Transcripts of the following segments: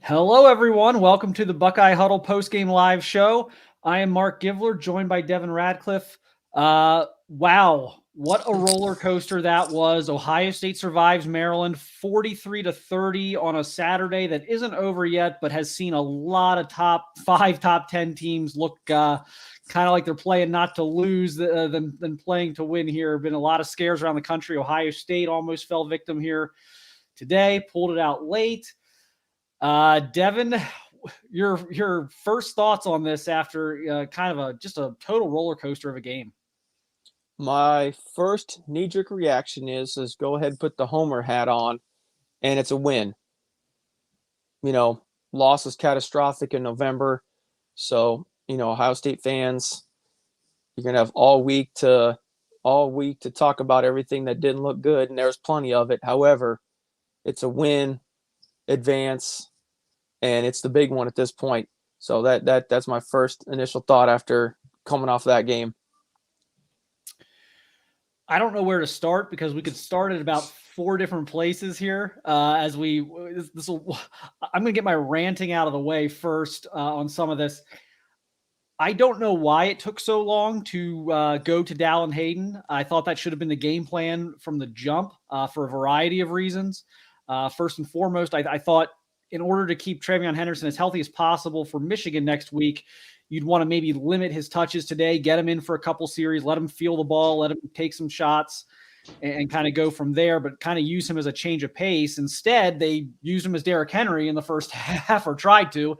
Hello, everyone. Welcome to the Buckeye Huddle postgame live show. I am Mark Givler, joined by Devin Radcliffe. Wow, what a roller coaster that was. Ohio State survives Maryland 43-30 on a Saturday that isn't over yet, but has seen a lot of top 10 teams look kind of like they're playing not to lose than playing to win here. Been a lot of scares around the country. Ohio State almost fell victim here today, pulled it out late. Devin, your first thoughts on this after kind of just a total roller coaster of a game? My first knee-jerk reaction is go ahead and put the homer hat on, and it's a win. Loss is catastrophic in November, so Ohio State fans, you're gonna have all week to talk about everything that didn't look good, and there's plenty of it. However, it's a win, advance, and it's the big one at this point. So that's my first initial thought after coming off that game. I don't know where to start because we could start at about 4 different places here. I'm going to get my ranting out of the way first on some of this. I don't know why it took so long to go to Dallin Hayden. I thought that should have been the game plan from the jump for a variety of reasons. First and foremost, I thought in order to keep TreVeyon Henderson as healthy as possible for Michigan next week, you'd want to maybe limit his touches today, get him in for a couple series, let him feel the ball, let him take some shots and kind of go from there, but kind of use him as a change of pace. Instead, they used him as Derrick Henry in the first half, or tried to,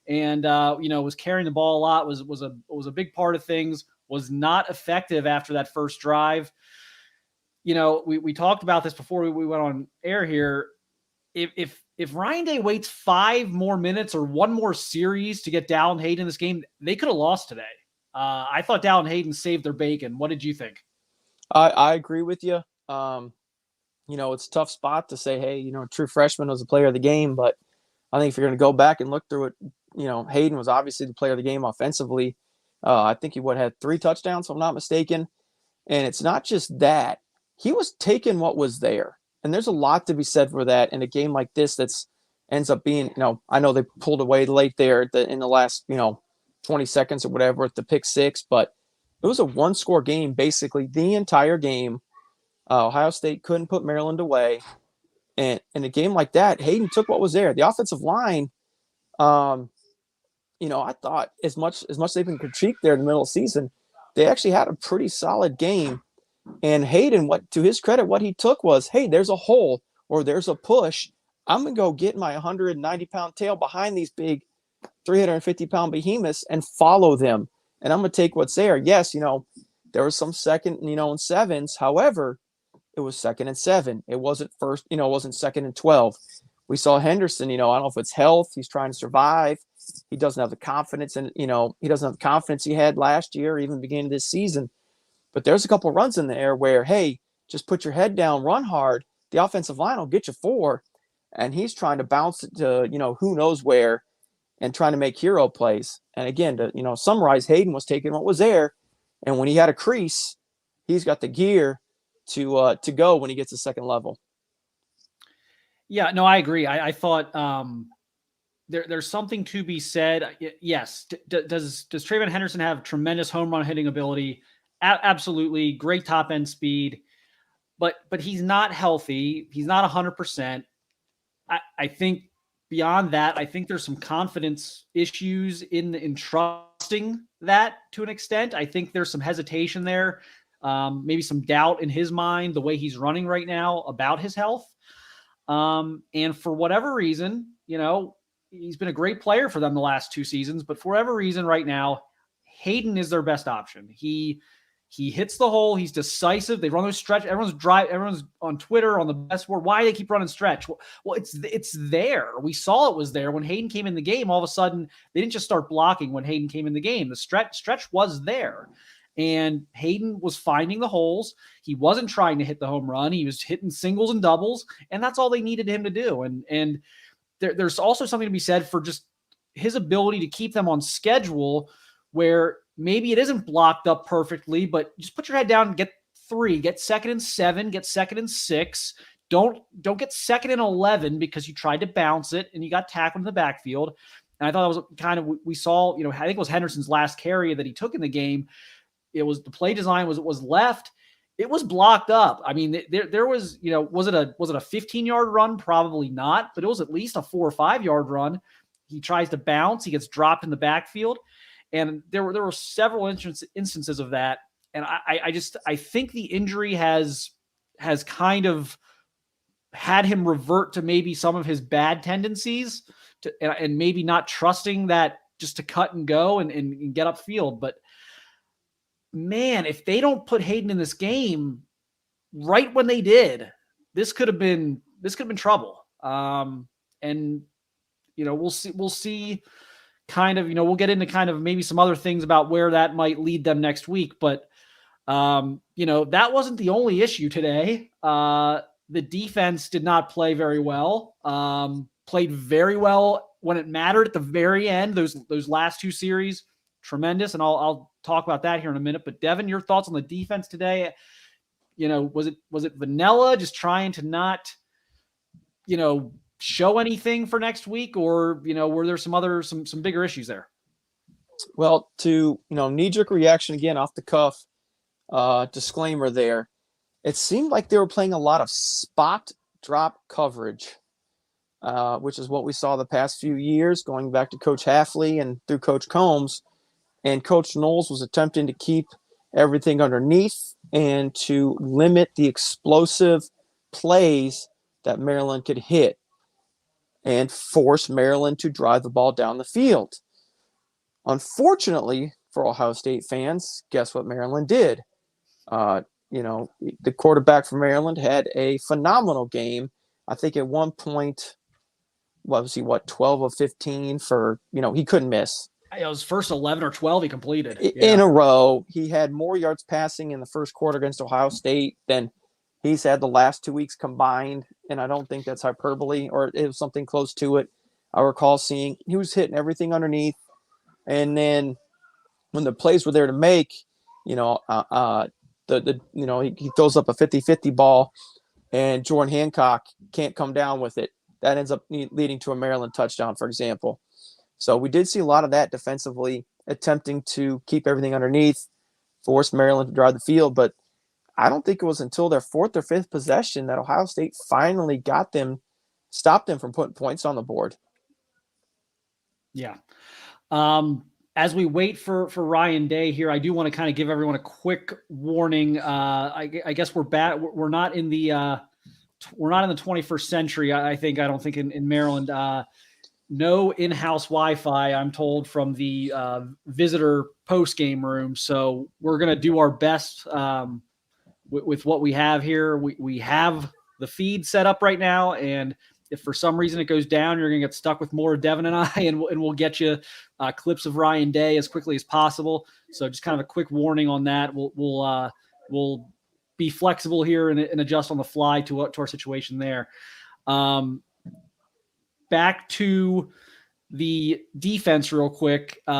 and was carrying the ball a lot, was a big part of things, was not effective after that first drive. We talked about this before we went on air here. If Ryan Day waits 5 more minutes or one more series to get Dallin Hayden in this game, they could have lost today. I thought Dallin Hayden saved their bacon. What did you think? I agree with you. It's a tough spot to say, hey, true freshman was the player of the game, but I think if you're going to go back and look through it, Hayden was obviously the player of the game offensively. I think he had 3 touchdowns, if I'm not mistaken. And it's not just that. He was taking what was there. And there's a lot to be said for that in a game like this that's ends up being, I know they pulled away late there in the last, 20 seconds or whatever at the pick 6, but it was a 1-score game basically the entire game. Ohio State couldn't put Maryland away. And in a game like that, Hayden took what was there. The offensive line, I thought as much they've been critiqued there in the middle of the season, they actually had a pretty solid game. And Hayden, to his credit, what he took was, hey, there's a hole or there's a push. I'm going to go get my 190-pound tail behind these big 350-pound behemoths and follow them. And I'm going to take what's there. Yes, there was some second, and sevens. However, it was 2nd and 7. It wasn't first, it wasn't 2nd and 12. We saw Henderson, I don't know if it's health. He's trying to survive. He doesn't have the confidence he doesn't have the confidence he had last year, or even beginning of this season. But there's a couple of runs in there where, hey, just put your head down, run hard. The offensive line will get you 4. And he's trying to bounce it to, who knows where and trying to make hero plays. And again, to, summarize, Hayden was taking what was there. And when he had a crease, he's got the gear to go when he gets to second level. Yeah, no, I agree. I thought there's something to be said. Yes. Does TreVeyon Henderson have tremendous home run hitting ability? Absolutely. Great top end speed, but he's not healthy. He's not 100%. I think beyond that, I think there's some confidence issues in trusting that to an extent. I think there's some hesitation there. Maybe some doubt in his mind, the way he's running right now about his health. And for whatever reason, he's been a great player for them the last 2 seasons, but for whatever reason right now, Hayden is their best option. He hits the hole. He's decisive. They run those stretch. Everyone's on Twitter on the best word. Why do they keep running stretch? Well, it's there. We saw it was there when Hayden came in the game. All of a sudden, they didn't just start blocking when Hayden came in the game. The stretch was there, and Hayden was finding the holes. He wasn't trying to hit the home run. He was hitting singles and doubles, and that's all they needed him to do. And there's also something to be said for just his ability to keep them on schedule, where maybe it isn't blocked up perfectly, but just put your head down and get 3, get 2nd and 7, get 2nd and 6, don't get 2nd and 11 because you tried to bounce it and you got tackled in the backfield. And I thought that was kind of, we saw, I think it was Henderson's last carry that he took in the game. It was, the play design was left. It was blocked up. I mean, there was, was it a 15-yard run? Probably not, but it was at least a 4 or 5-yard run. He tries to bounce. He gets dropped in the backfield. And there were several instances of that. And I think the injury has kind of had him revert to maybe some of his bad tendencies and maybe not trusting that just to cut and go and get upfield. But man, if they don't put Hayden in this game right when they did, this could have been trouble. And we'll see kind of, we'll get into kind of maybe some other things about where that might lead them next week. But, that wasn't the only issue today. The defense did not play very well, played very well when it mattered at the very end. Those last 2 series, tremendous. And I'll talk about that here in a minute. But Devin, your thoughts on the defense today? Was it vanilla, just trying to not, show anything for next week, or, were there some bigger issues there? Well, to, knee-jerk reaction again off the cuff, disclaimer there. It seemed like they were playing a lot of spot drop coverage, which is what we saw the past few years, going back to Coach Hafley and through Coach Combs. And Coach Knowles was attempting to keep everything underneath and to limit the explosive plays that Maryland could hit and force Maryland to drive the ball down the field. Unfortunately for Ohio State fans, guess what Maryland did? The quarterback for Maryland had a phenomenal game. I think at one point, 12 of 15 for, he couldn't miss. It was first 11 or 12 he completed. In a row. He had more yards passing in the first quarter against Ohio State than he's had the last 2 weeks combined, and I don't think that's hyperbole, or it was something close to it. I recall seeing he was hitting everything underneath, and then when the plays were there to make, he throws up a 50-50 ball, and Jordan Hancock can't come down with it. That ends up leading to a Maryland touchdown, for example. So we did see a lot of that defensively, attempting to keep everything underneath, force Maryland to drive the field. But I don't think it was until their 4th or 5th possession that Ohio State finally stopped them from putting points on the board. Yeah. As we wait for Ryan Day here, I do want to kind of give everyone a quick warning. I guess we're bad. We're not in the 21st century. I don't think in Maryland. No in-house Wi-Fi, I'm told, from the visitor post-game room. So we're going to do our best with what we have here. We have the feed set up right now, and if for some reason it goes down, you're going to get stuck with more of Devin and I, and we'll get you clips of Ryan Day as quickly as possible. So just kind of a quick warning on that. We'll be flexible here and adjust on the fly to our situation there. Back to the defense real quick. We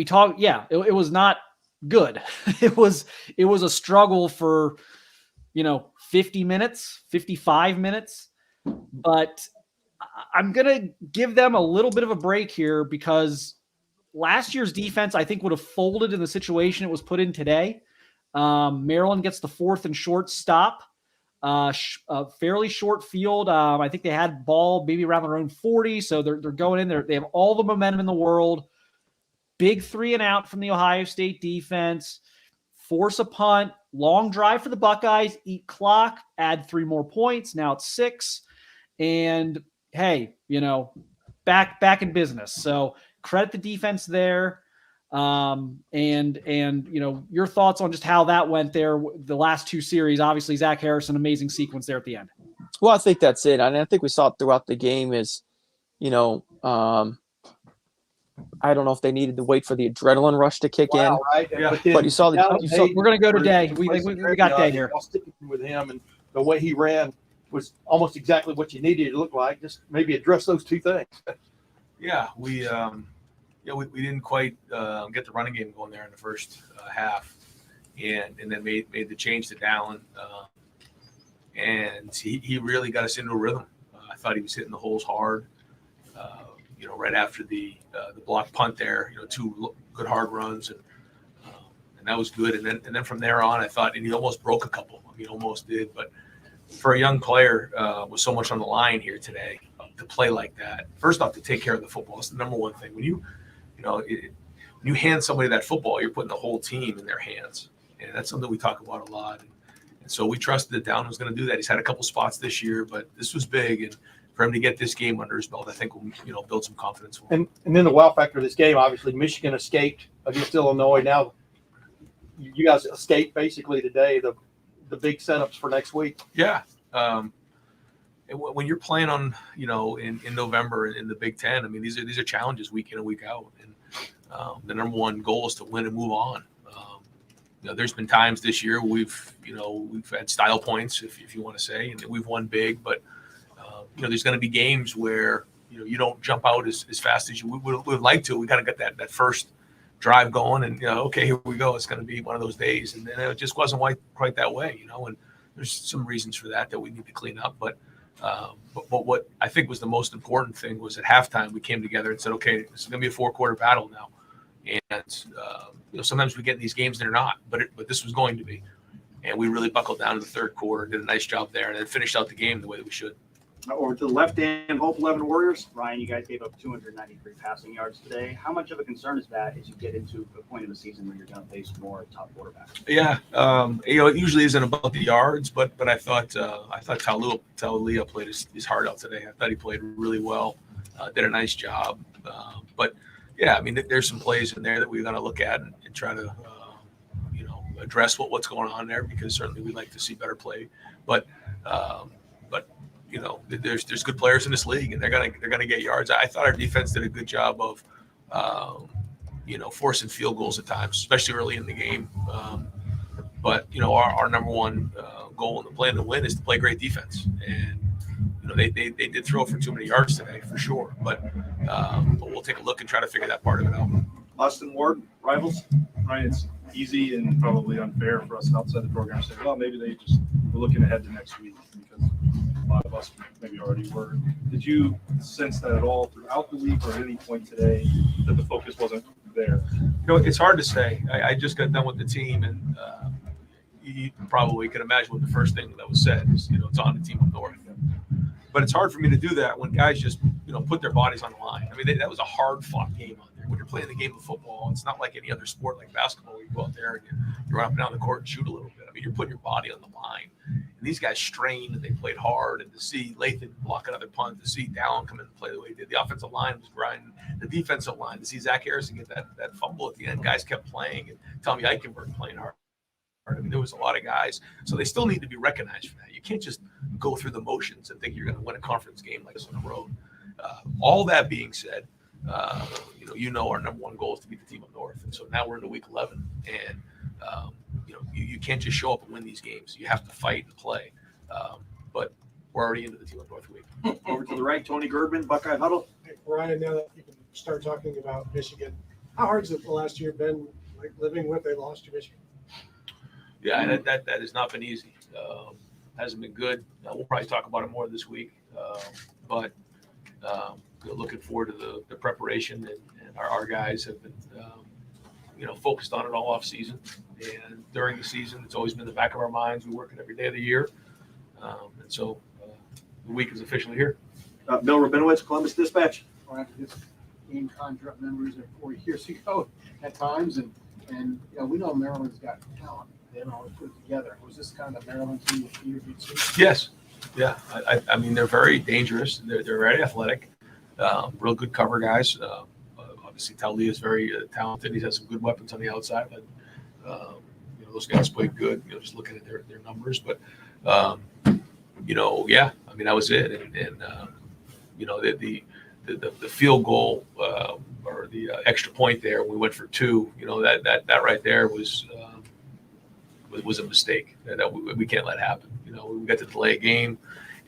talked, it was not good. It was a struggle for, 50 minutes, 55 minutes, but I'm going to give them a little bit of a break here because last year's defense, I think, would have folded in the situation it was put in today. Maryland gets the 4th and short stop. A fairly short field. I think they had ball maybe around their own 40, so they're going in there. They have all the momentum in the world. Big 3 and out from the Ohio State defense. Force a punt. Long drive for the Buckeyes. Eat clock. Add 3 more points. Now it's 6. And hey, back in business. So credit the defense there. And your thoughts on just how that went there, the last 2 series. Obviously, Zach Harrison, amazing sequence there at the end. Well, I think that's it. I think we saw it throughout the game is, I don't know if they needed to wait for the adrenaline rush to kick in. Right? Yeah. But you saw we're going to go to Day. We got Day here. Sticking with him, and the way he ran was almost exactly what you needed it to look like. Just maybe address those 2 things. Yeah, we didn't quite get the running game going there in the first half, and then made the change to Dallin. and he really got us into a rhythm. I thought he was hitting the holes hard. Right after the block punt there, 2 good hard runs, and that was good. And then from there on, I thought, and he almost broke a couple. I mean, almost did. But for a young player with so much on the line here today, to play like that, first off, to take care of the football is the number one thing. When you hand somebody that football, you're putting the whole team in their hands, and that's something we talk about a lot. And so we trusted that Down was going to do that. He's had a couple spots this year, but this was big, and for him to get this game under his belt, I think will build some confidence for him. And then the wow factor of this game, obviously, Michigan escaped against Illinois. Now you guys escaped basically today the big setups for next week. Yeah. When you're playing on, in November in the Big Ten, I mean, these are challenges week in and week out. And the number one goal is to win and move on. There's been times this year we've had style points, if you want to say, and we've won big, but there's going to be games where, you don't jump out as fast as you would like to. We got to get that first drive going, and, okay, here we go. It's going to be one of those days. And then it just wasn't quite that way, and there's some reasons for that we need to clean up. But what I think was the most important thing was at halftime, we came together and said, okay, this is going to be a 4-quarter battle now. And, sometimes we get in these games and they're not, but this was going to be. And we really buckled down in the third quarter, did a nice job there, and then finished out the game the way that we should. Over to the left end, Hope 11 Warriors. Ryan, you guys gave up 293 passing yards today. How much of a concern is that as you get into a point of the season where you're going to face more top quarterbacks? Yeah, it usually isn't about the yards, but I thought Talia played his heart out today. I thought he played really well, did a nice job. But yeah, I mean, there's some plays in there that we're going to look at and try to address what's going on there, because certainly we'd like to see better play. But there's good players in this league, and they're gonna get yards. I thought our defense did a good job of forcing field goals at times, especially early in the game. But our number one goal in the plan to win is to play great defense, and they did throw for too many yards today for sure. But we'll take a look and try to figure that part of it out. Austin Ward, Rivals. Right, it's easy and probably unfair for us outside the program to say, well, maybe they just were looking ahead to next week, because a lot of us maybe already were. Did you sense that at all throughout the week or at any point today that the focus wasn't there? It's hard to say. I just got done with the team, and you probably can imagine what the first thing that was said is, it's on the team up north. But it's hard for me to do that when guys just, put their bodies on the line. I mean, that was a hard-fought game out there. When you're playing the game of football, it's not like any other sport like basketball where you go out there and you run up and down the court and shoot a little bit. I mean, you're putting your body on the line. And these guys strained, and they played hard. And to see Lathan block another punt, to see Dallin come in and play the way he did. The offensive line was grinding. The defensive line, to see Zach Harrison get that fumble at the end. Guys kept playing, and Tommy Eichenberg playing hard. I mean, there was a lot of guys. So they still need to be recognized for that. You can't just go through the motions and think you're going to win a conference game like this on the road. All that being said, our number one goal is to beat the team up north. And so now we're into week 11, and you can't just show up and win these games. You have to fight and play. But we're already into the team up north week. Over to the right, Tony Girdman, Buckeye Huddle. Hey, Ryan, now that you can start talking about Michigan, how hard has it the last year been, like, living with a loss to Michigan? Yeah, and that has not been easy. Hasn't been good. We'll probably talk about it more this week. But looking forward to the preparation, and our guys have been, focused on it all off season. And during the season, it's always been the back of our minds. We work it every day of the year. And so the week is officially here. Bill Rabinowitz, Columbus Dispatch. This game conjured up memories of 4 years ago at times, and we know Maryland's got talent. They don't always put it together. Was this kind of Maryland team with you? Yes. Yeah. I mean, they're very dangerous. They're very athletic, real good cover guys. Obviously, Talia is very talented. He's had some good weapons on the outside. Those guys played good, just looking at their numbers. But, yeah, I mean, that was it. And the field goal or the extra point there, we went for 2, that right there was a mistake that we can't let happen. We got to delay a game,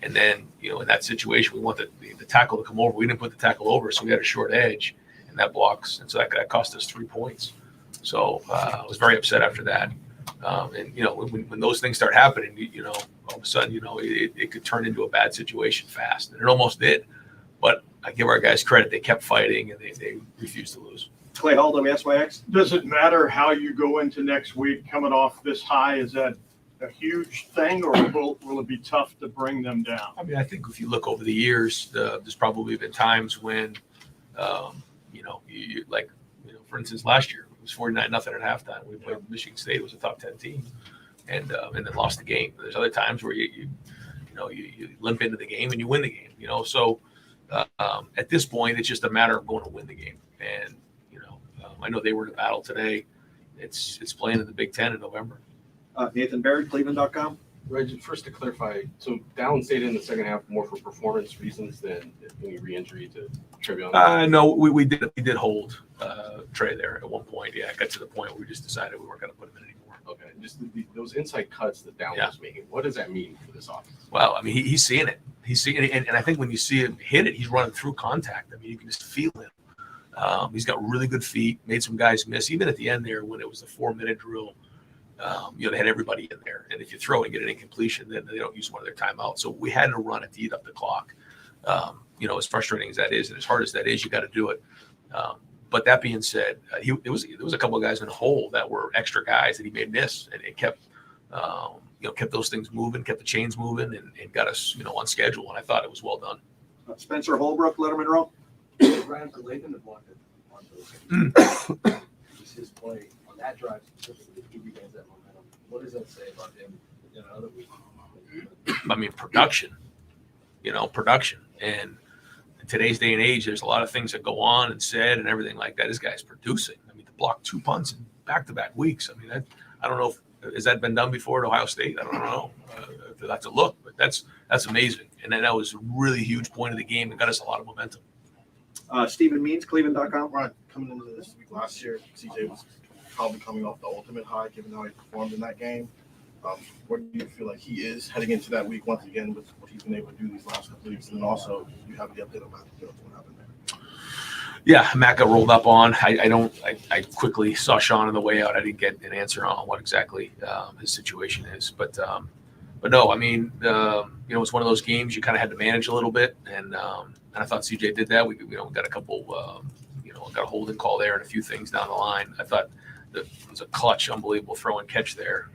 and then in that situation we want the tackle to come over. We didn't put the tackle over, so we had a short edge, and that blocks, and so that cost us 3 points. So I was very upset after that. And when those things start happening, all of a sudden, it could turn into a bad situation fast, and it almost did. But I give our guys credit; they kept fighting and they refused to lose. Clay Hall, WSYX. Does it matter how you go into next week coming off this high? Is that a huge thing, or will it be tough to bring them down? I mean, I think if you look over the years, there's probably been times when, for instance, last year it was 49-0 at halftime. We played Michigan State; it was a top 10 team, and then lost the game. There's other times where you limp into the game and you win the game. So at this point, it's just a matter of going to win the game. And I know they were in a battle today. It's playing in the Big Ten in November. Nathan Barrett, Cleveland.com. Reg, first to clarify, so Dallin stayed in the second half more for performance reasons than any re-injury to Trevion? No, we did hold Trey there at one point. Yeah, it got to the point where we just decided we weren't going to put him in anymore. Okay, just those inside cuts that Dallin was making, what does that mean for this offense? Well, I mean, he's seeing it. He's seeing it, and I think when you see him hit it, he's running through contact. I mean, you can just feel him. He's got really good feet, made some guys miss. Even at the end there when it was the 4-minute drill, they had everybody in there. And if you throw and get an incompletion, then they don't use one of their timeouts. So we had to run it to eat up the clock. As frustrating as that is and as hard as that is, you got to do it. But that being said, there was a couple of guys in the hole that were extra guys that he made miss, and it kept those things moving, kept the chains moving, and got us on schedule. And I thought it was well done. Spencer Holbrook, Letterman Row. Ryan for Latham to block it on those. Just his play on that drive specifically to give you guys that momentum. What does that say about him in another week? I mean, production. And in today's day and age, there's a lot of things that go on and said and everything like that. This guy's producing. I mean, to block 2 punts in back-to-back weeks. I mean, I don't know has that been done before at Ohio State? I don't know. If that's a look, but that's amazing. And then that was a really huge point of the game and got us a lot of momentum. Stephen Means, Cleveland.com. Right, coming into this week last year, CJ was probably coming off the ultimate high, given how he performed in that game. Where do you feel like he is heading into that week once again with what he's been able to do these last couple of weeks? And then also, you have the update about what happened there. Yeah, Matt got rolled up on. I quickly saw Sean on the way out. I didn't get an answer on what exactly his situation is, but no, I mean, it's one of those games you kind of had to manage a little bit, and I thought CJ did that. We got a couple, got a holding call there and a few things down the line. I thought that it was a clutch, unbelievable throw and catch there.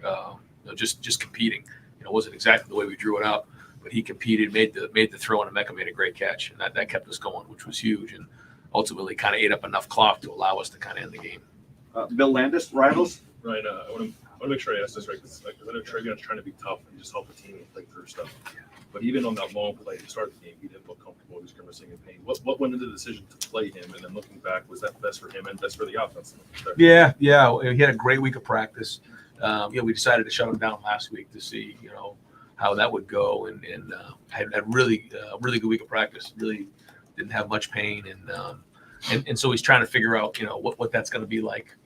Just competing. It wasn't exactly the way we drew it up, but he competed, made the throw, and Emeka made a great catch, and that kept us going, which was huge, and ultimately kind of ate up enough clock to allow us to kind of end the game. Bill Landis, Rivals. Right. I want to make sure I ask this right, because I know Trevion's trying to be tough and just help the team and play through stuff. But even on that long play to start the game, he didn't look comfortable. He was grimacing in pain. What went into the decision to play him? And then looking back, was that best for him and best for the offense? Yeah. He had a great week of practice. We decided to shut him down last week to see, how that would go, and had really good week of practice. Really didn't have much pain, and so he's trying to figure out, what that's going to be like,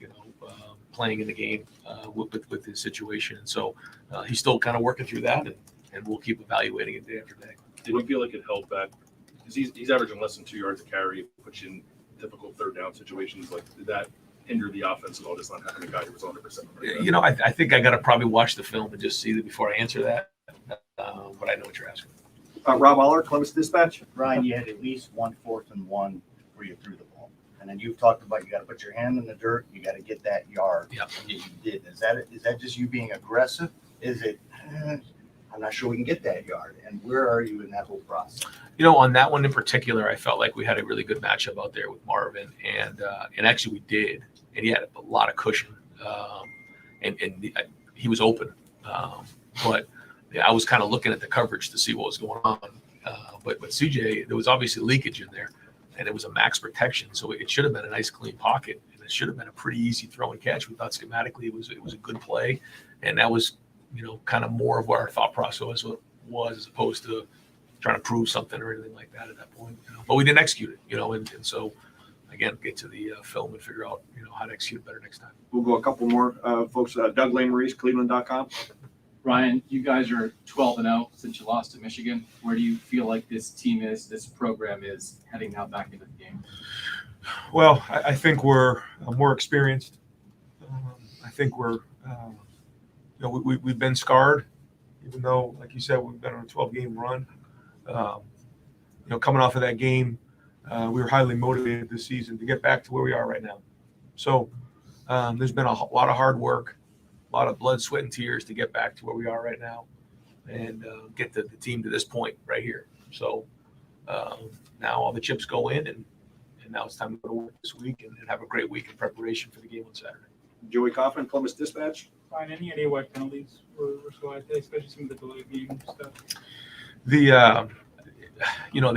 playing in the game with his situation. And so he's still kind of working through that, and we'll keep evaluating it day after day. Did you feel like it held back? Because he's averaging less than 2 yards a carry, puts you in difficult third down situations. Like, did that hinder the offense at all, just not having a guy who was 100%? I think I got to probably watch the film and just see that before I answer that. But I know what you're asking. Rob Aller, Columbus Dispatch. Ryan, you had at least 1 4th and 1 where you threw the ball. And then you've talked about you got to put your hand in the dirt. You got to get that yard. Yeah. You did. Is that just you being aggressive? Is it, I'm not sure we can get that yard. And where are you in that whole process? On that one in particular, I felt like we had a really good matchup out there with Marvin, and actually we did. And he had a lot of cushion, and he was open. But I was kind of looking at the coverage to see what was going on. But CJ, there was obviously leakage in there, and it was a max protection, so it should have been a nice clean pocket, and it should have been a pretty easy throw and catch. We thought schematically it was a good play, and that was kind of more of what our thought process was as opposed to trying to prove something or anything like that at that point. But we didn't execute it, and so again, get to the film and figure out how to execute it better next time. We'll go a couple more folks. Doug Lane-Maurice, Cleveland.com. Ryan, you guys are 12-0 since you lost to Michigan. Where do you feel like this program is heading now back into the game? Well, I think we're more experienced. I think we're we've been scarred, even though, like you said, we've been on a 12-game run. Coming off of that game, we were highly motivated this season to get back to where we are right now. So there's been a lot of hard work, a lot of blood, sweat, and tears to get back to where we are right now and get the team to this point right here. So now all the chips go in, and now it's time to go to work this week and have a great week in preparation for the game on Saturday. Joey Kaufman, Columbus Dispatch. Fine. Any idea what penalties were so today, especially some of the delayed game stuff? They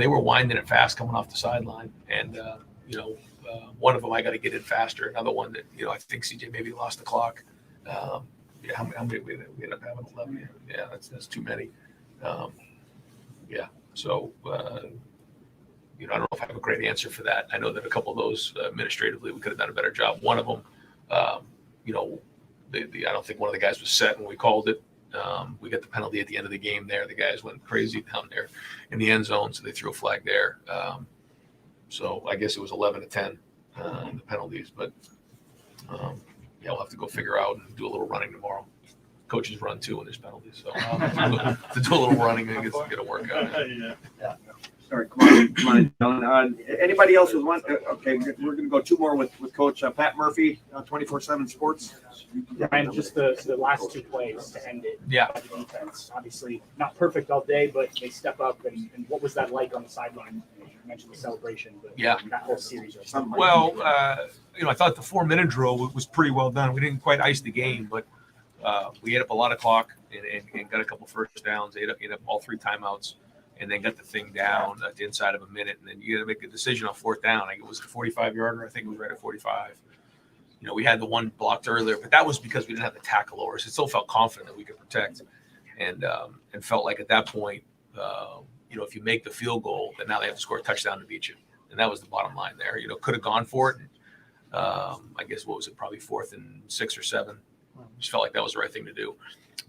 were winding it fast coming off the sideline, and one of them I got to get in faster. Another one that I think CJ maybe lost the clock. How many we ended up having? 11. Yeah, that's too many. So I don't know if I have a great answer for that. I know that a couple of those administratively we could have done a better job. One of them, I don't think one of the guys was set when we called it. We got the penalty at the end of the game there. The guys went crazy down there in the end zone, so they threw a flag there. So I guess it was 11-10 the penalties, but we'll have to go figure out and do a little running tomorrow. Coaches run too when there's penalties, so to do a little running and get a workout. Yeah. All right, come on, Dylan. Anybody else who wants? Okay, we're going to go two more with Coach Pat Murphy, 24/7 Sports. Ryan, just the last two plays to end it. Yeah. By the defense, obviously not perfect all day, but they step up. And what was that like on the sideline? You mentioned the celebration, but that whole series or something. Well, I thought the 4-minute drill was pretty well done. We didn't quite ice the game, but we ate up a lot of clock and got a couple first downs, ate up all 3 timeouts. And then got the thing down at the inside of a minute. And then you got to make a decision on 4th down. It was a 45-yarder. I think it was right at 45. We had the one blocked earlier, but that was because we didn't have the tackle over us. It still felt confident that we could protect and felt like at that point, if you make the field goal, then now they have to score a touchdown to beat you. And that was the bottom line there. Could have gone for it. I guess, what was it, probably 4th and 6 or 7. Just felt like that was the right thing to do.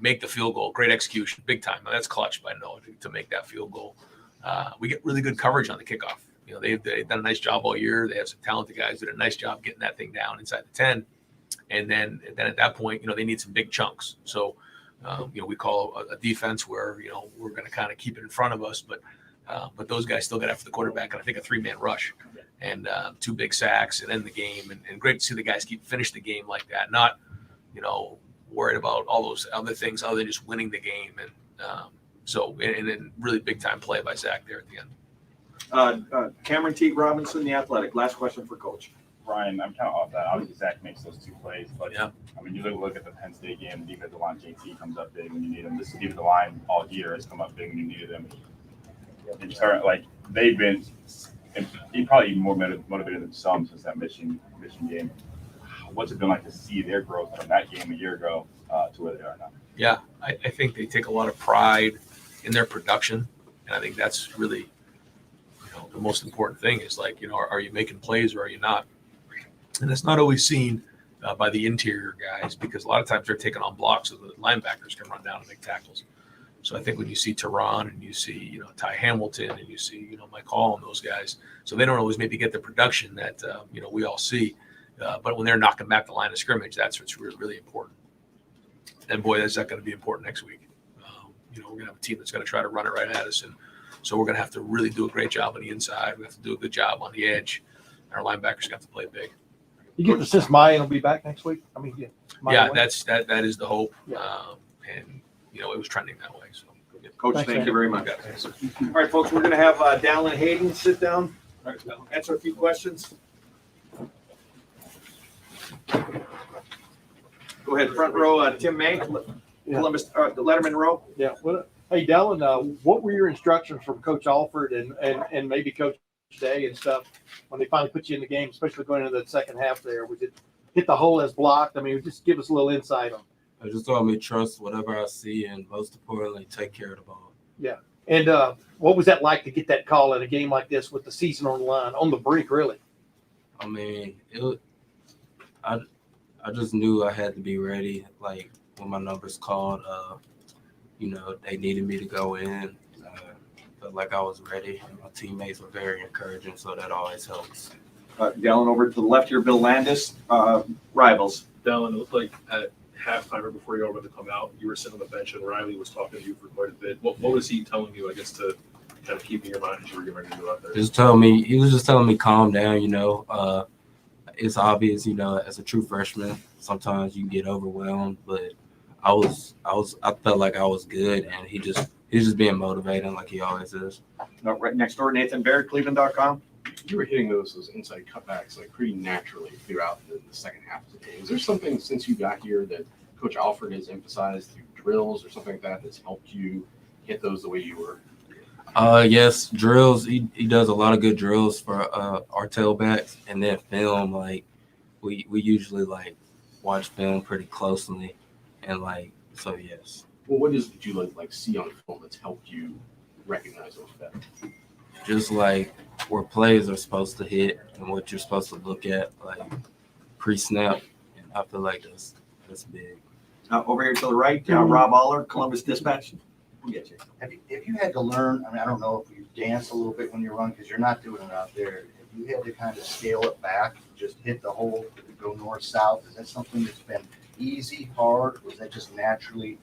Make the field goal, great execution, big time. Now, that's clutch by Noah to make that field goal. We get really good coverage on the kickoff. They've done a nice job all year. They have some talented guys that did a nice job getting that thing down inside the 10. And then at that point, they need some big chunks. So, we call a defense where, we're going to kind of keep it in front of us, but those guys still got after the quarterback, and I think a 3-man rush and 2 big sacks and end the game. And great to see the guys finish the game like that, not, worried about all those other things other than just winning the game. And and then really big time play by Zach there at the end. Cameron T. Robinson, The Athletic. Last question for Coach. Ryan, I'm kind of off that. Obviously, Zach makes those 2 plays, but you look at the Penn State game, the defensive line, JT comes up big when you need him. This defensive line all year has come up big when you needed them. They've been probably more motivated than some since that Michigan game. What's it been like to see their growth from that game a year ago to where they are now? Yeah, I think they take a lot of pride in their production, and I think that's really, the most important thing is are you making plays or are you not? And it's not always seen by the interior guys because a lot of times they're taking on blocks so the linebackers can run down and make tackles. So I think when you see Tehran and you see Ty Hamilton and you see Mike Hall and those guys, so they don't always maybe get the production that we all see. But when they're knocking back the line of scrimmage, that's what's really important. And boy, that's not going to be important next week. We're going to have a team that's going to try to run it right at us. And so we're going to have to really do a great job on the inside. We have to do a good job on the edge. And our linebackers have to play big. You get the sense Mayan will be back next week? That is the hope. Yeah. And, it was trending that way. So, Coach, Thanks, thank man. you very much. All right, folks, we're going to have Dallin Hayden sit down, answer a few questions. Go ahead, front row, Tim Mank, Columbus, the Letterman row. Yeah. Well, hey, Dallin, what were your instructions from Coach Alford and maybe Coach Day and stuff when they finally put you in the game, especially going into the second half there? Was it hit the hole as blocked? I mean, just give us a little insight on. I just told me trust whatever I see, and most importantly, take care of the ball. Yeah. And what was that like to get that call in a game like this with the season on the line, on the brink, really? I mean, I just knew I had to be ready. Like when my numbers called, they needed me to go in. Felt like I was ready. And my teammates were very encouraging, so that always helps. Dallin over to the left here, Bill Landis, Rivals. Dallin, it looked like at halftime or before you were about to come out, you were sitting on the bench and Riley was talking to you for quite a bit. What was he telling you, I guess, to kind of keep in your mind as you were getting ready to go out there? He was just telling me calm down, it's obvious, as a true freshman, sometimes you get overwhelmed, but I felt like I was good, and he's just being motivating like he always is. Right next door, Nathan Barrett, Cleveland.com. You were hitting those inside cutbacks like pretty naturally throughout the second half of the game. Is there something since you got here that Coach Alford has emphasized through drills or something like that that's helped you hit those the way you were? Yes, drills. He does a lot of good drills for our tailbacks, and then film. Like we usually watch film pretty closely, and so yes. Well, what did you like see on film that's helped you recognize those better? Just where plays are supposed to hit and what you're supposed to look at, pre-snap, and I feel like that's big. Over here to the right, Rob Aller, Columbus Dispatch. We'll get you. If you had to learn, I don't know if you dance a little bit when you run because you're not doing it out there. If you had to kind of scale it back, just hit the hole, go north-south, is that something that's been easy, hard, or is that just naturally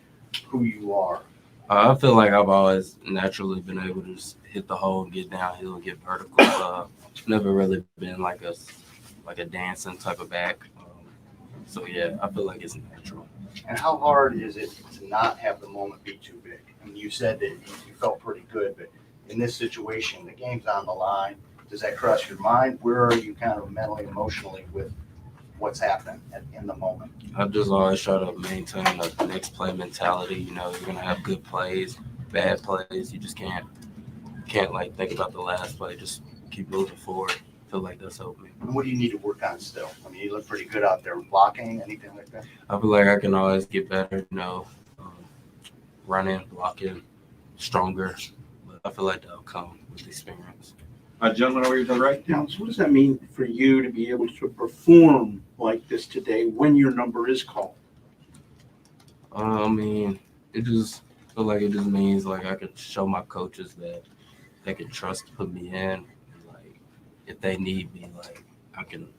who you are? I feel like I've always naturally been able to just hit the hole and get downhill and get vertical. Never really been like a dancing type of back. So yeah, I feel like it's natural. And how hard is it to not have the moment be too big? I mean, you said that you felt pretty good, but in this situation, the game's on the line. Does that cross your mind? Where are you kind of mentally, emotionally with what's happening in the moment? I just always try to maintain a next play mentality. You're gonna have good plays, bad plays. You just can't think about the last play. Just keep moving forward. I feel like that's helped me. And what do you need to work on still? I mean, you look pretty good out there blocking, anything like that? I feel like I can always get better. Running, blocking, stronger. But I feel like that'll come with experience. Gentleman over here to the right. Now, so what does that mean for you to be able to perform like this today when your number is called? It just feel like it just means I could show my coaches that they can trust to put me in. If they need me, I can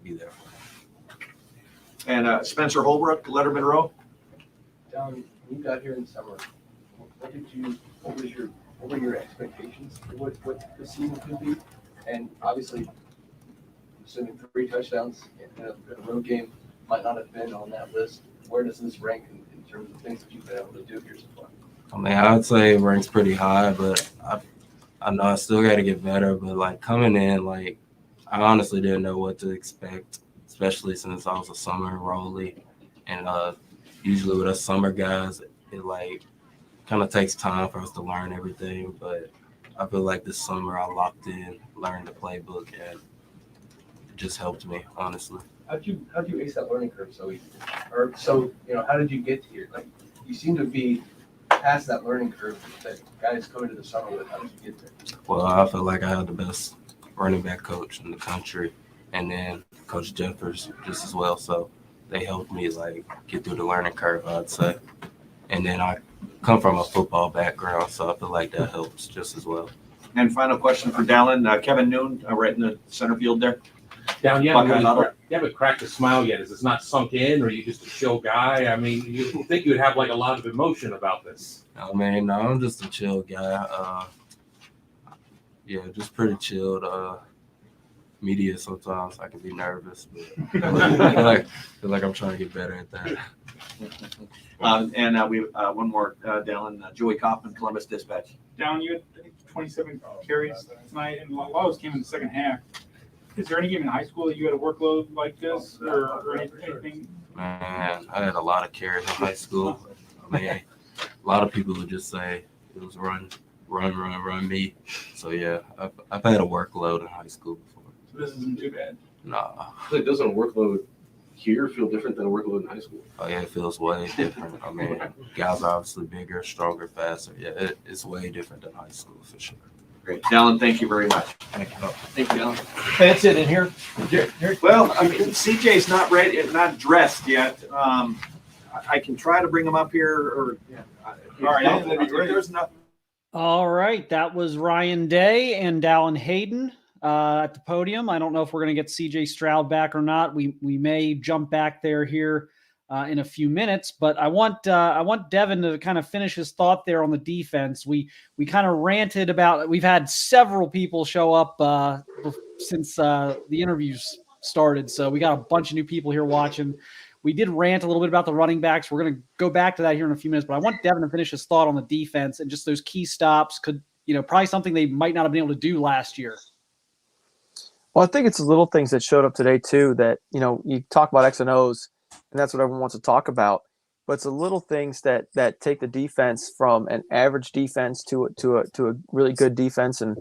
be there for them. And Spencer Holbrook, Letterman Row. When you got here in summer, what were your expectations for what the season could be? And obviously, assuming 3 touchdowns in a road game might not have been on that list. Where does this rank in terms of things that you've been able to do here so far? I would say it ranks pretty high, but I know I still got to get better. But coming in, I honestly didn't know what to expect, especially since I was a summer enrollee, and usually with us summer guys, it kind of takes time for us to learn everything. But I feel like this summer I locked in, learned the playbook, and it just helped me, honestly. How'd you ace that learning curve so easy? Or so how did you get here? You seem to be past that learning curve that guys come into the summer with. How did you get there? Well, I feel like I had the best running back coach in the country, and then Coach Jeffers just as well. So they helped me get through the learning curve, I'd say. And then I come from a football background, so I feel like that helps just as well. And final question for Dallin. Kevin Noon, right in the center field there. Down yet? Buckeye Huddle. You haven't cracked a smile yet. Is this not sunk in, or are you just a chill guy? I mean, you think you'd have a lot of emotion about this. No, I'm just a chill guy. Just pretty chilled. Media sometimes I can be nervous, but I feel like I'm trying to get better at that. And we have one more, Dallin, Joey Kaufman, Columbus Dispatch. Down, you had I think 27 carries tonight, and a lot of those came in the second half. Is there any game in high school that you had a workload like this, or anything? Man, I had a lot of carries in high school. A lot of people would just say it was run me. So yeah, I've had a workload in high school before. So this isn't too bad. Nah. Doesn't a workload here feel different than a workload in high school? Oh yeah, it feels way different. Guys are obviously bigger, stronger, faster. Yeah, it's way different than high school for sure. Great. Dallin, thank you very much. Thank you, Dallin. That's it in here. Well, CJ's not ready, not dressed yet. I can try to bring him up here, or all right, that'd be great. There's nothing. All right, that was Ryan Day and Dallin Hayden at the podium. I don't know if we're going to get CJ Stroud back or not. We may jump back there here in a few minutes, but I want Devin to kind of finish his thought there on the defense. We kind of ranted about. We've had several people show up since the interviews started, so we got a bunch of new people here watching. We did rant a little bit about the running backs. We're going to go back to that here in a few minutes, but I want Devin to finish his thought on the defense and just those key stops. Could probably something they might not have been able to do last year. Well, I think it's the little things that showed up today too. That you talk about X and O's. And that's what everyone wants to talk about. But it's the little things that take the defense from an average defense to a really good defense, and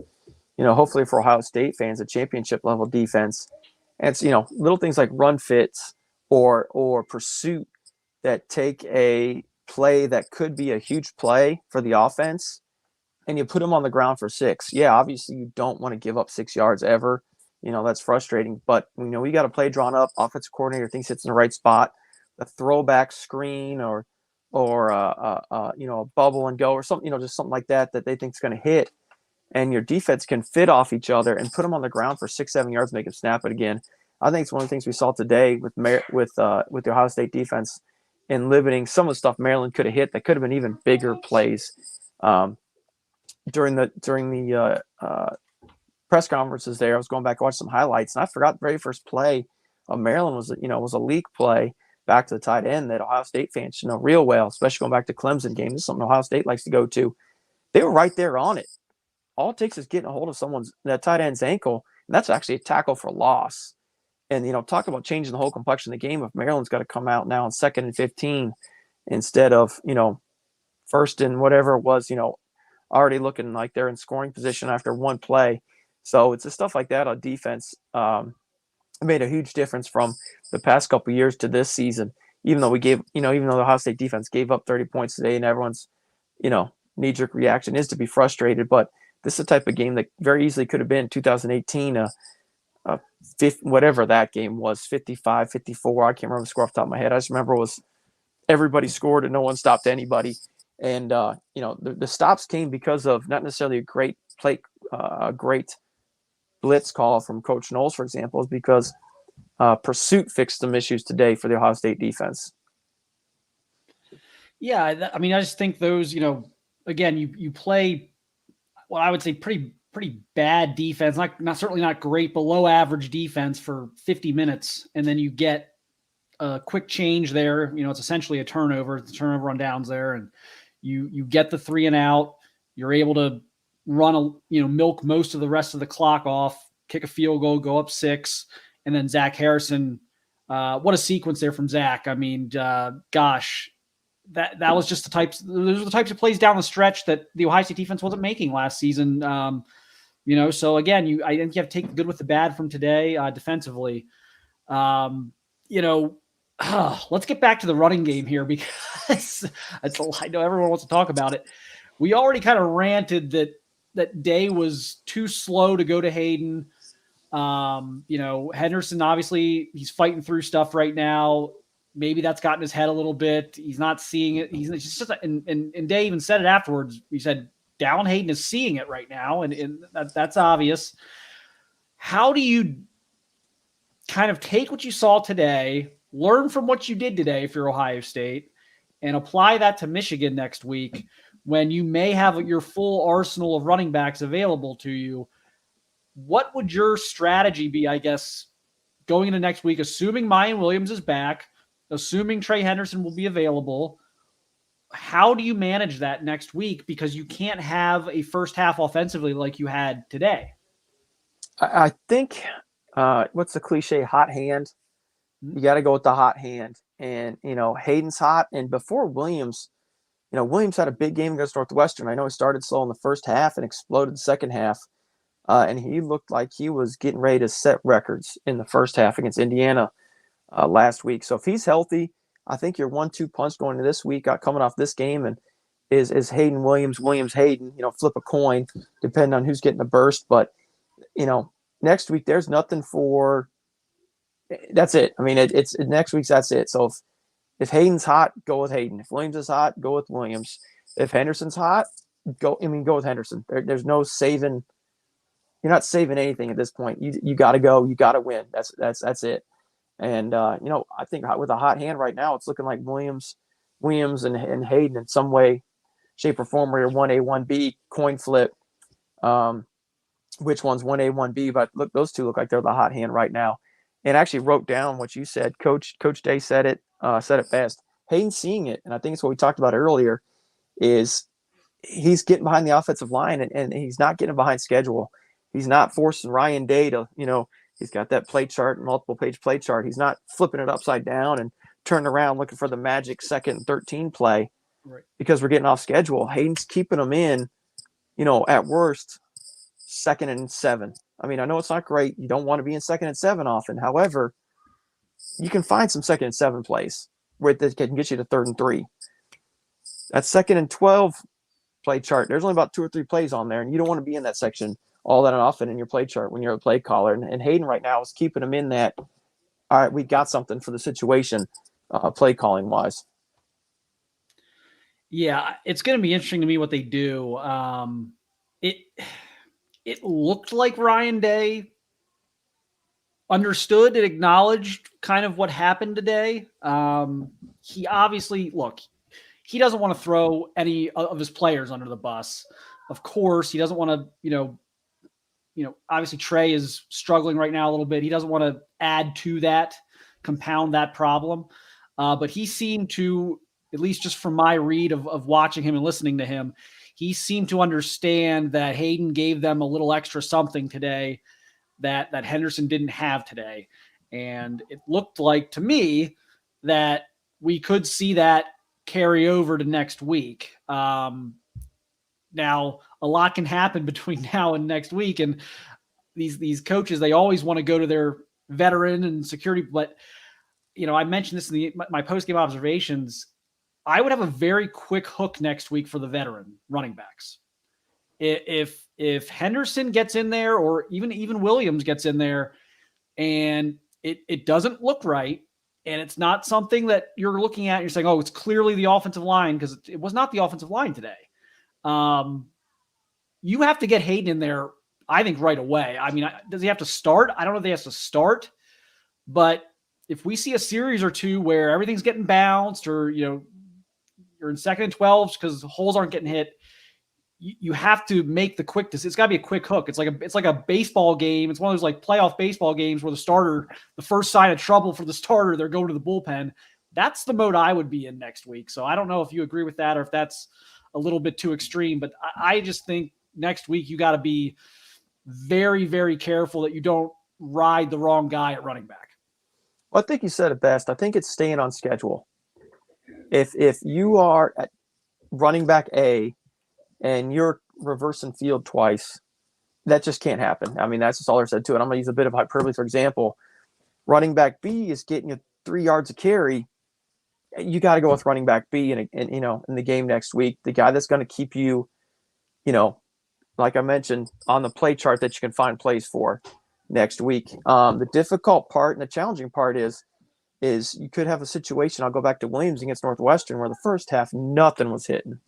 hopefully for Ohio State fans, a championship level defense. And it's little things like run fits or pursuit that take a play that could be a huge play for the offense, and you put them on the ground for 6. Yeah, obviously you don't want to give up 6 yards ever. That's frustrating. But we got a play drawn up. Offensive coordinator thinks it's in the right spot. A throwback screen or a bubble and go or something, just something like that they think is going to hit, and your defense can fit off each other and put them on the ground for 6-7 yards, make them snap it again. I think it's one of the things we saw today with the Ohio State defense in limiting some of the stuff Maryland could have hit that could have been even bigger plays during the press conferences there. I was going back and watching some highlights, and I forgot the very first play of Maryland was a leak play back to the tight end that Ohio State fans know real well, especially going back to Clemson game. This is something Ohio State likes to go to. They were right there on it. All it takes is getting a hold of that tight end's ankle, and that's actually a tackle for loss. And, talk about changing the whole complexion of the game. If Maryland's got to come out now on 2nd and 15 instead of, 1st and whatever it was, already looking like they're in scoring position after one play. So it's the stuff like that on defense. It made a huge difference from the past couple of years to this season, even though even though the Ohio State defense gave up 30 points today, and everyone's, knee-jerk reaction is to be frustrated. But this is the type of game that very easily could have been 2018, whatever that game was, 55, 54. I can't remember the score off the top of my head. I just remember it was everybody scored and no one stopped anybody. And, the stops came because of not necessarily a great play, great blitz call from Coach Knowles, for example, is because pursuit fixed some issues today for the Ohio State defense. Yeah, I just think those, again, you play what I would say pretty bad defense, not certainly not great, below average defense for 50 minutes, and then you get a quick change there. It's essentially a turnover. The turnover on downs there, and you get the 3 and out. You're able to run milk most of the rest of the clock off, kick a field goal, go up 6, and then Zach Harrison. What a sequence there from Zach. Gosh, that was just those were the types of plays down the stretch that the Ohio State defense wasn't making last season. So again, I think you have to take the good with the bad from today defensively. Let's get back to the running game here because I know everyone wants to talk about it. We already kind of ranted that Day was too slow to go to Hayden. Henderson, obviously, he's fighting through stuff right now. Maybe that's gotten his head a little bit. He's not seeing it. He's just, and Day even said it afterwards. He said, Dallin Hayden is seeing it right now, and that's obvious. How do you kind of take what you saw today, learn from what you did today if you're Ohio State, and apply that to Michigan next week when you may have your full arsenal of running backs available to you? What would your strategy be, I guess, going into next week, assuming Mayan Williams is back, assuming Trey Henderson will be available? How do you manage that next week? Because you can't have a first half offensively like you had today. I think what's the cliche? Hot hand. You got to go with the hot hand. And, Hayden's hot. And before Williams, Williams had a big game against Northwestern. I know he started slow in the first half and exploded the second half. And he looked like he was getting ready to set records in the first half against Indiana last week. So if he's healthy, I think your 1-2 punch going into this week, coming off this game, and is Hayden Williams, Hayden. Flip a coin, depending on who's getting the burst. But next week there's nothing for. That's it. It's next week's. That's it. So if Hayden's hot, go with Hayden. If Williams is hot, go with Williams. If Henderson's hot, go with Henderson. There's no saving. You're not saving anything at this point. You got to go. You got to win. That's it. And, I think with a hot hand right now, it's looking like Williams and Hayden in some way, shape, or form where you're 1A, 1B, coin flip. Which one's 1A, 1B? But look, those two look like they're the hot hand right now. And I actually wrote down what you said. Coach Day said it best. Hayden's seeing it. And I think it's what we talked about earlier is he's getting behind the offensive line and he's not getting behind schedule. He's not forcing Ryan Day to, he's got that play chart, multiple page play chart. He's not flipping it upside down and turning around looking for the magic 2nd and 13 play because we're getting off schedule. Hayden's keeping them in, at worst, 2nd and 7. I mean, I know it's not great. You don't want to be in 2nd and 7 often. However, you can find some 2nd and 7 plays where that can get you to 3rd and 3. That 2nd and 12 play chart, there's only about 2 or 3 plays on there, and you don't want to be in that section all that often in your play chart when you're a play caller. And Hayden right now is keeping them in that, all right, we got something for the situation, play calling wise. Yeah, it's going to be interesting to me what they do. It looked like Ryan Day understood and acknowledged kind of what happened today. He obviously, he doesn't want to throw any of his players under the bus. Of course, he doesn't want to, obviously Trey is struggling right now a little bit. He doesn't want to add to that, compound that problem. But he seemed to, at least just from my read of watching him and listening to him, he seemed to understand that Hayden gave them a little extra something today that Henderson didn't have today. And it looked like to me that we could see that carry over to next week. Now, a lot can happen between now and next week. And these coaches, they always want to go to their veteran and security. But, I mentioned this in my post-game observations. I would have a very quick hook next week for the veteran running backs. If Henderson gets in there, or even Williams gets in there, and it doesn't look right, and it's not something that you're looking at and you're saying, oh, it's clearly the offensive line, because it was not the offensive line today. You have to get Hayden in there, I think, right away. I mean, does he have to start? I don't know if he has to start, but if we see a series or two where everything's getting bounced, or, you're in 2nd and 12s because holes aren't getting hit, you have to make the quick decision. It's got to be a quick hook. It's like a baseball game. It's one of those like playoff baseball games where the first sign of trouble for the starter, they're going to the bullpen. That's the mode I would be in next week. So I don't know if you agree with that or if that's a little bit too extreme, but I just think next week you got to be very, very careful that you don't ride the wrong guy at running back. Well, I think you said it best. I think it's staying on schedule. If you are at running back A and you're reversing field twice, that just can't happen. I mean, that's just all there's said to it. I'm going to use a bit of hyperbole. For example, running back B is getting you 3 yards of carry. You got to go with running back B in the game next week. The guy that's going to keep you, like I mentioned, on the play chart that you can find plays for next week. The difficult part and the challenging part is you could have a situation. I'll go back to Williams against Northwestern where the first half nothing was hitting,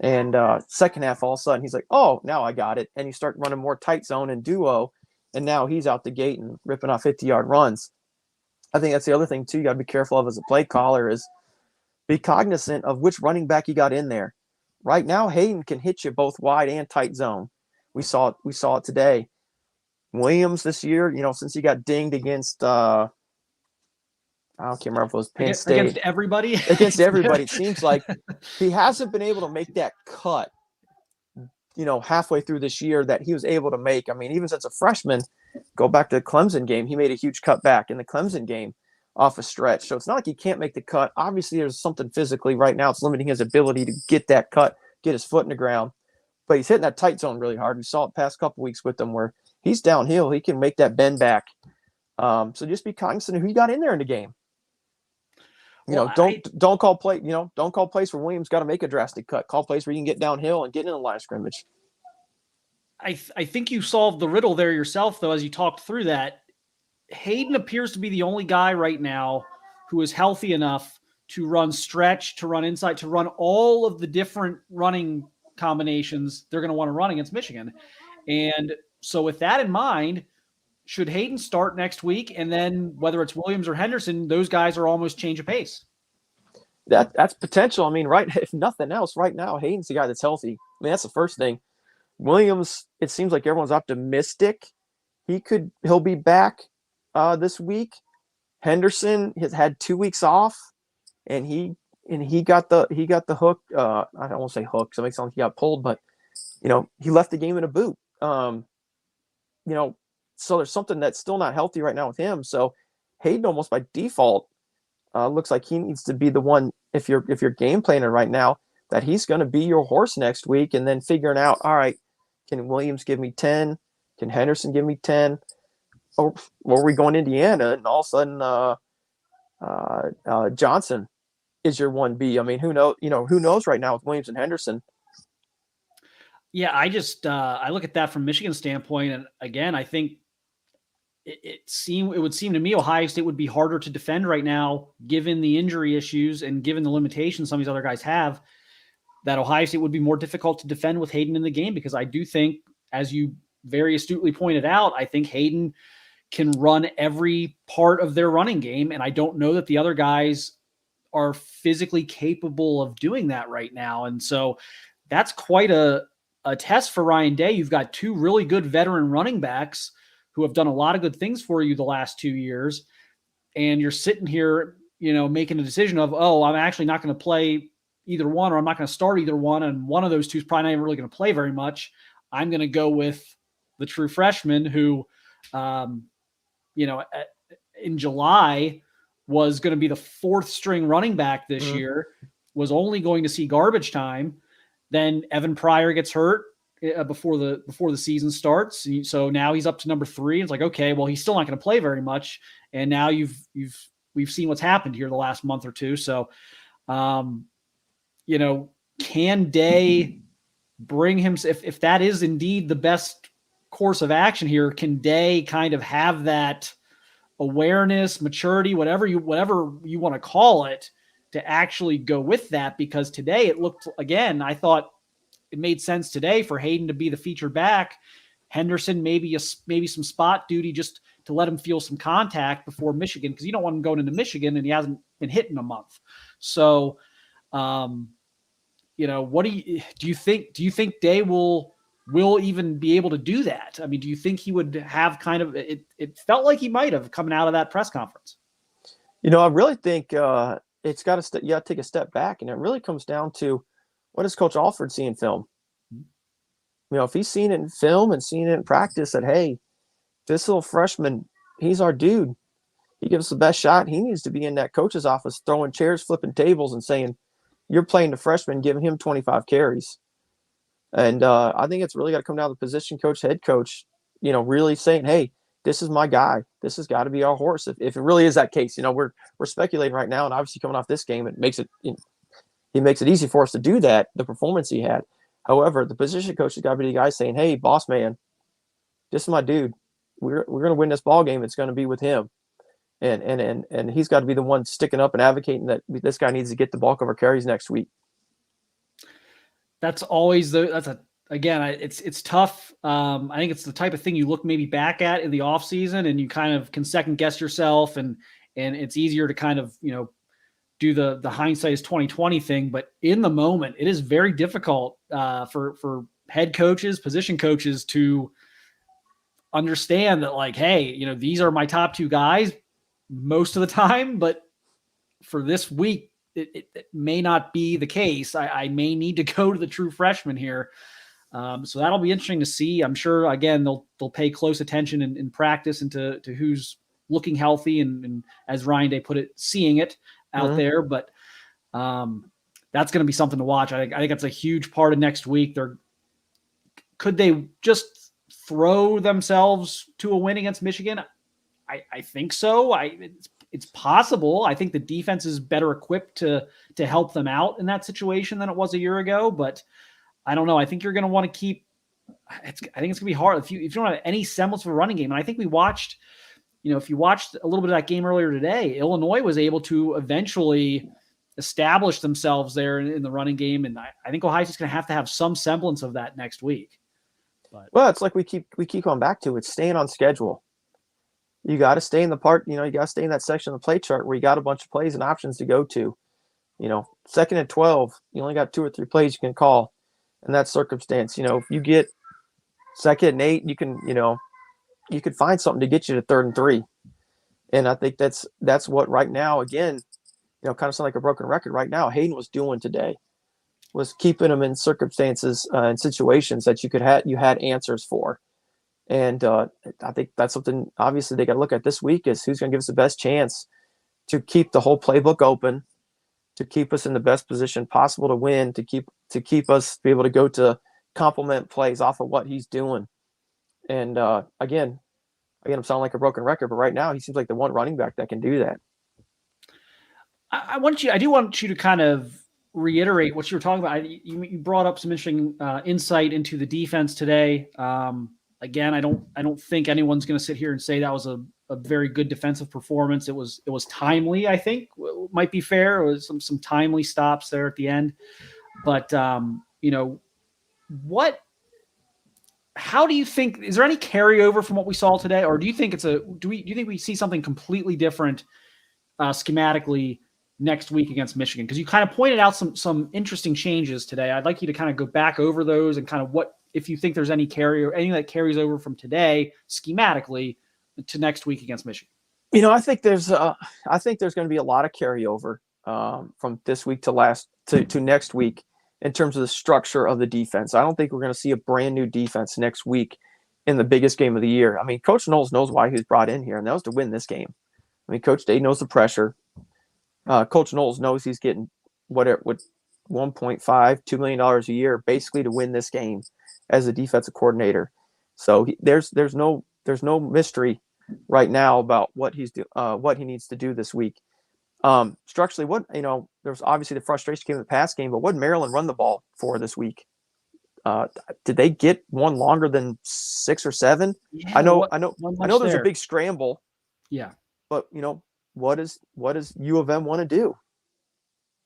and second half all of a sudden he's like, oh, now I got it, and you start running more tight zone and duo, and now he's out the gate and ripping off 50-yard runs. I think that's the other thing too. You got to be careful of as a play caller is be cognizant of which running back you got in there. Right now, Hayden can hit you both wide and tight zone. We saw it today. Williams this year, since he got dinged against I can't remember if it was Penn State. Against everybody? Against everybody. It seems like he hasn't been able to make that cut, halfway through this year that he was able to make. I mean, even since a freshman, go back to the Clemson game, he made a huge cut back in the Clemson game off a stretch. So it's not like he can't make the cut. Obviously, there's something physically right now. It's limiting his ability to get that cut, get his foot in the ground. But he's hitting that tight zone really hard. We saw it past couple weeks with him where he's downhill. He can make that bend back. So just be cognizant of who you got in there in the game. Don't call play. Don't call plays where Williams got to make a drastic cut. Call plays where you can get downhill and get in the line of scrimmage. I think you solved the riddle there yourself, though, as you talked through that. Hayden appears to be the only guy right now who is healthy enough to run stretch, to run inside, to run all of the different running combinations they're going to want to run against Michigan. And so with that in mind, should Hayden start next week? And then whether it's Williams or Henderson, those guys are almost change of pace. That's potential. I mean, right, if nothing else, right now, Hayden's the guy that's healthy. I mean, that's the first thing. Williams, it seems like everyone's optimistic. He'll be back this week. Henderson has had 2 weeks off, and he got the hook. I don't want to say hook, so it makes it sound like he got pulled, but he left the game in a boot. So there's something that's still not healthy right now with him. So Hayden almost by default looks like he needs to be the one, if you're game planning right now, that he's going to be your horse next week, and then figuring out, all right, can Williams give me 10? Can Henderson give me 10? Or are we going Indiana, and all of a sudden Johnson is your 1B? I mean, who knows right now with Williams and Henderson? Yeah, I look at that from Michigan's standpoint, and again, I think it would seem to me Ohio State would be harder to defend right now, given the injury issues and given the limitations some of these other guys have. That Ohio State would be more difficult to defend with Hayden in the game, because I do think, as you very astutely pointed out, I think Hayden can run every part of their running game, and I don't know that the other guys are physically capable of doing that right now. And so that's quite a test for Ryan Day. You've got two really good veteran running backs who have done a lot of good things for you the last 2 years, and you're sitting here, making a decision of, I'm actually not going to play either one, or I'm not going to start either one, and one of those two is probably not even really going to play very much. I'm going to go with the true freshman who, in July was going to be the fourth string running back this year, was only going to see garbage time. Then Evan Pryor gets hurt before the season starts. So now he's up to number 3. It's like, okay, well, he's still not going to play very much. And now we've seen what's happened here the last month or two. So, can Day bring him, if that is indeed the best course of action here, can Day kind of have that awareness, maturity, whatever you want to call it, to actually go with that? Because today it looked, again, I thought it made sense today for Hayden to be the featured back. Henderson, maybe some spot duty just to let him feel some contact before Michigan, because you don't want him going into Michigan and he hasn't been hit in a month. So, what do you think? Do you think Day will even be able to do that? I mean, do you think he would have kind of it? It felt like he might have coming out of that press conference. I really think it's got to you got to take a step back, and it really comes down to, what does Coach Alford see in film? If he's seen it in film and seen it in practice, that, hey, this little freshman, he's our dude. He gives us the best shot. He needs to be in that coach's office throwing chairs, flipping tables, and saying, you're playing the freshman, giving him 25 carries. And I think it's really got to come down to the position coach, head coach, really saying, hey, this is my guy. This has got to be our horse. If it really is that case, we're speculating right now, and obviously coming off this game, it makes it, he makes it easy for us to do that, the performance he had. However, the position coach has got to be the guy saying, hey, boss man, this is my dude. We're going to win this ball game. It's going to be with him. And he's got to be the one sticking up and advocating that this guy needs to get the bulk of our carries next week. That's always it's tough. I think it's the type of thing you look maybe back at in the off season, and you kind of can second guess yourself, and it's easier to kind of, do the hindsight is 2020 thing. But in the moment, it is very difficult for head coaches, position coaches to understand that, like, hey, these are my top 2 guys most of the time, but for this week, it may not be the case. I may need to go to the true freshman here. So that'll be interesting to see. I'm sure, again, they'll pay close attention in practice into who's looking healthy and as Ryan Day put it, seeing it out there. But that's going to be something to watch. I think that's a huge part of next week. Could they just throw themselves to a win against Michigan? I think so. It's possible. I think the defense is better equipped to help them out in that situation than it was a year ago. But I don't know. I think you're going to want to keep. I think it's going to be hard if you don't have any semblance of a running game. And I think we watched. If you watched a little bit of that game earlier today, Illinois was able to eventually establish themselves there in the running game, and I think Ohio State's going to have some semblance of that next week. Well, it's like we keep going back to, it's staying on schedule. you got to stay in the part, you got to stay in that section of the play chart where you got a bunch of plays and options to go to. 2nd and 12, you only got 2 or 3 plays you can call in that circumstance. If you get 2nd and 8, you could find something to get you to 3rd and 3. And I think that's what right now, again, kind of sound like a broken record right now, Hayden was doing today, was keeping them in circumstances and situations that you had answers for. And I think that's something obviously they got to look at this week is who's going to give us the best chance to keep the whole playbook open, to keep us in the best position possible to win, to keep us be able to go to complement plays off of what he's doing. And again, I'm sounding like a broken record, but right now he seems like the one running back that can do that. I do want you to kind of reiterate what you were talking about. You brought up some interesting insight into the defense today. Again, I don't think anyone's going to sit here and say that was a very good defensive performance. It was timely, I think, might be fair. It was some timely stops there at the end. But how do you think, is there any carryover from what we saw today, or do you think do you think we see something completely different schematically next week against Michigan? Because you kind of pointed out some interesting changes today. I'd like you to kind of go back over those and kind of if you think there's anything that carries over from today schematically to next week against Michigan. I think there's going to be a lot of carryover from this week to next week in terms of the structure of the defense. I don't think we're going to see a brand new defense next week in the biggest game of the year. I mean, Coach Knowles knows why he was brought in here, and that was to win this game. I mean, Coach Day knows the pressure. Coach Knowles knows he's getting $1.5, $2 million a year basically to win this game as a defensive coordinator. So there's no mystery right now about what he needs to do this week. Structurally, there's obviously the frustration came in the pass game, but what did Maryland run the ball for this week? Did they get one longer than 6 or 7? Yeah, I know there's a big scramble. Yeah. But what does U of M want to do?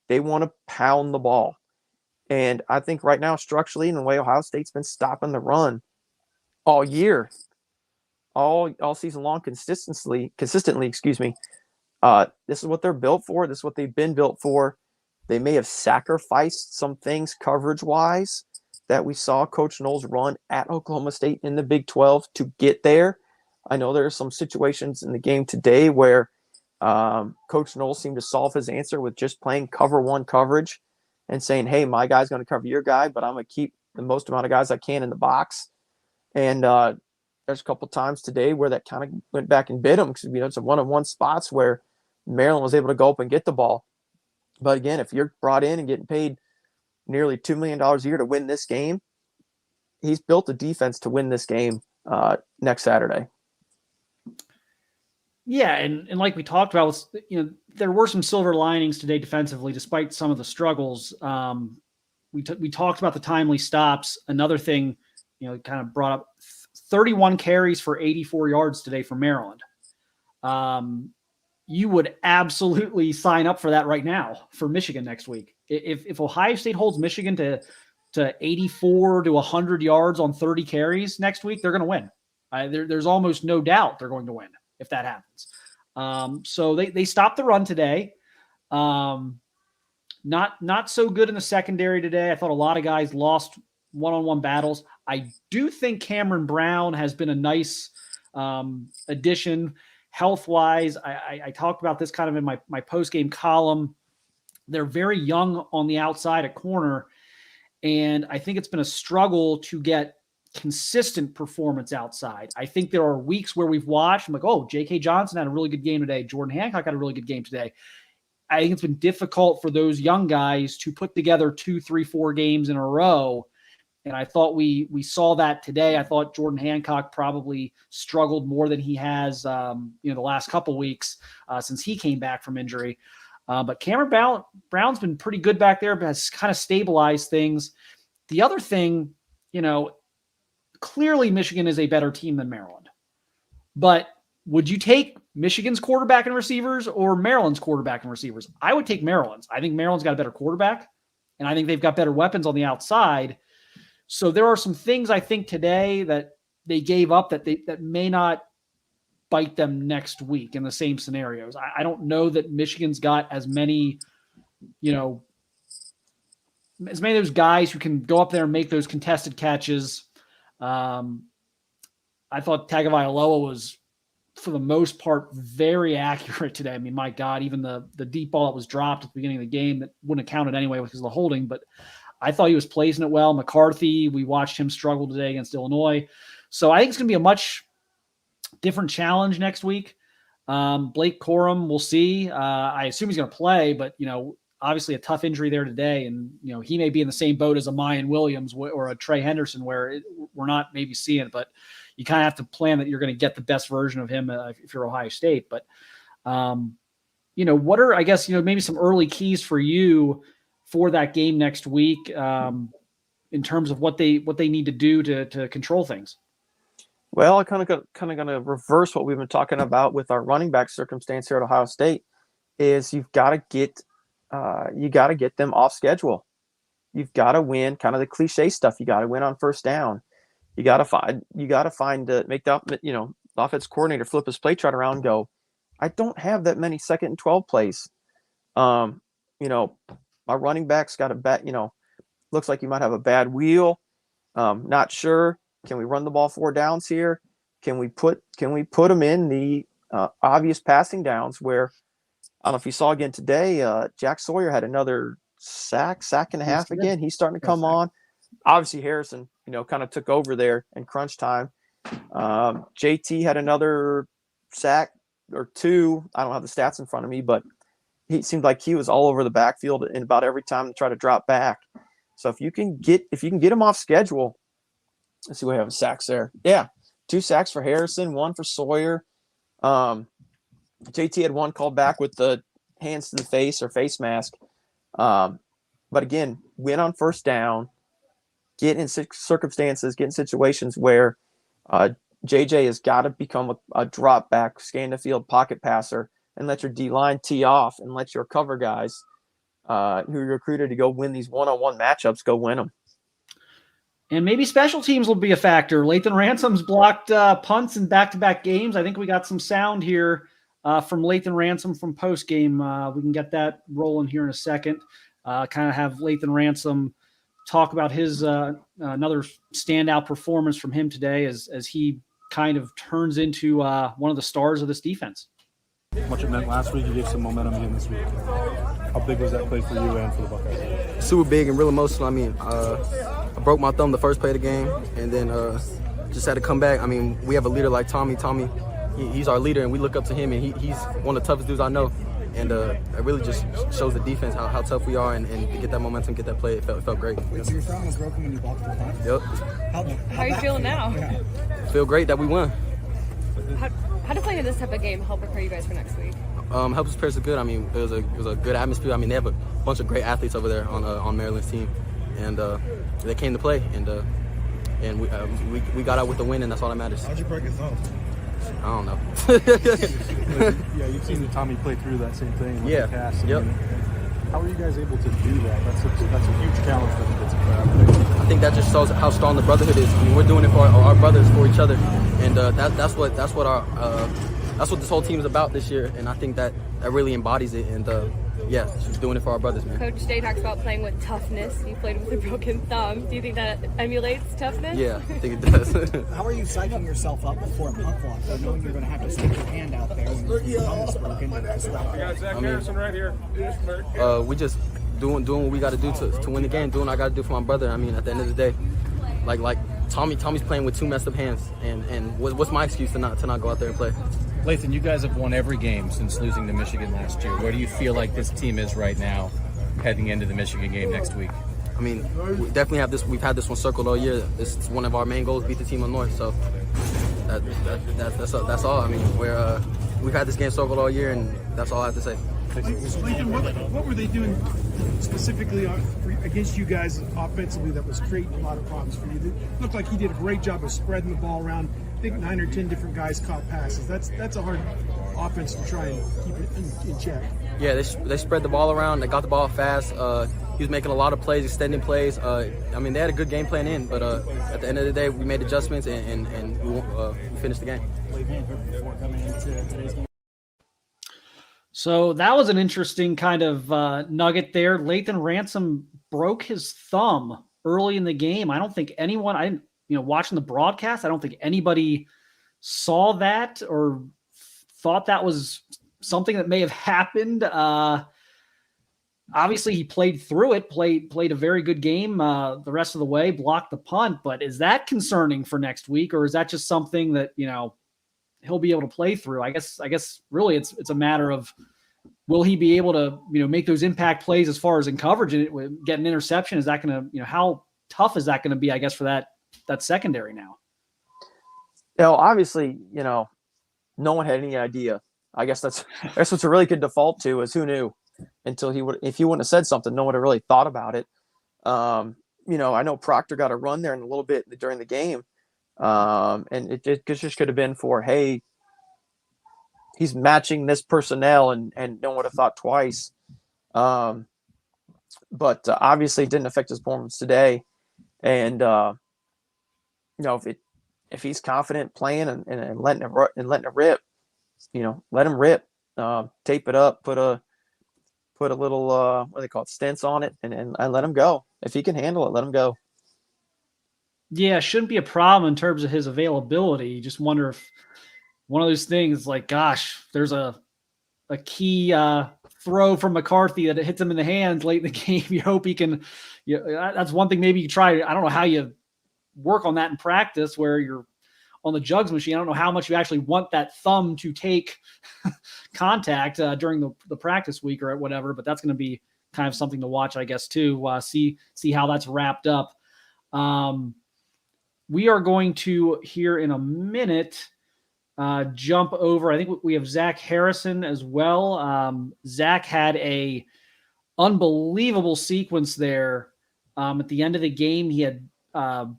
They want to pound the ball. And I think right now, structurally, in the way Ohio State's been stopping the run all year, all season long, consistently, this is what they're built for. This is what they've been built for. They may have sacrificed some things coverage-wise that we saw Coach Knowles run at Oklahoma State in the Big 12 to get there. I know there are some situations in the game today where Coach Knowles seemed to solve his answer with just playing cover one coverage and saying, hey, my guy's going to cover your guy, but I'm going to keep the most amount of guys I can in the box. And there's a couple times today where that kind of went back and bit him because it's a one-on-one spots where Maryland was able to go up and get the ball. But again, if you're brought in and getting paid nearly $2 million a year to win this game, he's built a defense to win this game next Saturday. Yeah, and like we talked about, there were some silver linings today defensively, despite some of the struggles. We talked about the timely stops. Another thing, kind of brought up 31 carries for 84 yards today for Maryland. You would absolutely sign up for that right now for Michigan next week. If Ohio State holds Michigan to 84 to 100 yards on 30 carries next week, they're going to win. There's almost no doubt they're going to win if that happens. So they stopped the run today. Not so good in the secondary today. I thought a lot of guys lost one-on-one battles. I do think Cameron Brown has been a nice addition health-wise. I talked about this kind of in my post-game column. They're very young on the outside at corner, and I think it's been a struggle to get consistent performance outside. I think there are weeks where we've watched, I'm like, oh, J.K. Johnson had a really good game today. Jordan Hancock had a really good game today. I think it's been difficult for those young guys to put together 2, 3, 4 games in a row. And I thought we saw that today. I thought Jordan Hancock probably struggled more than he has, the last couple weeks since he came back from injury. But Cameron Brown's been pretty good back there, but has kind of stabilized things. The other thing, clearly Michigan is a better team than Maryland. But would you take Michigan's quarterback and receivers or Maryland's quarterback and receivers? I would take Maryland's. I think Maryland's got a better quarterback, and I think they've got better weapons on the outside. So there are some things I think today that they gave up that may not bite them next week in the same scenarios. I don't know that Michigan's got as many, as many of those guys who can go up there and make those contested catches. I thought Tagovailoa was, for the most part, very accurate today. I mean, my God, even the deep ball that was dropped at the beginning of the game that wouldn't have counted anyway because of the holding, but I thought he was placing it well. McCarthy, we watched him struggle today against Illinois. So I think it's going to be a much different challenge next week. Blake Corum, we'll see. I assume he's going to play, but, obviously a tough injury there today. And, he may be in the same boat as a Mayan Williams or a Trey Henderson where we're not maybe seeing it, but you kind of have to plan that you're going to get the best version of him if you're Ohio State. But, what are, I guess, maybe some early keys for you for that game next week in terms of what they need to do to control things? Well, I kind of going to reverse what we've been talking about with our running back circumstance here at Ohio State. Is you've got to get them off schedule. You've got to win kind of the cliche stuff. You got to win on first down. You got to find make the offense coordinator flip his play chart around and go, I don't have that many 2nd and 12 plays. My running back's got a bad, looks like you might have a bad wheel. Not sure. Can we run the ball 4 downs here? Can we put them in the obvious passing downs where, I don't know if you saw again today, Jack Sawyer had another sack and a half again. He's starting to come on. Obviously Harrison, kind of took over there in crunch time. JT had another sack or 2. I don't have the stats in front of me, but he seemed like he was all over the backfield in about every time to try to drop back. So if you can get him off schedule, let's see, we have sacks there. Yeah, 2 sacks for Harrison, 1 for Sawyer. JT had 1 called back with the hands to the face or face mask. But again, win on first down, get in circumstances, get in situations where JJ has got to become a drop back, scan the field pocket passer, and let your D-line tee off and let your cover guys who are recruited to go win these one-on-one matchups, go win them. And maybe special teams will be a factor. Lathan Ransom's blocked punts in back-to-back games. I think we got some sound here from Lathan Ransom from Postgame. We can get that rolling here in a second. Kind of have Lathan Ransom talk about his another standout performance from him today as he kind of turns into one of the stars of this defense. Much it meant last week, you gave some momentum again this week. How big was that play for you and for the Buckeyes? Super big and real emotional. I mean, I broke my thumb the first play of the game, and then just had to come back. I mean, we have a leader like Tommy. He's our leader, and we look up to him, and he's one of the toughest dudes I know. And it really just shows the defense how tough we are, and to get that momentum, get that play, it felt great. Wait, so your thumb was broken when you blocked the punt? Yep. How are you feeling now? Feel great that we won. How did playing in this type of game help prepare you guys for next week? Help us prepare good. I mean, it was a good atmosphere. I mean, they have a bunch of great athletes over there on Maryland's team, and they came to play, and we got out with the win, and that's all that matters. How'd you break your thumb? I don't know. Yeah, you've seen Tommy play through that same thing. Yeah. Cast. Yep. How are you guys able to do that? That's a huge challenge for the kids. I think that just shows how strong the brotherhood is. I mean, we're doing it for our brothers, for each other, and that's what this whole team is about this year. And I think that really embodies it. And yeah, just doing it for our brothers, man. Coach Day talks about playing with toughness. You played with a broken thumb. Do you think that emulates toughness? Yeah, I think it does. How are you psyching yourself up before a punt block, though, knowing you're going to have to stick your hand out there when your thumb is broken? I got Zach Harrison right here. We just doing what we got to do to win the game. Doing what I got to do for my brother. I mean, at the end of the day, like Tommy's playing with 2 messed up hands, and what's my excuse to not go out there and play? Lathan, you guys have won every game since losing to Michigan last year. Where do you feel like this team is right now, heading into the Michigan game next week? I mean, we definitely have this. We've had this one circled all year. This is one of our main goals: beat the team on North. So that's all. I mean, we've had this game circled all year, and that's all I have to say. Lathan, what were they doing specifically against you guys offensively that was creating a lot of problems for you? It looked like he did a great job of spreading the ball around. I think 9 or 10 different guys caught passes. That's a hard offense to try and keep it in check. Yeah, they spread the ball around. They got the ball fast. He was making a lot of plays, extending plays. I mean, they had a good game plan in, but at the end of the day, we made adjustments and we finish the game. So that was an interesting kind of nugget there. Lathan Ransom broke his thumb early in the game. I don't think anyone, watching the broadcast, I don't think anybody saw that or thought that was something that may have happened. Obviously, he played through it, played a very good game the rest of the way, blocked the punt. But is that concerning for next week, or is that just something that he'll be able to play through? I guess really it's a matter of, will he be able to make those impact plays as far as in coverage and get an interception? Is that going to how tough is that going to be? I guess for that secondary now. Obviously, no one had any idea. I guess that's what's a really good default to, is who knew until if he wouldn't have said something, no one would have really thought about it. I know Proctor got a run there in a little bit during the game. And it just could have been for, hey, he's matching this personnel, and no one would have thought twice. But obviously it didn't affect his performance today. And, if he's confident playing and letting it rip, let him rip, tape it up, put a little, what do they call it, stents on it, and let him go. If he can handle it, let him go. Yeah, it shouldn't be a problem in terms of his availability. You just wonder if one of those things, like, gosh, there's a key throw from McCarthy that it hits him in the hands late in the game. You hope he can. That's one thing maybe you try. I don't know how you work on that in practice where you're on the jugs machine. I don't know how much you actually want that thumb to take contact during the practice week or whatever, but that's going to be kind of something to watch, I guess, too. See how that's wrapped up. We are going to, here in a minute, jump over. I think we have Zach Harrison as well. Zach had a unbelievable sequence there at the end of the game. He had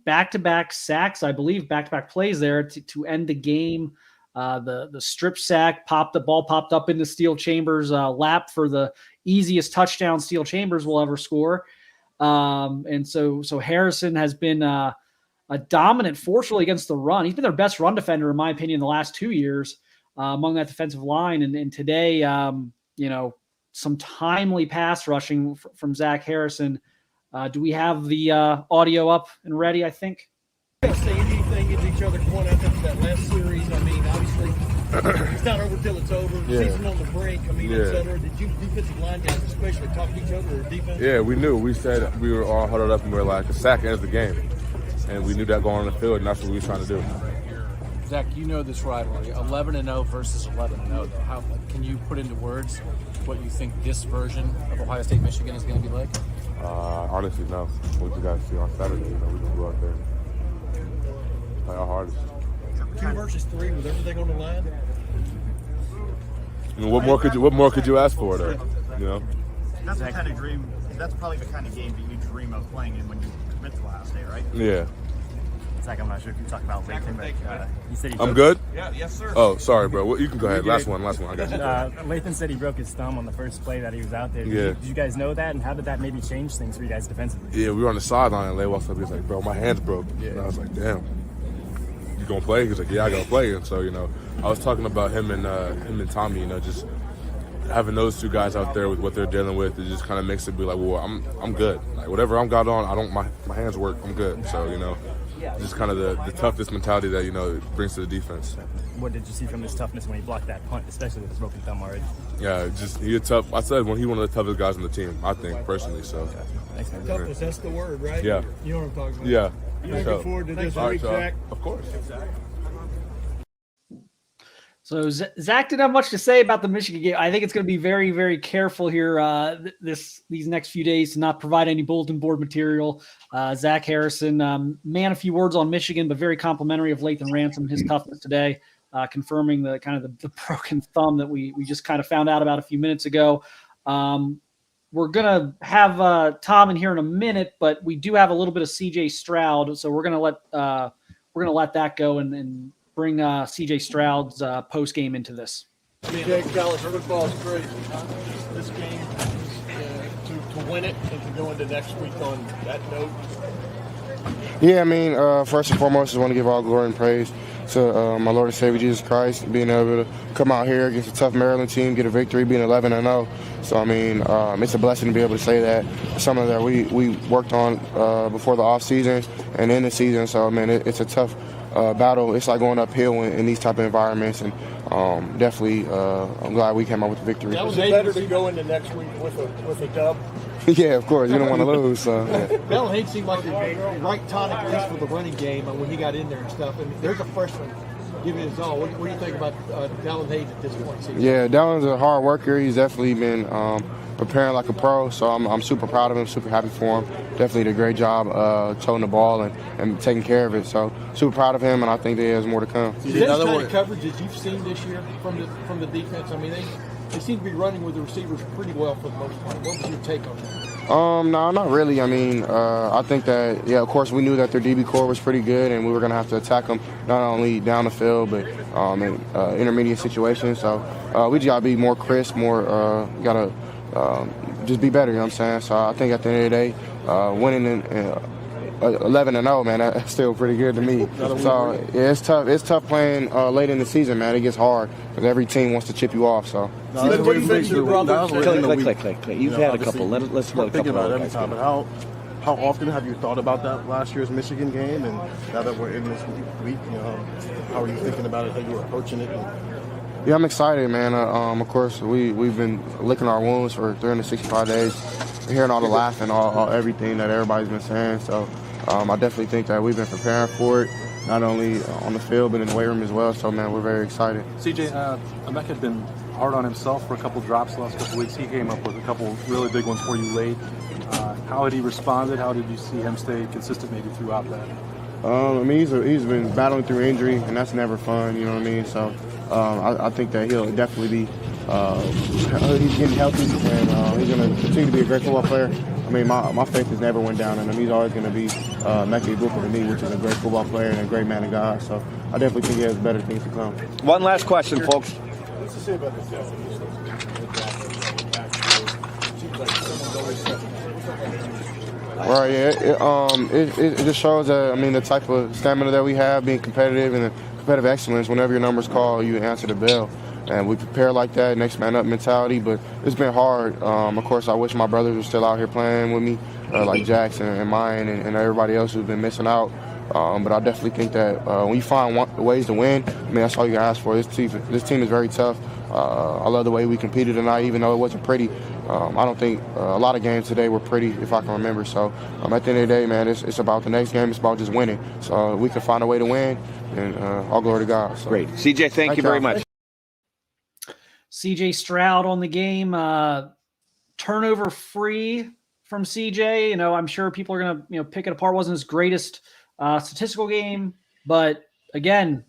back-to-back sacks, I believe, back-to-back plays there to end the game. The strip sack ball popped up into Steel Chambers' lap for the easiest touchdown Steel Chambers will ever score. And so Harrison has been a dominant force really against the run. He's been their best run defender, in my opinion, the last 2 years among that defensive line. And today, some timely pass rushing from Zach Harrison. Do we have the audio up and ready, I think? Say anything into each other's point after that last series. I mean, obviously, it's not over till it's over. Yeah. Season on the brink. I mean, Yeah. et cetera. Did you defensive line guys especially talk to each other or defense? Yeah, we knew. We said we were all huddled up and we were like, a sack ends the game. And we knew that going on the field, and that's what we were trying to do. Zach, you know this rivalry, 11-0 versus 11-0. Though, how can you put into words what you think this version of Ohio State Michigan is going to be like? Honestly, no. We just got to see on Saturday. We're going to go out there and play our hardest. 2 versus 3 with everything on the line. I mean, what more could you ask for there? That's the kind of dream. That's probably the kind of game that you dream of playing in when you commit to Ohio State, right? Yeah. Zach, I'm not sure if you talked about Lathan, but you said I'm good? Yeah, yes, sir. Oh, sorry, bro. You can go ahead. Last one. I got you. Lathan said he broke his thumb on the first play that he was out there. Yeah. Did you guys know that, and how did that maybe change things for you guys defensively? Yeah, we were on the sideline, and Lay walks up. He was like, bro, my hand's broke. Yeah. And I was like, damn. You gonna play? He's like, yeah, I gotta play. And so, I was talking about him and Tommy, just having those two guys out there with what they're dealing with, it just kind of makes it be like, well, I'm good. Like, whatever I'm got on, my hands work. I'm good. So, just kind of the toughness mentality that, it brings to the defense. What did you see from his toughness when he blocked that punt, especially with his broken thumb already? Yeah, he's tough. I said he's one of the toughest guys on the team, I think, personally. So. Thanks, man. Toughness, that's the word, right? Yeah. You know what I'm talking about. Yeah. You looking forward to this week, Zach? Of course. So Zach didn't have much to say about the Michigan game. I think it's going to be very, very careful here these next few days to not provide any bulletin board material. Zach Harrison, man, a few words on Michigan, but very complimentary of Lathan Ransom, his toughness today, confirming the kind of the broken thumb that we just kind of found out about a few minutes ago. We're going to have Tom in here in a minute, but we do have a little bit of CJ Stroud, so we're going to let that go and bring CJ Stroud's post game into this. CJ, college football is crazy. This game, to win it and to go into next week on that note. Yeah, I mean, first and foremost, I want to give all glory and praise to my Lord and Savior Jesus Christ, being able to come out here against a tough Maryland team, get a victory, being 11-0. So, I mean, it's a blessing to be able to say that. Something that we worked on before the offseason and in the season. So, I mean, it's a tough battle. It's like going uphill in these type of environments. And definitely, I'm glad we came out with the victory. Was it better to go into next week with a dub? Yeah, of course. You don't want to lose. So, yeah. Dallin Hayden seemed like the right tonic, at least for the running game, when he got in there and stuff. And there's a freshman giving his all. What do you think about Dallin Hayden at this point? Yeah, Dallin's a hard worker. He's definitely been preparing like a pro, so I'm super proud of him, super happy for him. Definitely did a great job toting the ball and taking care of it. So super proud of him, and I think there is more to come. Is this kind of coverage that you've seen this year from the defense? I mean, they seem to be running with the receivers pretty well for the most part. What was your take on that? No, not really. I mean, I think that, yeah, of course, we knew that their DB core was pretty good, and we were going to have to attack them not only down the field, but in intermediate situations. So we just got to be more crisp, got to just be better, you know what I'm saying? So I think at the end of the day, winning in 11-0, man, that's still pretty good to me. So yeah, it's tough. It's tough playing late in the season, man. It gets hard because every team wants to chip you off. So. What do you think your brothers? Click. You've had a couple. Let's go. Thinking about it every time. But how often have you thought about that last year's Michigan game? And now that we're in this week, how are you thinking about it? How you were approaching it? Yeah, I'm excited, man. Of course, we've been licking our wounds for 365 days, hearing all the laughing, all everything that everybody's been saying. So I definitely think that we've been preparing for it, not only on the field but in the weight room as well. So, man, we're very excited. CJ, Emeka had been hard on himself for a couple drops the last couple weeks. He came up with a couple really big ones for you late. How had he responded? How did you see him stay consistent maybe throughout that? I mean, he's been battling through injury, and that's never fun, you know what I mean? So I think that he'll definitely be he's getting healthy, and he's going to continue to be a great football player. I mean, my faith has never went down in him. He's always going to be Mekhi Booker to me, which is a great football player and a great man of God. So I definitely think he has better things to come. One last question, folks. What's to say about this? Right, yeah. It just shows that, I mean, the type of stamina that we have, being competitive and the competitive excellence. Whenever your number's called, you answer the bell. And we prepare like that, next man up mentality. But it's been hard. Of course, I wish my brothers were still out here playing with me, like Jackson and Mine and everybody else who's been missing out. But I definitely think that when you find ways to win, I mean, that's all you can ask for. This team is very tough. I love the way we competed tonight, even though it wasn't pretty. I don't think a lot of games today were pretty, if I can remember. So at the end of the day, man, it's about the next game. It's about just winning. So we can find a way to win, and all glory to God. So. Great. CJ, thank you very much. CJ Stroud on the game, turnover free from CJ. You know, I'm sure people are going to, pick it apart. Wasn't his greatest statistical game, but again,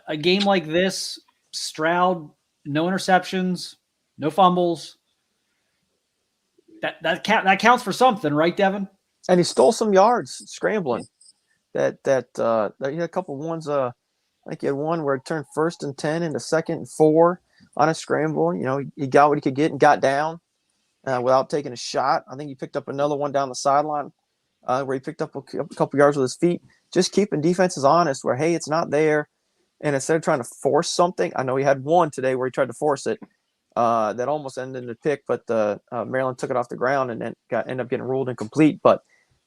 a game like this, Stroud, no interceptions, no fumbles. That counts for something, right, Devin? And he stole some yards scrambling. That he had a couple of ones. I think he had one where it turned 1st and 10 into 2nd and 4 on a scramble. You know, he got what he could get and got down without taking a shot. I think he picked up another one down the sideline where he picked up a couple yards with his feet. Just keeping defenses honest where, hey, it's not there. And instead of trying to force something, I know he had one today where he tried to force it. That almost ended in a pick, but Maryland took it off the ground and then ended up getting ruled incomplete. But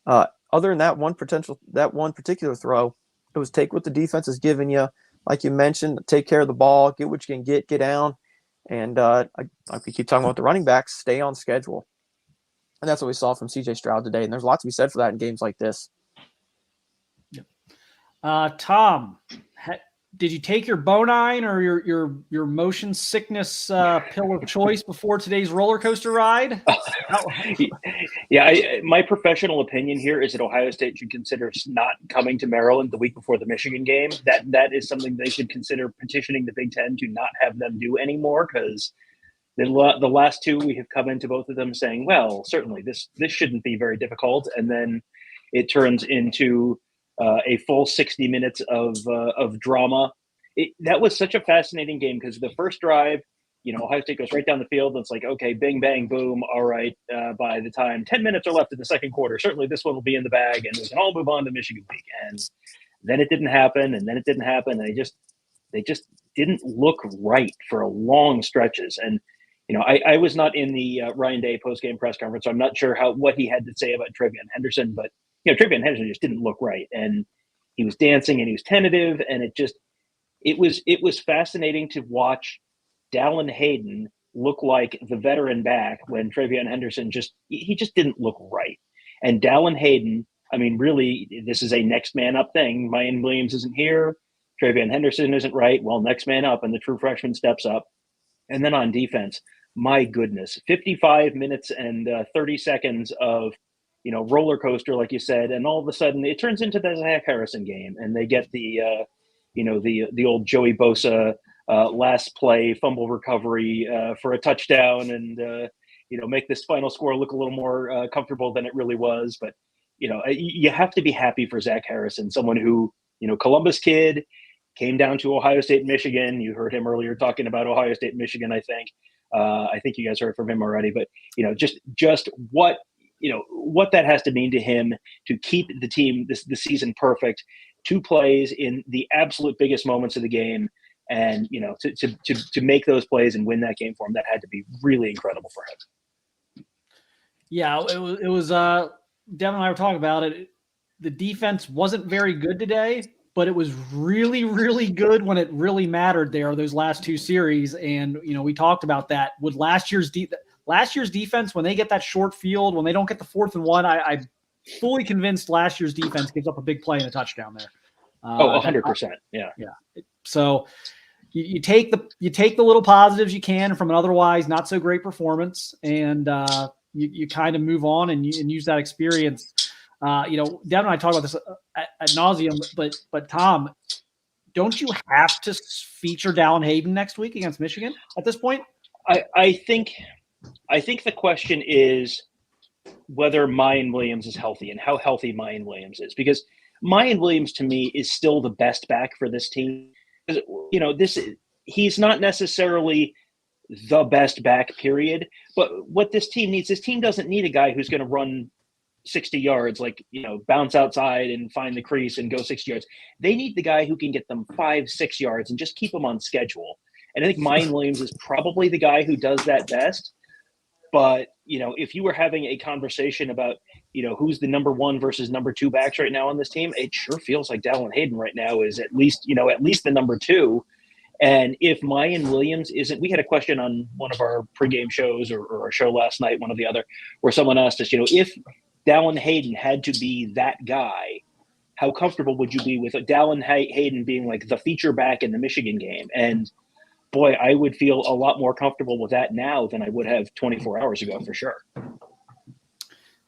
other than that one particular throw, it was take what the defense is giving you, like you mentioned, take care of the ball, get what you can get down, and like we keep talking about the running backs, stay on schedule, and that's what we saw from C.J. Stroud today. And there's a lot to be said for that in games like this. Tom, did you take your Bonine or your motion sickness pill of choice before today's roller coaster ride? Yeah, my professional opinion here is that Ohio State should consider not coming to Maryland the week before the Michigan game. That is something they should consider petitioning the Big Ten to not have them do anymore, because the last two we have come into both of them saying, well, certainly this shouldn't be very difficult, and then it turns into a full 60 minutes of drama. That was such a fascinating game because the first drive, Ohio State goes right down the field. And it's like, okay, bing, bang, boom. All right. By the time 10 minutes are left in the second quarter, certainly this one will be in the bag and we can all move on to Michigan week. And then it didn't happen, and then it didn't happen, and they just didn't look right for long stretches. And I was not in the Ryan Day post-game press conference, so I'm not sure what he had to say about Travion Henderson, but Travion Henderson just didn't look right, and he was dancing and he was tentative, and it was fascinating to watch Dallin Hayden look like the veteran back when Travion Henderson just didn't look right. And Dallin Hayden, I mean, really, this is a next man up thing. Mayan Williams isn't here. Travion Henderson isn't right. Well, next man up, and the true freshman steps up. And then on defense, my goodness, 55 minutes and 30 seconds of, roller coaster, like you said, and all of a sudden it turns into the Zach Harrison game, and they get the old Joey Bosa last play fumble recovery for a touchdown, and make this final score look a little more comfortable than it really was. But you have to be happy for Zach Harrison, someone who Columbus kid, came down to Ohio State, Michigan. You heard him earlier talking about Ohio State, Michigan. I think you guys heard from him already. But just what that has to mean to him to keep the team the season perfect, 2 plays in the absolute biggest moments of the game, and to make those plays and win that game for him, that had to be really incredible for him. Yeah, it was. Devin and I were talking about it. The defense wasn't very good today, but it was really, really good when it really mattered there, those last 2 series. And, we talked about that with last year's defense, when they get that short field, when they don't get the 4th and 1, I'm fully convinced last year's defense gives up a big play and a touchdown there. 100%. Yeah. Yeah. So you take the little positives you can from an otherwise not so great performance, and you kind of move on and use that experience. Devin and I talk about this at nauseum, but Tom, don't you have to feature Dallin Hayden next week against Michigan at this point? I think the question is whether Mayan Williams is healthy and how healthy Mayan Williams is, because Mayan Williams to me is still the best back for this team. He's not necessarily the best back, period. But what this team needs, this team doesn't need a guy who's going to run 60 yards, bounce outside and find the crease and go 60 yards. They need the guy who can get them 5-6 yards and just keep them on schedule. And I think Mayan Williams is probably the guy who does that best. But, if you were having a conversation about, who's the number 1 versus number 2 backs right now on this team, it sure feels like Dallin Hayden right now is at least the number 2. And if Mayan Williams isn't, we had a question on one of our pregame shows or a show last night, one or the other, where someone asked us, if Dallin Hayden had to be that guy, how comfortable would you be with Dallin Hayden being like the feature back in the Michigan game? And boy, I would feel a lot more comfortable with that now than I would have 24 hours ago, for sure.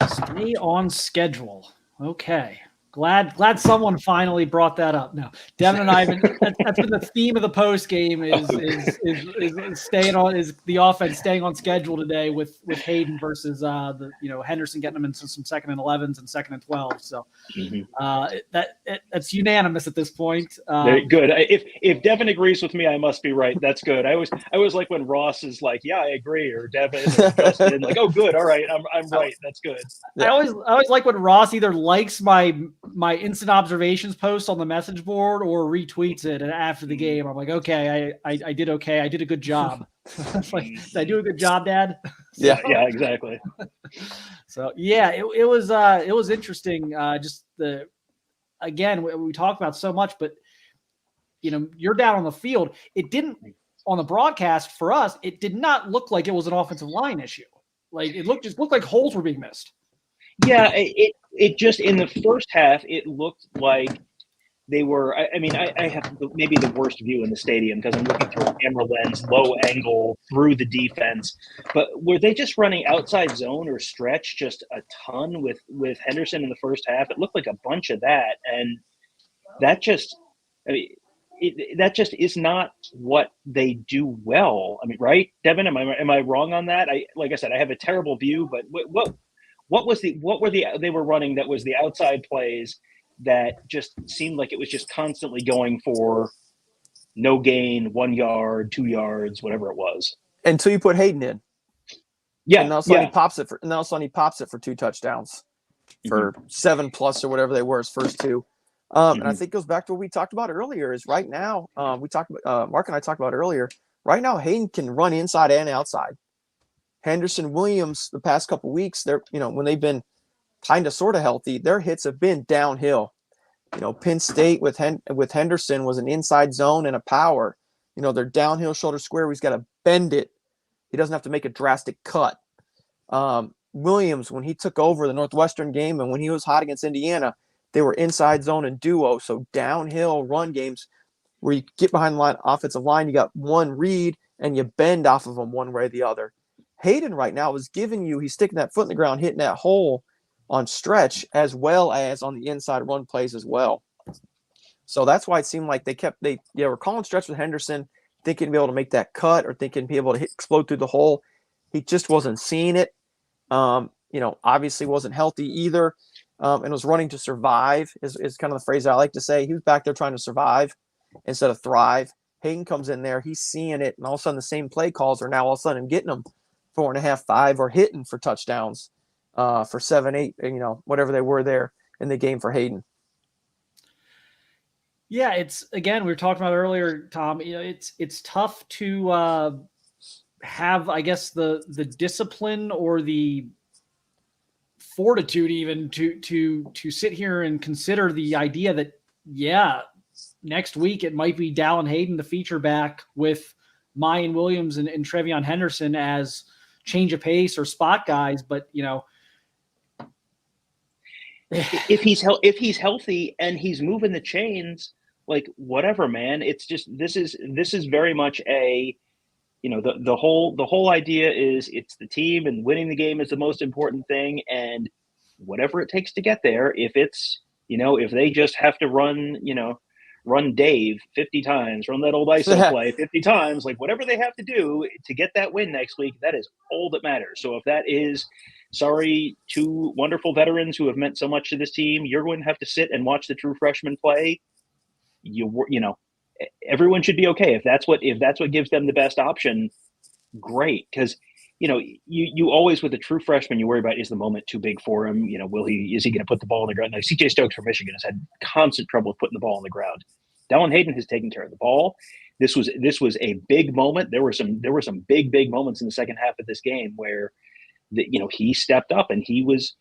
Stay on schedule. Okay. Glad someone finally brought that up. No, Devin and I have been, that's been the theme of the post game is the offense staying on schedule today with Hayden versus Henderson getting them into some 2nd and 11s and 2nd and 12. So that's unanimous at this point. Very good. If Devin agrees with me, I must be right. That's good. I always like when Ross is like, yeah, I agree, or Devin or Justin like, oh, good, all right, I'm right. That's good. I always like when Ross either likes my instant observations post on the message board or retweets it, and after the game I'm like, okay, I did okay, I did a good job. Like, did I do a good job, Dad? Yeah, exactly. So yeah, it was interesting. Just again, we talk about so much, but you're down on the field. It didn't, on the broadcast for us, it did not look like it was an offensive line issue. Like it looked like holes were being missed. Yeah, it just, in the first half, it looked like they were, I have maybe the worst view in the stadium because I'm looking through a camera lens, low angle, through the defense. But were they just running outside zone or stretch just a ton with Henderson in the first half? It looked like a bunch of that. And that just, that just is not what they do well. Right, Devin? Am I wrong on that? Like I said, I have a terrible view, but they were running that was the outside plays that just seemed like it was just constantly going for no gain, 1 yard, 2 yards, whatever it was. Until you put Hayden in. Yeah. And all of a sudden he pops it for 2 touchdowns for 7+ or whatever they were his first 2. And I think it goes back to what we talked about earlier. Is right now Mark and I talked about earlier. Right now, Hayden can run inside and outside. Henderson Williams, the past couple weeks, they're when they've been kind of sort of healthy, their hits have been downhill. Penn State with Henderson was an inside zone and a power. They're downhill shoulder square where he's got to bend it. He doesn't have to make a drastic cut. Williams, when he took over the Northwestern game and when he was hot against Indiana, they were inside zone and duo. So downhill run games where you get behind the line, offensive line, you got one read and you bend off of them one way or the other. Hayden right now is he's sticking that foot in the ground, hitting that hole on stretch as well as on the inside run plays as well. So that's why it seemed like they were calling stretch with Henderson, thinking to be able to make that cut or thinking to be able to explode through the hole. He just wasn't seeing it. Obviously wasn't healthy either, and was running to survive is kind of the phrase I like to say. He was back there trying to survive instead of thrive. Hayden comes in there, he's seeing it, and all of a sudden the same play calls are now all of a sudden getting him 4.5, 5, or hitting for touchdowns for 7, 8, whatever they were there in the game for Hayden. Yeah, it's again, we were talking about earlier, Tom, it's tough to have, I guess, the discipline or the fortitude even to sit here and consider the idea that, next week it might be Dallin Hayden, the feature back, with Mayan Williams and Trevion Henderson as change of pace or spot guys. But, if he's healthy and he's moving the chains, like whatever, man, it's just, this is very much a, the whole idea is it's the team and winning the game is the most important thing. And whatever it takes to get there, if it's, if they just have to run Dave 50 times, run that old ISO play 50 times, like whatever they have to do to get that win next week, that is all that matters. So if that is, sorry, two wonderful veterans who have meant so much to this team, you're going to have to sit and watch the true freshman play. Everyone should be okay. If that's what gives them the best option, great. Because, you always, with a true freshman, you worry about, is the moment too big for him? Is he going to put the ball on the ground? Now, CJ Stokes from Michigan has had constant trouble with putting the ball on the ground. Dallin Hayden has taken care of the ball. This was a big moment. There were some big moments in the second half of this game where he stepped up and he was,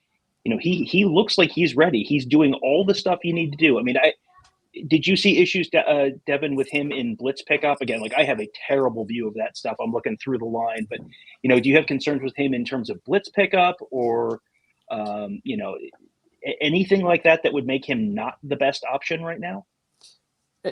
he looks like he's ready. He's doing all the stuff you need to do. I mean, did you see issues, Devin, with him in blitz pickup? Again, like I have a terrible view of that stuff. I'm looking through the line, but do you have concerns with him in terms of blitz pickup or, anything like that would make him not the best option right now?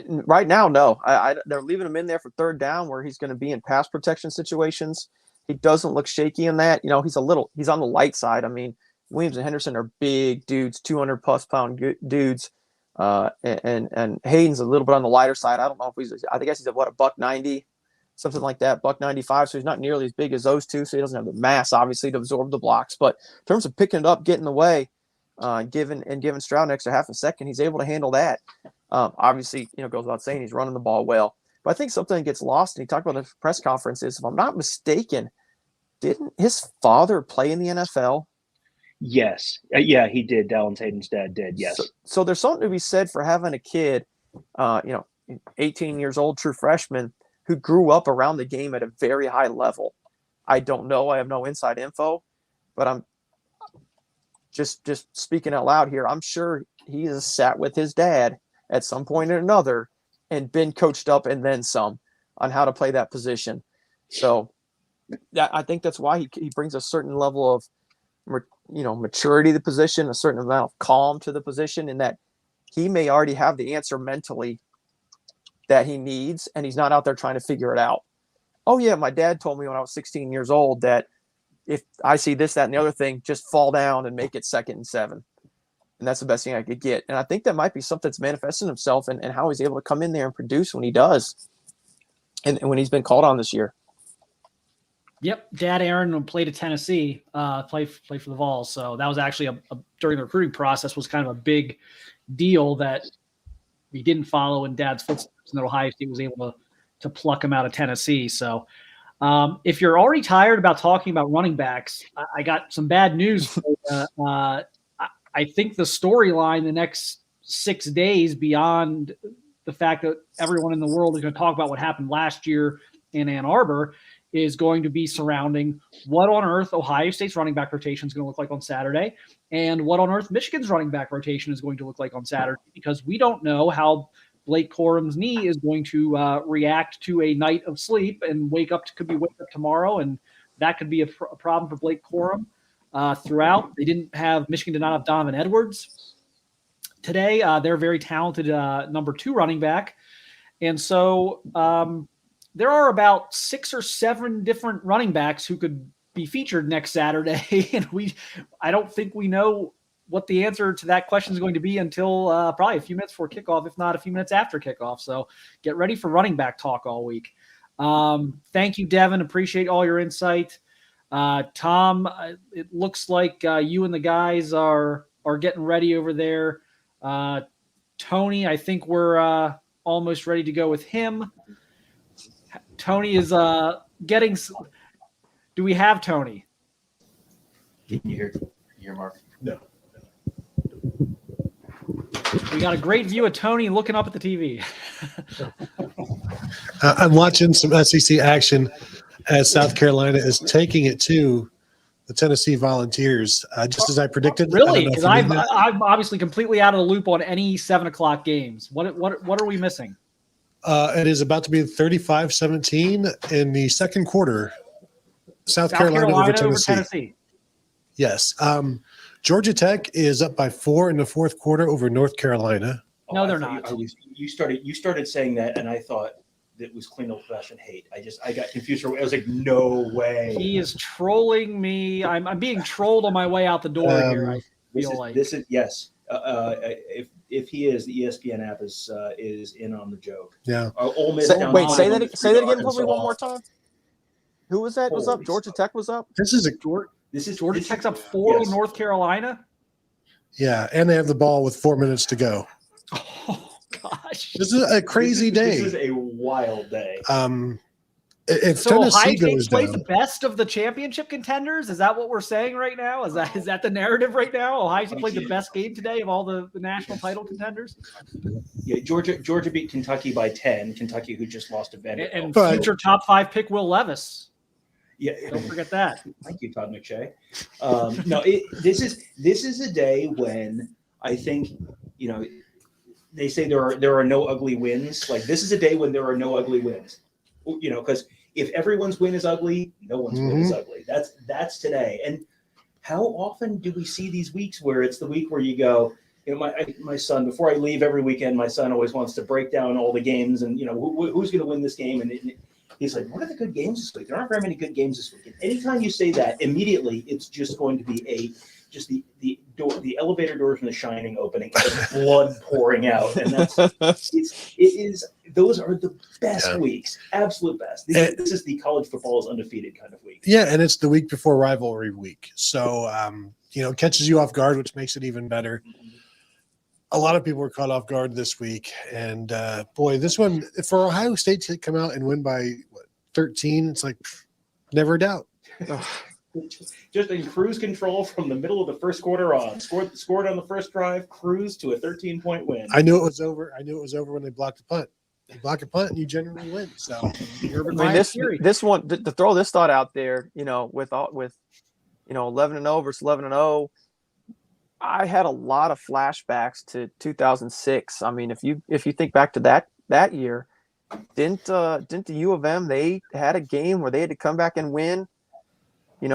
Right now, no. They're leaving him in there for third down where he's going to be in pass protection situations. He doesn't look shaky in that. He's on the light side. I mean, Williams and Henderson are big dudes, 200 plus pound dudes. And Hayden's a little bit on the lighter side. I don't know if I guess he's a $190, something like that, $195. So he's not nearly as big as those two. So he doesn't have the mass, obviously, to absorb the blocks. But in terms of picking it up, getting away, giving Stroud an extra half a second, he's able to handle that. Obviously, goes without saying he's running the ball well. But I think something that gets lost, and he talked about the press conference, is, if I'm not mistaken, didn't his father play in the NFL? Yes. Yeah, he did. Dallin Hayden's dad did, yes. So there's something to be said for having a kid, 18 years old, true freshman, who grew up around the game at a very high level. I don't know. I have no inside info, but I'm just speaking out loud here. I'm sure he has sat with his dad at some point or another and been coached up and then some on how to play that position. So I think that's why he brings a certain level of maturity to the position, a certain amount of calm to the position, in that he may already have the answer mentally that he needs, and he's not out there trying to figure it out. Oh yeah, my dad told me when I was 16 years old that if I see this, that, and the other thing, just fall down and make it 2nd and 7. And that's the best thing I could get. And I think that might be something that's manifesting himself and how he's able to come in there and produce when he does, and when he's been called on this year. Yep, Dad Aaron played at Tennessee, play for the Vols. So that was actually during the recruiting process was kind of a big deal that he didn't follow in Dad's footsteps, and that Ohio State was able to pluck him out of Tennessee. So if you're already tired about talking about running backs, I got some bad news for you. I think the storyline the next 6 days beyond the fact that everyone in the world is going to talk about what happened last year in Ann Arbor is going to be surrounding what on earth Ohio State's running back rotation is going to look like on Saturday and what on earth Michigan's running back rotation is going to look like on Saturday, because we don't know how Blake Corum's knee is going to react to a night of sleep and wake up tomorrow, and that could be a problem for Blake Corum throughout. Michigan did not have Donovan Edwards today. They're very talented number 2 running back. And so there are about 6 or 7 different running backs who could be featured next Saturday. And I don't think we know what the answer to that question is going to be until probably a few minutes before kickoff, if not a few minutes after kickoff. So get ready for running back talk all week. Thank you, Devin. Appreciate all your insight. Tom, it looks like you and the guys are getting ready over there. Tony, I think we're almost ready to go with him. Tony is getting. Do we have Tony? Can you hear Mark? No. We got a great view of Tony looking up at the TV. I'm watching some SEC action as South Carolina is taking it to the Tennessee Volunteers, just as I predicted. Really? Because I'm obviously completely out of the loop on any 7 o'clock games. What are we missing? It is about to be 35-17 in the second quarter. South Carolina over Tennessee. Yes. Georgia Tech is up by 4 in the fourth quarter over North Carolina. No, they're not. You started saying that, and I thought that was clean old-fashioned hate. I got confused. I was like, no way. He is trolling me. I'm being trolled on my way out the door here. I feel like this is yes. If he is, the ESPN app is in on the joke. Yeah. Ole Miss Say that again for me one more time. Who was that? Was up? Georgia Tech was up. This is Georgia Tech's up 4 on North Carolina. Yeah, and they have the ball with 4 minutes to go. Oh gosh, this is a crazy day. This is a wild day. If so Tennessee Ohio State goes plays down, the best of the championship contenders. Is that what we're saying right now? Is that the narrative right now? Ohio State played the best game today of all the national title contenders. Yeah, Georgia beat Kentucky by 10. Kentucky, who just lost to Vanderbilt, and future top 5 pick Will Levis. Yeah, don't forget that. Thank you, Todd McShay. This is a day when I think they say there are no ugly wins. Like, this is a day when there are no ugly wins. Because if everyone's win is ugly, no one's win is ugly. That's today. And how often do we see these weeks where it's the week where you go, my son, before I leave every weekend, my son always wants to break down all the games and who's going to win this game, and he's like, what are the good games this week? There aren't very many good games this week. And anytime you say that, immediately it's just going to be the elevator doors from The Shining opening and blood pouring out. And those are the best weeks, absolute best. This is the college football is undefeated kind of week. yeah, and it's the week before rivalry week, so it catches you off guard, which makes it even better. A lot of people were caught off guard this week, and boy, this one for Ohio State to come out and win by 13, it's like never a doubt. Just in cruise control from the middle of the first quarter on. Scored on the first drive, cruise to a 13-point win. I knew it was over. when they blocked the punt. You block a punt and you generally win. So this one, to throw this thought out there, with 11-0 versus 11-0. I had a lot of flashbacks to 2006. I mean, if you think back to that year, didn't the U of M, they had a game where they had to come back and win. It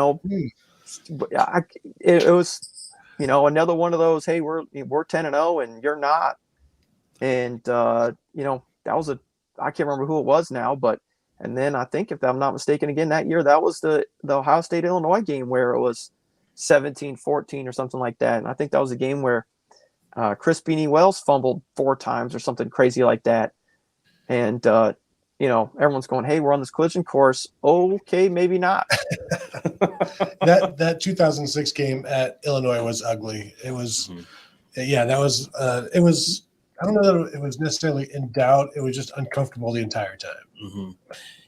was another one of those. Hey, we're 10-0 and you're not, and that was I can't remember who it was now, and then I think, if I'm not mistaken, again that year, that was the Ohio State Illinois game where it was 17-14 or something like that. And I think that was a game where Chris Beanie Wells fumbled 4 times or something crazy like that. And, everyone's going, hey, we're on this collision course. Okay, maybe not. that 2006 game at Illinois was ugly. It was, that was, it was, I don't know that it was necessarily in doubt. It was just uncomfortable the entire time.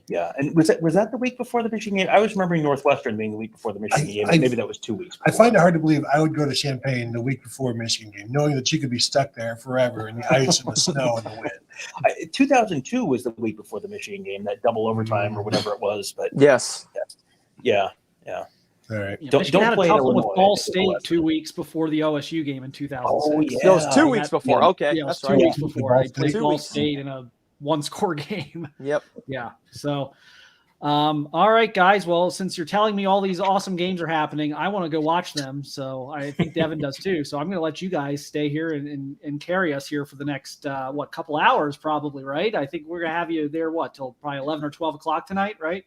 Yeah, and was that the week before the Michigan game? I was remembering Northwestern being the week before the Michigan game. Maybe that was 2 weeks. I find it hard to believe I would go to Champaign the week before Michigan game, knowing that you could be stuck there forever in the ice and the snow and the wind. 2002 was the week before the Michigan game, that double overtime or whatever it was. But yes, yeah. All right. Yeah, Don't Michigan had a play tough one with Illinois. Ball State 2 weeks before the OSU game in 2006. Oh, yeah. That was 2 weeks before. Yeah, Okay, yeah, it was that's 2 right. weeks before. They played 2 Ball weeks. State in a one-score game. Yep. Yeah. So, all right, guys. Well, since you're telling me all these awesome games are happening, I want to go watch them. So I think Devin does too. So I'm going to let you guys stay here and carry us here for the next, couple hours probably, right? I think we're going to have you there, till probably 11 or 12 o'clock tonight, right?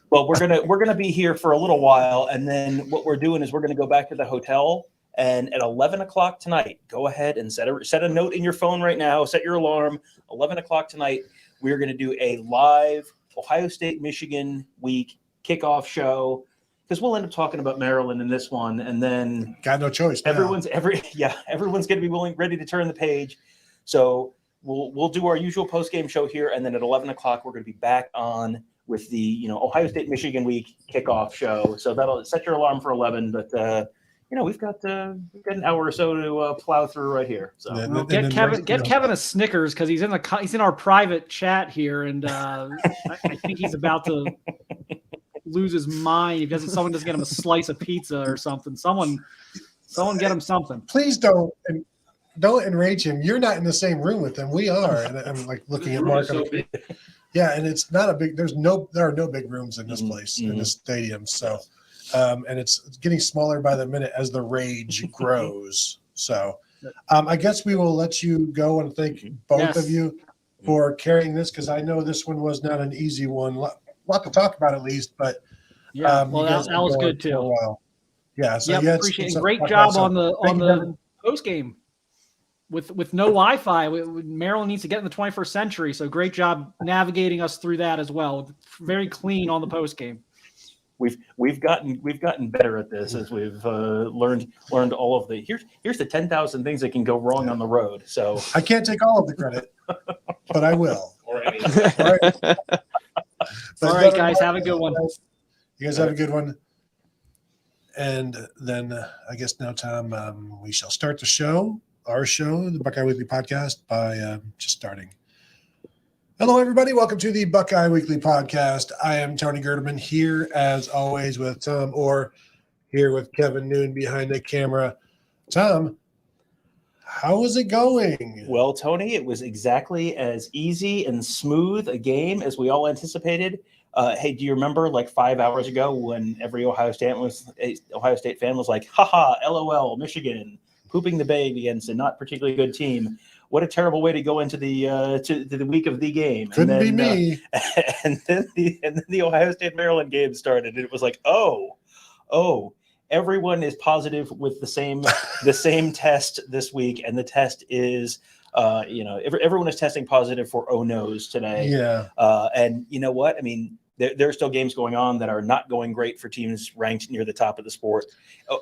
Well, we're gonna be here for a little while, and then what we're doing is we're gonna go back to the hotel. And at 11 o'clock tonight, go ahead and set a note in your phone right now. Set your alarm. 11 o'clock tonight, we're gonna do a live Ohio State Michigan week kickoff show, because we'll end up talking about Maryland in this one, and then got no choice. Everyone's gonna be ready to turn the page. So we'll do our usual post game show here, and then at 11 o'clock we're gonna be back on with the Ohio State Michigan week kickoff show. So that'll set your alarm for 11. But we've got an hour or so to plow through right here. So Well, get Kevin a Snickers, because he's in our private chat here, and I think he's about to lose his mind if someone doesn't get him a slice of pizza or something. Someone get him something. Please don't enrage him. You're not in the same room with him. We are. And I'm like looking at Mark. Yeah, and it's not a big. There are no big rooms in this place, in this stadium. So, and it's getting smaller by the minute as the rage grows. So, I guess we will let you go, and thank both of you for carrying this, because I know this one was not an easy one. A lot to talk about, at least, but yeah, well, that was good too. Yeah, so appreciate it. Great job on the post game. With no Wi-Fi, Maryland needs to get in the 21st century. So great job navigating us through that as well. Very clean on the post game. We've gotten better at this as we've learned all of the here's the 10,000 things that can go wrong on the road. So I can't take all of the credit, but I will. All right. All right, guys, have a good one. You guys have a good one. And then I guess now, Tom, we shall start the show. Our show, the Buckeye Weekly Podcast, by just starting. Hello, everybody. Welcome to the Buckeye Weekly Podcast. I am Tony Gerdeman, here as always with Tom Orr, here with Kevin Noon behind the camera. Tom, how is it going? Well, Tony, it was exactly as easy and smooth a game as we all anticipated. Hey, do you remember like 5 hours ago when every Ohio State fan was like, haha, LOL, Michigan, pooping the bed against a not particularly good team. What a terrible way to go into the to the week of the game. Couldn't be me. And then the Ohio State Maryland game started, and it was like, oh, everyone is positive with the same test this week, and the test is everyone is testing positive for oh-no's today. Yeah. And you know what? I mean, there are still games going on that are not going great for teams ranked near the top of the sport.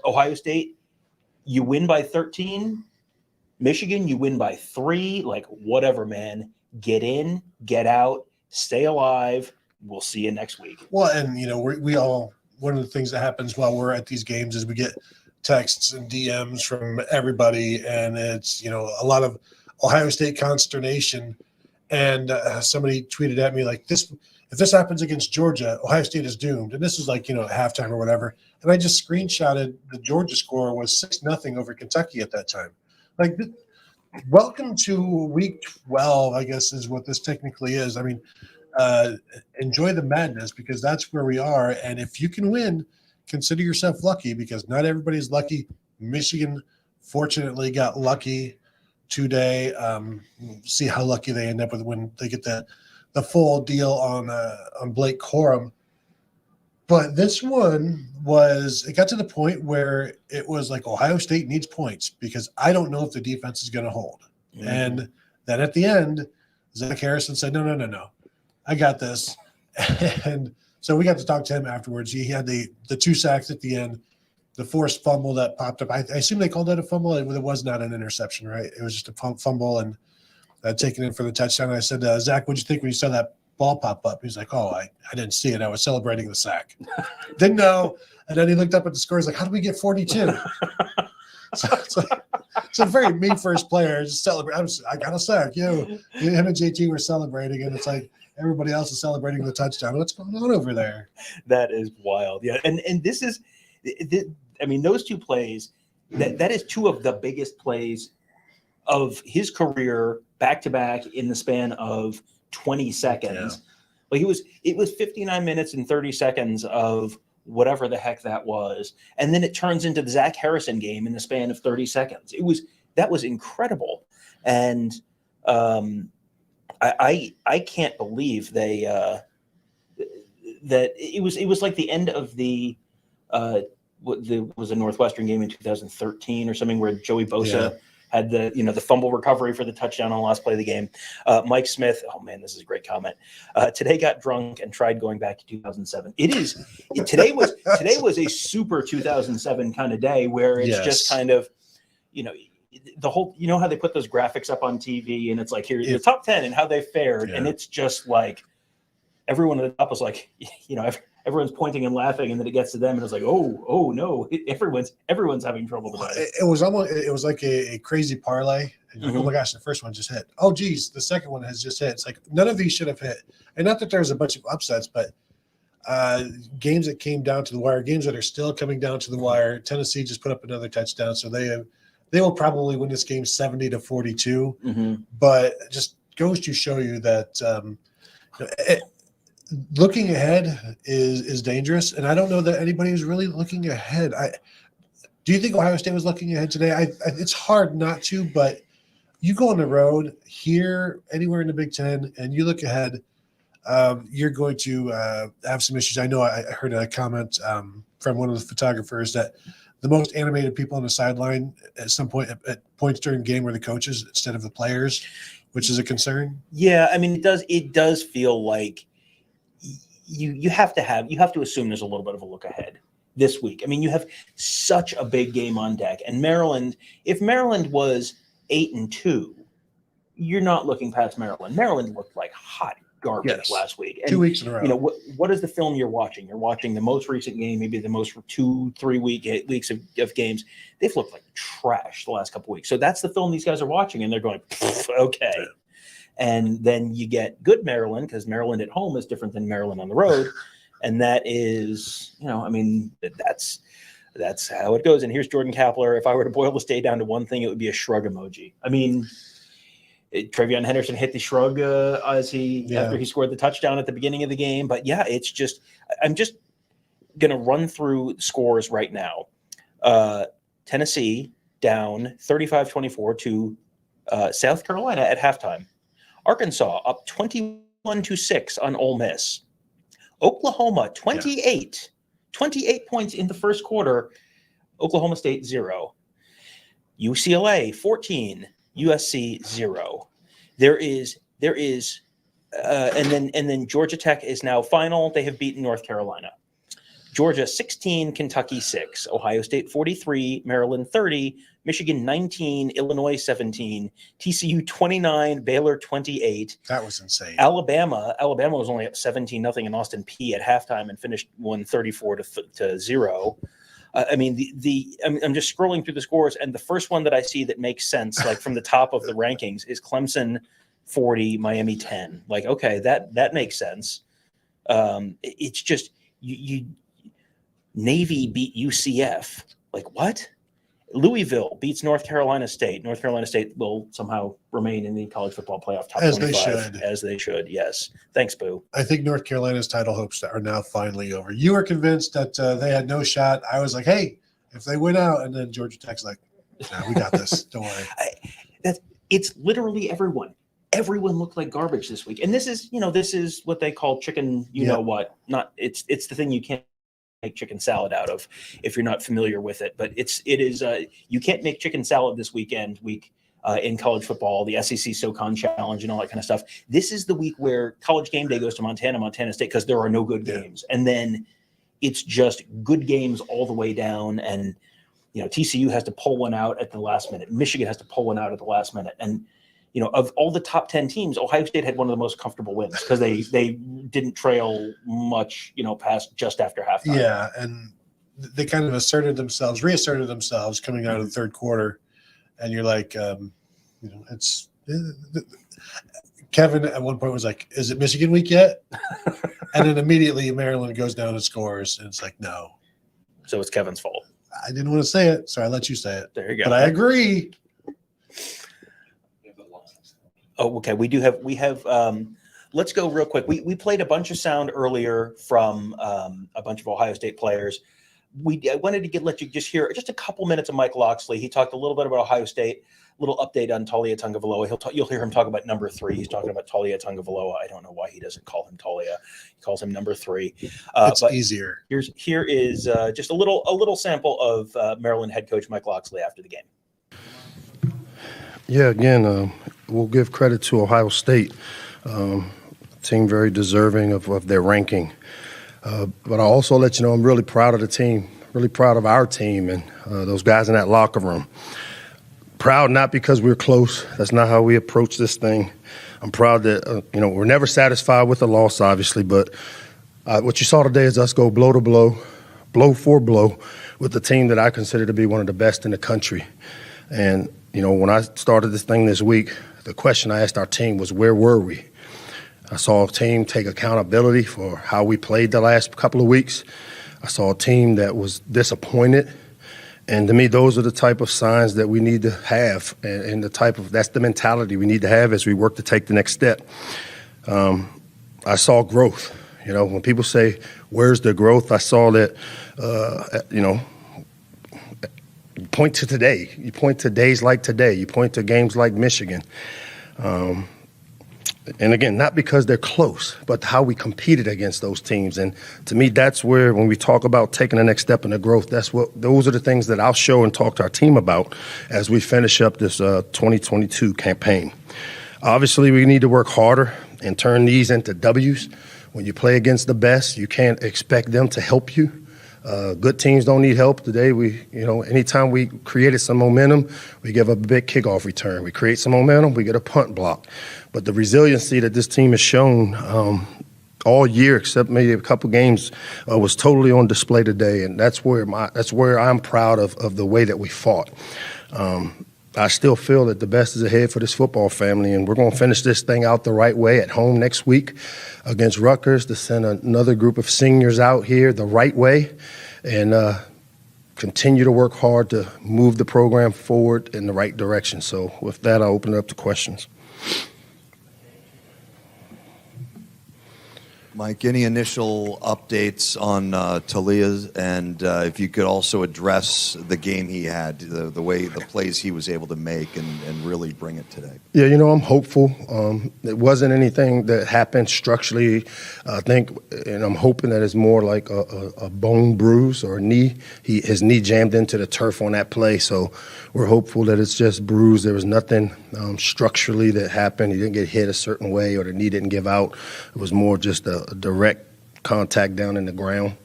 Ohio State, you win by 13. Michigan, you win by 3. Like, whatever, man. Get in, get out, stay alive. We'll see you next week. Well, and, we all – one of the things that happens while we're at these games is we get texts and DMs from everybody, and it's, a lot of Ohio State consternation. And somebody tweeted at me like, if this happens against Georgia, Ohio State is doomed. And this was like, at halftime or whatever. And I just screenshotted the Georgia score was 6-0 over Kentucky at that time. Like, welcome to week 12, I guess, is what this technically is. I mean, enjoy the madness, because that's where we are. And if you can win, consider yourself lucky, because not everybody's lucky. Michigan, fortunately, got lucky today. See how lucky they end up with when they get the full deal on Blake Corum. But this one it got to the point where it was like Ohio State needs points, because I don't know if the defense is going to hold. Mm-hmm. And then at the end, Zach Harrison said, no, I got this. And so we got to talk to him afterwards. He had the 2 sacks at the end, the forced fumble that popped up. I assume they called that a fumble. It was not an interception, right? It was just a fumble and taken in for the touchdown. I said, Zach, what'd you think when you saw that ball pop up. He's like, oh, I didn't see it. I was celebrating the sack. Didn't know. And then he looked up at the score. He's like, how did we get 42? So it's a very me first player. Just celebrate. I got a sack. Him and JT were celebrating, and it's like everybody else is celebrating the touchdown. What's going on over there? That is wild. Yeah. And this is, I mean, those two plays, that is two of the biggest plays of his career back to back in the span of 20 seconds. Like it was 59 minutes and 30 seconds of whatever the heck that was. And then it turns into the Zach Harrison game in the span of 30 seconds. That was incredible. And I can't believe they that it was like the end of the was a Northwestern game in 2013 or something where Joey Bosa had the fumble recovery for the touchdown on the last play of the game. Mike Smith, oh man, this is a great comment. Today got drunk and tried going back to 2007. Today was a super 2007 kind of day where it's just kind of, the whole, how they put those graphics up on TV and it's like, here's the top 10 and how they fared. And it's just like, everyone at the top was like, everyone's pointing and laughing, and then it gets to them, and it's like, oh no, everyone's having trouble today. It was like a crazy parlay. And you're like, oh my gosh, the first one just hit. Oh geez, the second one has just hit. It's like none of these should have hit. And not that there's a bunch of upsets, but games that came down to the wire, games that are still coming down to the wire. Tennessee just put up another touchdown, so they will probably win this game 70-42. But it just goes to show you that looking ahead is dangerous, and I don't know that anybody is really looking ahead. Do you think Ohio State was looking ahead today? It's hard not to, but you go on the road here, anywhere in the Big Ten, and you look ahead, you're going to have some issues. I know I heard a comment from one of the photographers that the most animated people on the sideline at some point at points during the game were the coaches instead of the players, which is a concern. Yeah, I mean, it does feel like you have to assume there's a little bit of a look ahead this week. I mean, you have such a big game on deck, and Maryland, if Maryland was 8-2, you're not looking past Maryland. Maryland looked like hot garbage last week. And, 2 weeks in a row. What is the film you're watching? You're watching the most recent game, maybe the most 2-3 weeks of games. They've looked like trash the last couple of weeks. So that's the film these guys are watching, and they're going, okay. And then you get good Maryland, because Maryland at home is different than Maryland on the road. And that is, that's how it goes. And here's Jordan Kapler. If I were to boil this day down to one thing, it would be a shrug emoji. I mean, Travion Henderson hit the shrug after he scored the touchdown at the beginning of the game. But yeah, I'm just going to run through scores right now. Tennessee down 35-24 to South Carolina at halftime. Arkansas up 21-6 on Ole Miss. Oklahoma 28 points in the first quarter. Oklahoma State 0. UCLA 14. USC 0. There is, and then Georgia Tech is now final. They have beaten North Carolina. Georgia 16, Kentucky 6, Ohio State 43, Maryland 30, Michigan 19, Illinois 17, TCU 29, Baylor 28. That was insane. Alabama was only up 17-0 in Austin Peay at halftime and finished 134-0. I mean, I'm just scrolling through the scores, and the first one that I see that makes sense, like from the top of the rankings, is Clemson 40, Miami 10. Like, okay, that makes sense. It's just you Navy beat UCF. Like, what? Louisville beats North Carolina State. North Carolina State will somehow remain in the college football playoff top 25. As they should, yes. Thanks, Boo. I think North Carolina's title hopes are now finally over. You were convinced that they had no shot. I was like, hey, if they win out, and then Georgia Tech's like, no, we got this. Don't worry. It's literally everyone. Everyone looked like garbage this week. And this is what they call chicken, know what. Not it's the thing you can't make chicken salad out of if you're not familiar with it. But it is you can't make chicken salad this week in college football, the SEC SoCon Challenge and all that kind of stuff. This is the week where College Game Day goes to Montana State, because there are no good games. And then it's just good games all the way down. And, TCU has to pull one out at the last minute. Michigan has to pull one out at the last minute. And you know, of all the top 10 teams, Ohio State had one of the most comfortable wins because they didn't trail much, you know, past just after halftime. Yeah, and they kind of reasserted themselves coming out of the third quarter, and you're like, you know, it's Kevin at one point was like, "Is it Michigan week yet?" And then immediately Maryland goes down and scores, and it's like, no. So it's Kevin's fault. I didn't want to say it, so I let you say it. There you go. But I agree. Oh, okay. We have let's go real quick. We played a bunch of sound earlier from a bunch of Ohio State players. I wanted to let you just hear just a couple minutes of Mike Locksley. He talked a little bit about Ohio State, a little update on Taulia Tagovailoa. You'll hear him talk about number 3. He's talking about Taulia Tagovailoa. I don't know why he doesn't call him Taulia. He calls him number 3. It's easier. Here is just a little sample of Maryland head coach Mike Locksley after the game. Yeah, again, we'll give credit to Ohio State. Team very deserving of their ranking. But I'll also let you know I'm really proud of the team, really proud of our team and those guys in that locker room. Proud not because we're close. That's not how we approach this thing. I'm proud that, you know, we're never satisfied with a loss, obviously, but what you saw today is us go blow to blow, blow for blow with the team that I consider to be one of the best in the country. And, you know, when I started this thing this week, the question I asked our team was, where were we? I saw a team take accountability for how we played the last couple of weeks. I saw a team that was disappointed. And to me, those are the type of signs that we need to have, and that's the mentality we need to have as we work to take the next step. I saw growth. You know, when people say, where's the growth? I saw that, you know, you point to today. You point to days like today. You point to games like Michigan. And again, not because they're close, but how we competed against those teams. And to me, that's where, when we talk about taking the next step in the growth, those are the things that I'll show and talk to our team about as we finish up this 2022 campaign. Obviously, we need to work harder and turn these into W's. When you play against the best, you can't expect them to help you. Good teams don't need help. Today, anytime we created some momentum, we give a big kickoff return. We create some momentum, we get a punt block. But the resiliency that this team has shown all year, except maybe a couple games, was totally on display today. And that's where I'm proud of the way that we fought. I still feel that the best is ahead for this football family, and we're going to finish this thing out the right way at home next week against Rutgers to send another group of seniors out here the right way and continue to work hard to move the program forward in the right direction. So with that, I'll open it up to questions. Mike, any initial updates on Taulia, and if you could also address the game he had, the way the plays he was able to make and really bring it today? Yeah, I'm hopeful. It wasn't anything that happened structurally, I think, and I'm hoping that it's more like a bone bruise or a knee. His knee jammed into the turf on that play, so we're hopeful that it's just bruised. There was nothing structurally that happened. He didn't get hit a certain way or the knee didn't give out. It was more just a direct contact down in the ground.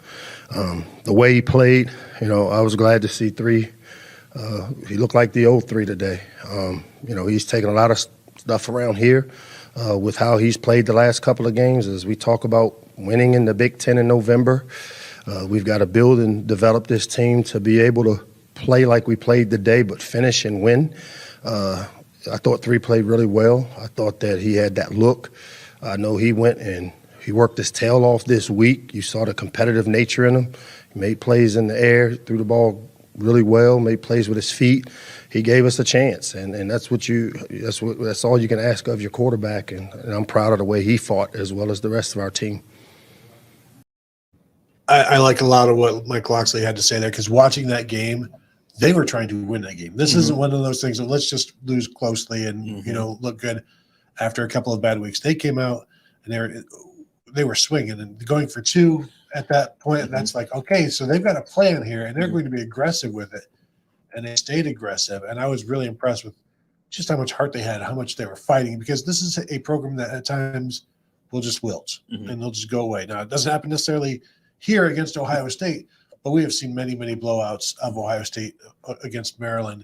The way he played, I was glad to see 3. He looked like the old 3 today. He's taken a lot of stuff around here with how he's played the last couple of games. As we talk about winning in the Big Ten in November, we've got to build and develop this team to be able to play like we played today, but finish and win. I thought 3 played really well. I thought that he had that look. I know he went and he worked his tail off this week. You saw the competitive nature in him. He made plays in the air, threw the ball really well, made plays with his feet. He gave us a chance, and that's all you can ask of your quarterback. And I'm proud of the way he fought as well as the rest of our team. I like a lot of what Mike Locksley had to say there, because watching that game, they were trying to win that game. This isn't one of those things that let's just lose closely and look good after a couple of bad weeks. They came out and they were swinging and going for 2 at that point. That's like, okay, so they've got a plan here and they're going to be aggressive with it. And they stayed aggressive. And I was really impressed with just how much heart they had, how much they were fighting, because this is a program that at times will just wilt and they'll just go away. Now, it doesn't happen necessarily here against Ohio State, but we have seen many, many blowouts of Ohio State against Maryland.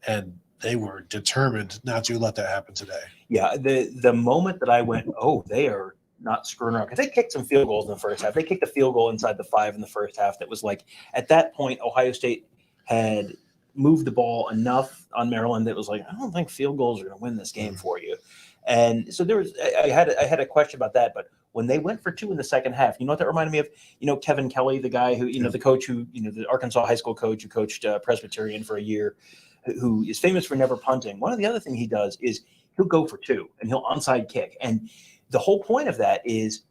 And they were determined not to let that happen today. Yeah, the moment that I went, oh, they are not screwing around, because they kicked some field goals in the first half. They kicked a field goal inside the 5 in the first half that was like, at that point, Ohio State had moved the ball enough on Maryland that was like, I don't think field goals are going to win this game for you. And so there was, I had a question about that, but when they went for 2 in the second half, you know what that reminded me of? You know, Kevin Kelly, the guy who, the coach who, the Arkansas high school coach who coached Presbyterian for a year, who is famous for never punting. One of the other things he does is he'll go for 2 and he'll onside kick. And the whole point of that is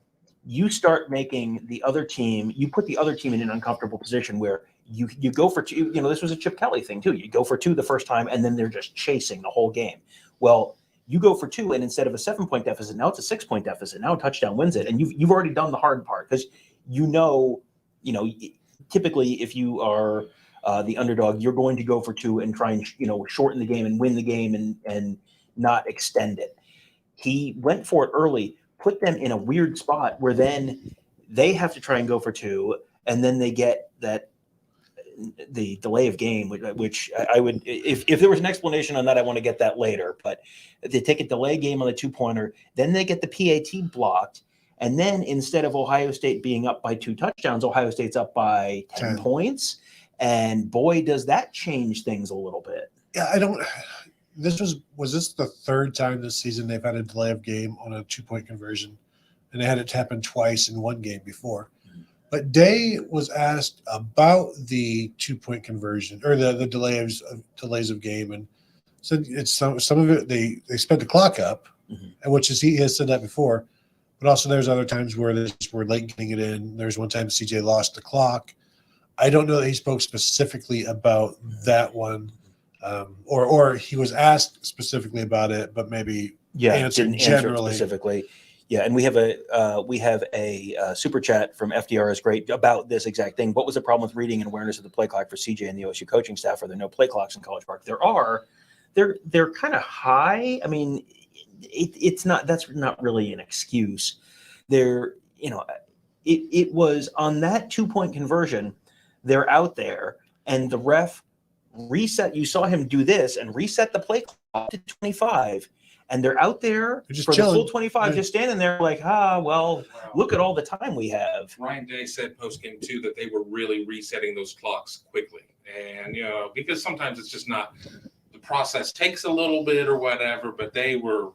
you start making the other team, you put the other team in an uncomfortable position where you go for 2. This was a Chip Kelly thing too. You go for 2 the first time and then they're just chasing the whole game. Well, you go for 2 and instead of a 7-point deficit, now it's a 6-point deficit. Now a touchdown wins it. And you've already done the hard part because typically if you are the underdog, you're going to go for 2 and try and shorten the game and win the game and not extend it. He went for it early, put them in a weird spot where then they have to try and go for 2, and then they get the delay of game, which I would, if there was an explanation on that, I want to get that later. But they take a delay game on the 2-pointer, then they get the PAT blocked, and then instead of Ohio State being up by 2 touchdowns, Ohio State's up by 10 points. And boy, does that change things a little bit. Yeah, was this the 3rd time this season they've had a delay of game on a 2-point conversion, and they had it happen twice in one game before. But Day was asked about the 2-point conversion or the delays of game, and said it's some of it they sped the clock up, and which is he has said that before. But also there's other times where they just were late getting it in. There's one time CJ lost the clock. I don't know that he spoke specifically about that one, or he was asked specifically about it, but maybe answered generally. Specifically. Yeah, and we have a super chat from FDR is great about this exact thing. What was the problem with reading and awareness of the play clock for CJ and the OSU coaching staff? Are there no play clocks in College Park? There are. They're kind of high. I mean, that's not really an excuse. It was on that 2-point conversion. They're out there, and the ref reset. You saw him do this and reset the play clock to 25. And they're out there for the full 25, just standing there like, look at all the time we have. Ryan Day said post-game too that they were really resetting those clocks quickly. And, because sometimes it's just not, the process takes a little bit or whatever, but they were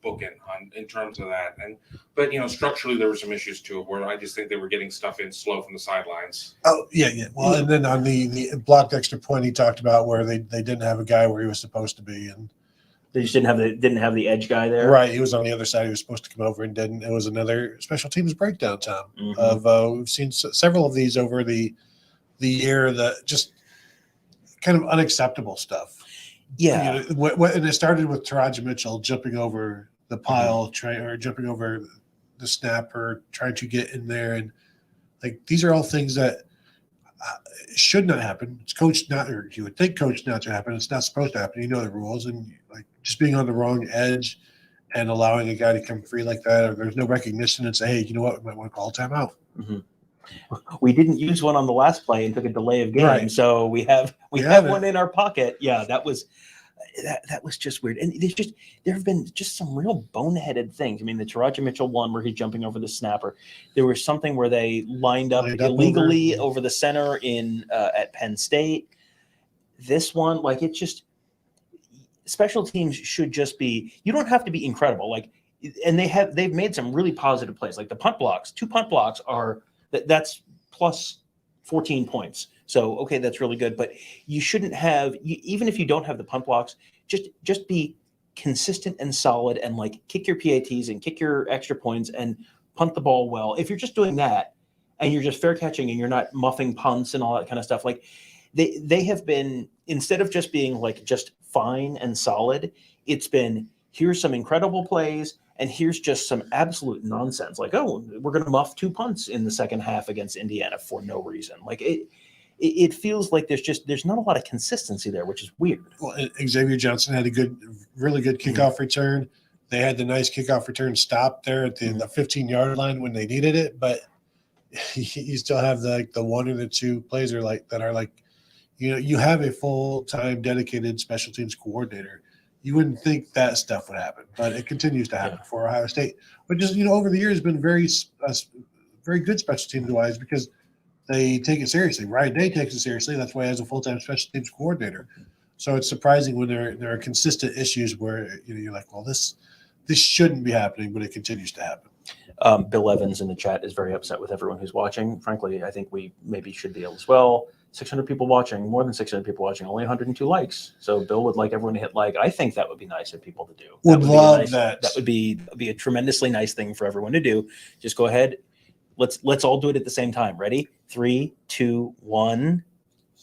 booking in terms of that. But structurally there were some issues too, where I just think they were getting stuff in slow from the sidelines. Oh, yeah. Well, and then on the blocked extra point he talked about where they didn't have a guy where he was supposed to be, and they just didn't have the edge guy there. Right. He was on the other side. He was supposed to come over and didn't. It was another special teams breakdown time. We've seen several of these over the year, that just kind of unacceptable stuff. Yeah. And it started with Taraja Mitchell jumping over the pile, or jumping over the snapper, trying to get in there. And these are all things that should not happen. It's coached not, or you would think coached not to happen. It's not supposed to happen. You know the rules, and just being on the wrong edge and allowing a guy to come free like that, or there's no recognition and say, hey, you know what, we might want to call a timeout. We didn't use one on the last play and took a delay of game, so we have one in our pocket. Yeah, that was just weird. And there have been just some real boneheaded things. I mean, the Taraja Mitchell one where he's jumping over the snapper. There was something where they lined up illegally over the center at Penn State. This one, it's just special teams should just be. You don't have to be incredible. And they've made some really positive plays. Like the punt blocks. 2 punt blocks are that's plus 14 points. So, okay, that's really good. But you shouldn't have, even if you don't have the punt blocks, just be consistent and solid and kick your PATs and kick your extra points and punt the ball well. If you're just doing that and you're just fair catching and you're not muffing punts and all that kind of stuff, they have been, instead of just being just fine and solid, it's been, here's some incredible plays and here's just some absolute nonsense. We're going to muff 2 punts in the second half against Indiana for no reason. It feels like there's not a lot of consistency there, which is weird. Well, Xavier Johnson had a really good kickoff return. They had the nice kickoff return stop there at the 15-yard line when they needed it, but you still have the 1 or the 2 plays that are you have a full-time dedicated special teams coordinator. You wouldn't think that stuff would happen, but it continues to happen for Ohio State, which is, over the years been very good special teams wise because they take it seriously. Ryan Day takes it seriously. That's why he has a full-time special teams coordinator. So it's surprising when there are consistent issues where you're like, well, this shouldn't be happening, but it continues to happen. Bill Evans in the chat is very upset with everyone who's watching. Frankly, I think we maybe should be able as well. 600 people watching, more than 600 people watching, only 102 likes. So Bill would like everyone to hit like. I think that would be nice of people to do. Would love that. That would be a tremendously nice thing for everyone to do. Just go ahead. Let's all do it at the same time. Ready? 3, 2, 1.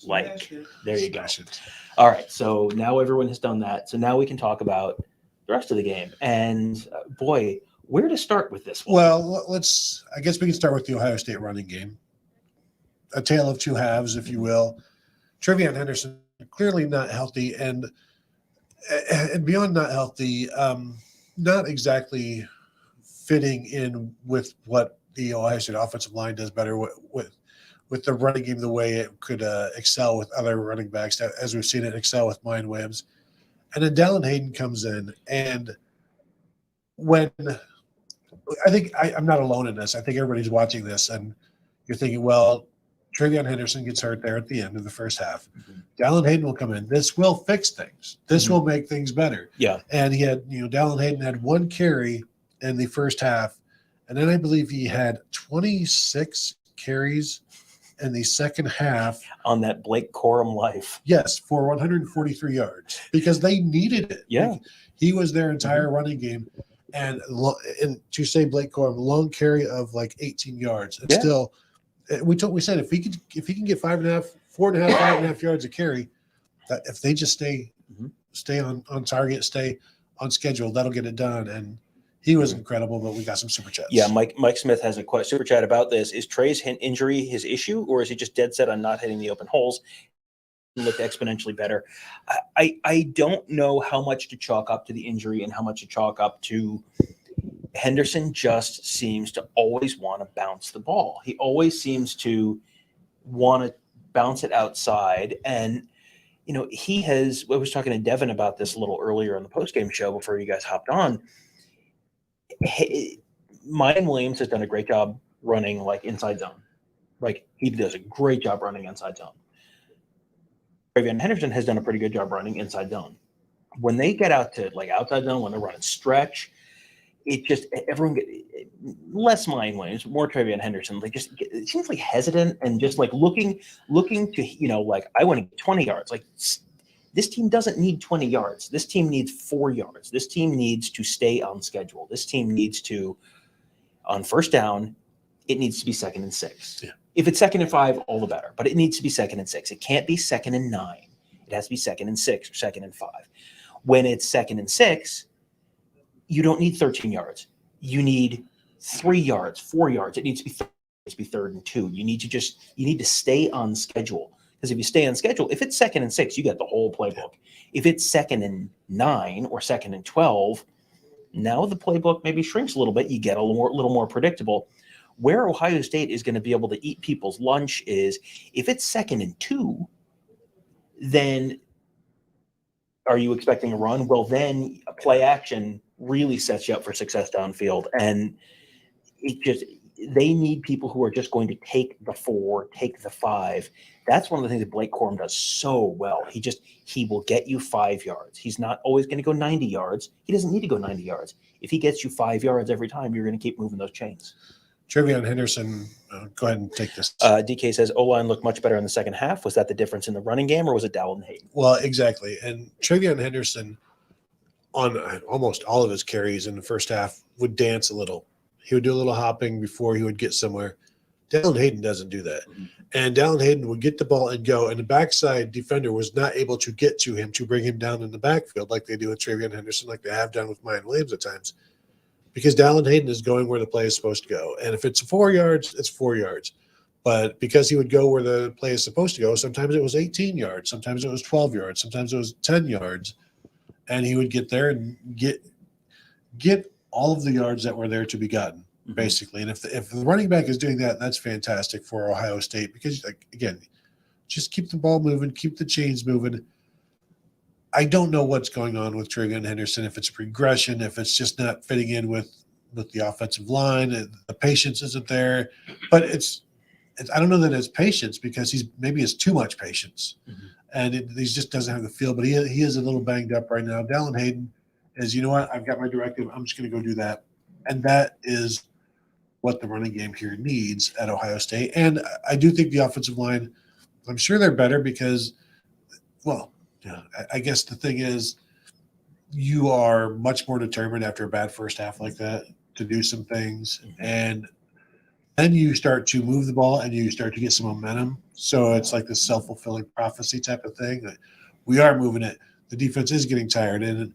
Like. There you go. All right. So now everyone has done that. So now we can talk about the rest of the game. And boy, where to start with this one? Well, I guess we can start with the Ohio State running game. A tale of two halves, if you will. Trevion Henderson clearly not healthy, and beyond not healthy, not exactly fitting in with what the Ohio State offensive line does better with the running game, the way it could excel with other running backs, as we've seen it excel with Mine Williams. And then Dallin Hayden comes in, and when I think I'm not alone in this. I think everybody's watching this, and you're thinking, well, Trevion Henderson gets hurt there at the end of the first half. Dallin Hayden will come in. This will fix things. This will make things better. Yeah. And he had, Dallin Hayden had 1 carry in the first half, and then I believe he had 26 carries in the second half on that Blake Corum life. Yes, for 143 yards because they needed it. Yeah. He was their entire running game. And to say Blake Corum, long carry of like 18 yards. And still, we said if he can get 4.5 yards a carry, that if they just stay on target, stay on schedule, that'll get it done. And he was incredible, but we got some super chats. Yeah, Mike Smith has a super chat about this. Is Trey's injury his issue, or is he just dead set on not hitting the open holes? He looked exponentially better. I don't know how much to chalk up to the injury and how much to chalk up to Henderson just seems to always want to bounce the ball. He always seems to want to bounce it outside. And, I was talking to Devin about this a little earlier on the postgame show before you guys hopped on. Mine Williams has done a great job running like inside zone. Like he does a great job running inside zone. Trevion Henderson has done a pretty good job running inside zone. When they get out to like outside zone, when they're running stretch, it just everyone get less Mine Williams, more Trevion Henderson. Like it seems like hesitant and just like looking to like I want to get 20 yards. Like this team doesn't need 20 yards. This team needs 4 yards. This team needs to stay on schedule. This team needs to, on first down, it needs to be 2nd and 6. Yeah. If it's 2nd and 5, all the better. But it needs to be 2nd and 6. It can't be 2nd and 9. It has to be 2nd and 6 or 2nd and 5. When it's 2nd and 6, you don't need 13 yards. You need 3 yards, 4 yards. It needs to be 3rd and 2. You need to stay on schedule. Because if you stay on schedule, if it's 2nd and 6, you get the whole playbook. If it's 2nd and 9 or 2nd and 12, now the playbook maybe shrinks a little bit. You get a little more predictable. Where Ohio State is going to be able to eat people's lunch is if it's 2nd and 2, then are you expecting a run? Well, then a play action really sets you up for success downfield. And they need people who are just going to take the 4, take the 5. That's one of the things that Blake Corum does so well. He will get you 5 yards. He's not always going to go 90 yards. He doesn't need to go 90 yards. If he gets you 5 yards every time, you're going to keep moving those chains. Trevion Henderson, go ahead and take this. DK says O-line looked much better in the second half. Was that the difference in the running game, or was it Dallin Hayden? Well, exactly. And Trevion Henderson, on almost all of his carries in the first half, would dance a little. He would do a little hopping before he would get somewhere. Dallin Hayden doesn't do that. Mm-hmm. And Dallin Hayden would get the ball and go, and the backside defender was not able to get to him to bring him down in the backfield like they do with Trevion Henderson, like they have done with Mine Williams at times. Because Dallin Hayden is going where the play is supposed to go. And if it's 4 yards, it's 4 yards. But because he would go where the play is supposed to go, sometimes it was 18 yards, sometimes it was 12 yards, sometimes it was 10 yards. And he would get there and get all of the yards that were there to be gotten, basically. And if the running back is doing that, that's fantastic for Ohio State because, again, just keep the ball moving, keep the chains moving. I don't know what's going on with Travion Henderson, if it's a regression, if it's just not fitting in with the offensive line, and the patience isn't there. But it's I don't know that it's patience, because maybe it's too much patience, and he just doesn't have the feel. But he is a little banged up right now. Dallin Hayden is, you know what? I've got my directive. I'm just going to go do that, and that is what the running game here needs at Ohio State. And I do think the offensive line, I'm sure they're better because, well, yeah, I guess the thing is, you are much more determined after a bad first half like that to do some things, and then you start to move the ball and you start to get some momentum. So it's like this self-fulfilling prophecy type of thing. We are moving it. The defense is getting tired, and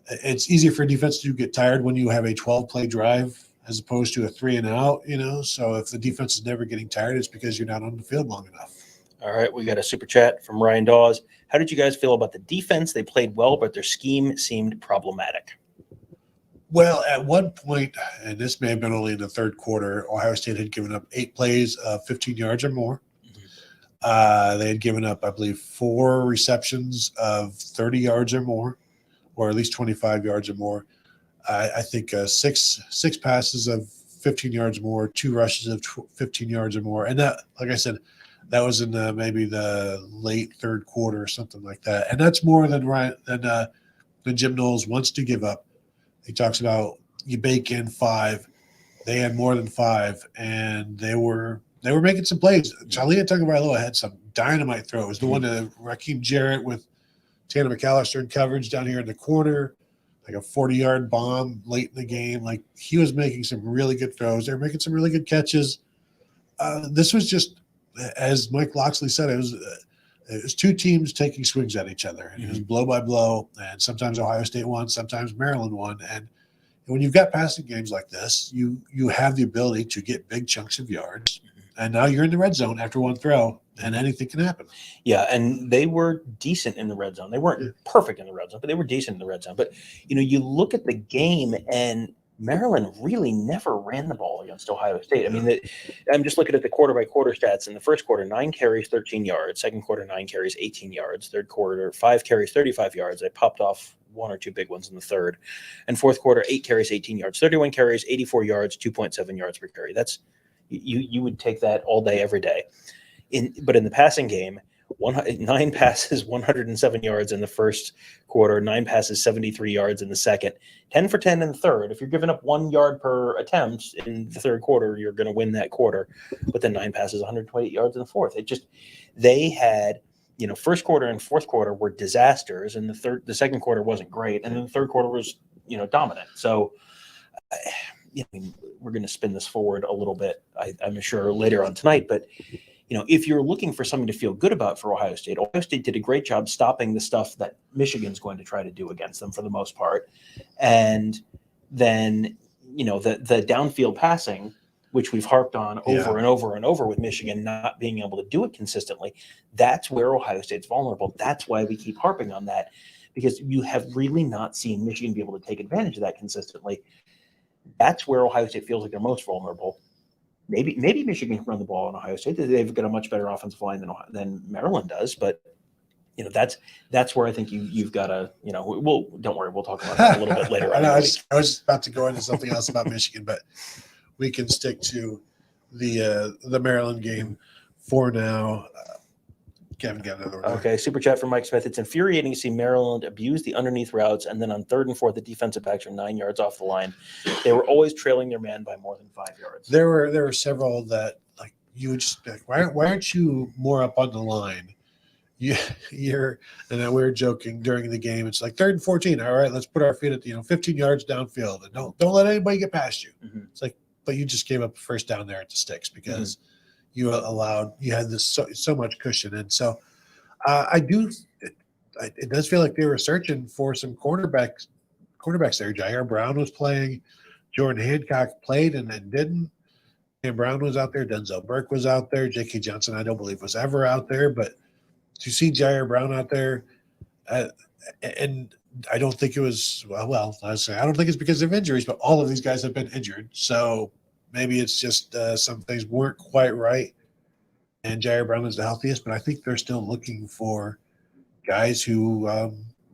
it's easier for defense to get tired when you have a 12-play drive as opposed to a 3-and-out. So if the defense is never getting tired, it's because you're not on the field long enough. All right, we got a super chat from Ryan Dawes. How did you guys feel about the defense? They played well, but their scheme seemed problematic. Well, at one point, and this may have been only in the third quarter, Ohio State had given up 8 plays of 15 yards or more. They had given up, I believe, 4 receptions of 30 yards or more, or at least 25 yards or more. I think 6 passes of 15 yards or more, 2 rushes of 15 yards or more. And that, like I said, that was in maybe the late third quarter or something like that. And that's more than Jim Knowles wants to give up. He talks about you bake in 5. They had more than 5, and they were making some plays. Talia Tagovailoa had some dynamite throws. The one to Raheem Jarrett with Tanner McAllister in coverage down here in the corner, like a 40-yard bomb late in the game. Like, he was making some really good throws. They were making some really good catches. This was just, as Mike Loxley said, it was 2 teams taking swings at each other. It was blow by blow, and sometimes Ohio State won, sometimes Maryland won. And when you've got passing games like this, you have the ability to get big chunks of yards. And now you're in the red zone after one throw, and anything can happen. Yeah, and they were decent in the red zone. They weren't perfect in the red zone, but they were decent in the red zone. But, you look at the game, and Maryland really never ran the ball against Ohio State. I mean, I'm just looking at the quarter-by-quarter stats. In the first quarter, 9 carries, 13 yards. Second quarter, 9 carries, 18 yards. Third quarter, 5 carries, 35 yards. They popped off 1 or 2 big ones in the third. And fourth quarter, 8 carries, 18 yards. 31 carries, 84 yards, 2.7 yards per carry. That's you would take that all day, every day. But in the passing game, 9 passes, 107 yards in the first quarter, 9 passes, 73 yards in the second, 10 for 10 in the third. If you're giving up 1 yard per attempt in the third quarter, you're going to win that quarter. But then 9 passes, 128 yards in the fourth. They had, first quarter and fourth quarter were disasters, and the second quarter wasn't great, and then the third quarter was, dominant. So, we're going to spin this forward a little bit, I'm sure, later on tonight, but if you're looking for something to feel good about for Ohio State did a great job stopping the stuff that Michigan's going to try to do against them for the most part. And then, the downfield passing, which we've harped on over and over and over with Michigan not being able to do it consistently, that's where Ohio State's vulnerable. That's why we keep harping on that, because you have really not seen Michigan be able to take advantage of that consistently. That's where Ohio State feels like they're most vulnerable. Maybe Michigan can run the ball on Ohio State. They've got a much better offensive line than Maryland does, but that's where I think you've got to don't worry, we'll talk about that a little bit later. I was about to go into something else about Michigan, but we can stick to the Maryland game for now. Kevin got another one. Okay, super chat from Mike Smith. It's infuriating to see Maryland abuse the underneath routes, and then on 3rd and 4th, the defensive backs are 9 yards off the line. They were always trailing their man by more than 5 yards. There were several that, like, you would just be like, why aren't you more up on the line? And then we were joking during the game. It's like 3rd and 14. All right, let's put our feet at 15 yards downfield, and don't let anybody get past you. It's like, but you just gave up a first down there at the sticks because you had this so much cushion. And so it does feel like they were searching for some cornerbacks there. Jair Brown was playing, Jordan Hancock played and then didn't. And Brown was out there, Denzel Burke was out there, J.K. Johnson I don't believe was ever out there, but to see Jair Brown out there, and I don't think it was I don't think it's because of injuries, but all of these guys have been injured, so maybe it's just some things weren't quite right. and Jair Brown is the healthiest, but I think they're still looking for guys who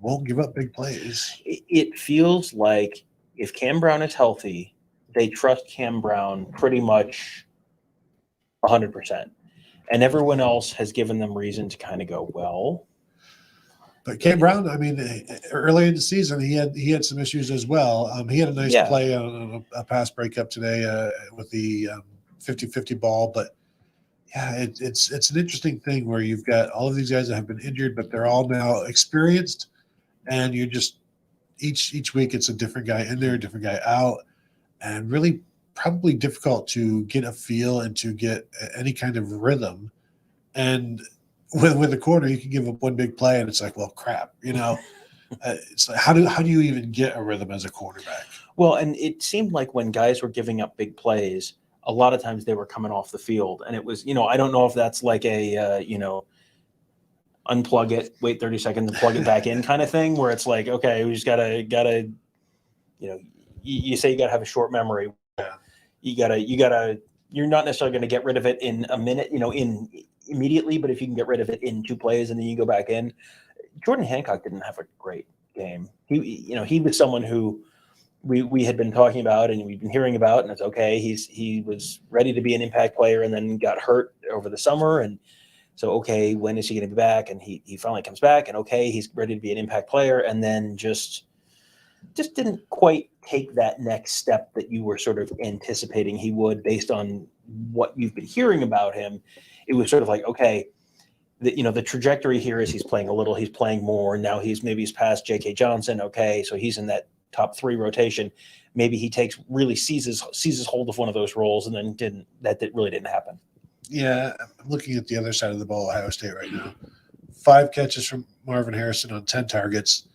won't give up big plays. It feels like if Cam Brown is healthy, they trust Cam Brown pretty much 100%. And everyone else has given them reason to kind of go, well. But Cam Brown, I mean, early in the season, he had some issues as well. He had a nice play on a pass breakup today with the 50-50 ball. But, yeah, it's an interesting thing where you've got all of these guys that have been injured, but they're all now experienced. And you just each week it's a different guy in there, a different guy out, and really probably difficult to get a feel and to get any kind of rhythm. And with a corner, you can give up one big play, and it's like, well, crap, it's like how do you even get a rhythm as a quarterback? Well, and it seemed like when guys were giving up big plays, a lot of times they were coming off the field, and it was, I don't know if that's like a unplug it, wait 30 seconds and plug it back in kind of thing, where it's like, okay, we just gotta you say you gotta have a short memory. You're not necessarily going to get rid of it in a minute, in immediately, but if you can get rid of it in 2 plays and then you go back in. Jordan Hancock didn't have a great game. He was someone who we had been talking about and we've been hearing about, and it's okay. He was ready to be an impact player and then got hurt over the summer. And so, okay, when is he going to be back? And he finally comes back, and okay, he's ready to be an impact player, and then just didn't quite take that next step that you were sort of anticipating he would based on what you've been hearing about him. It was sort of like, okay, the trajectory here is he's playing a little, he's playing more. Now he's past J.K. Johnson. Okay, so he's in that top 3 rotation. Maybe he seizes hold of one of those roles, and then that really didn't happen. Yeah, I'm looking at the other side of the ball, Ohio State right now. 5 catches from Marvin Harrison on 10 targets.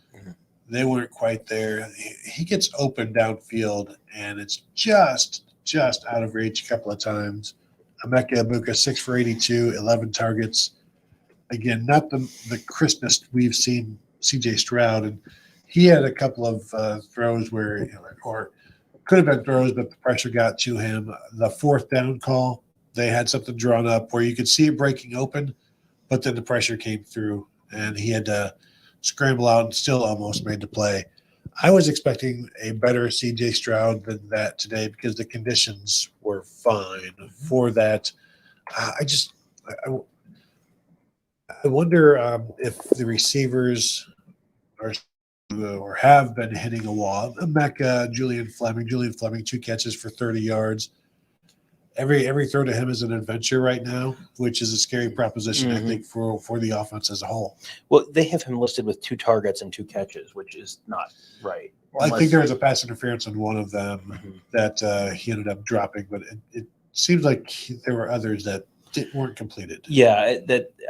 They weren't quite there. He gets open downfield, and it's just out of reach a couple of times. Emeka Egbuka, 6 for 82, 11 targets. Again, not the crispest we've seen C.J. Stroud, and he had a couple of throws where, or could have been throws, but the pressure got to him. The 4th down call, they had something drawn up where you could see it breaking open, but then the pressure came through, and he had to scramble out and still almost made the play. I was expecting a better C.J. Stroud than that today because the conditions were fine for that. I wonder if the receivers are or have been hitting a wall. Emeka, Julian Fleming, 2 catches for 30 yards. Every throw to him is an adventure right now, which is a scary proposition, I think, for the offense as a whole. Well, they have him listed with 2 targets and 2 catches, which is not right. Well, I think there was a pass interference on one of them that he ended up dropping, but it seems like there were others that weren't completed. Yeah,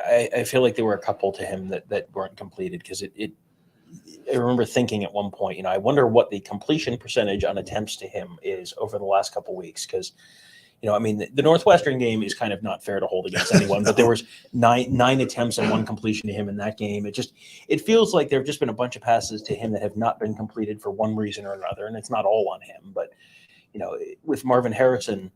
I feel like there were a couple to him that weren't completed because I remember thinking at one point, I wonder what the completion percentage on attempts to him is over the last couple weeks because – the Northwestern game is kind of not fair to hold against anyone, but there was nine attempts and 1 completion to him in that game. It feels like there have just been a bunch of passes to him that have not been completed for one reason or another, and it's not all on him. But, with Marvin Harrison,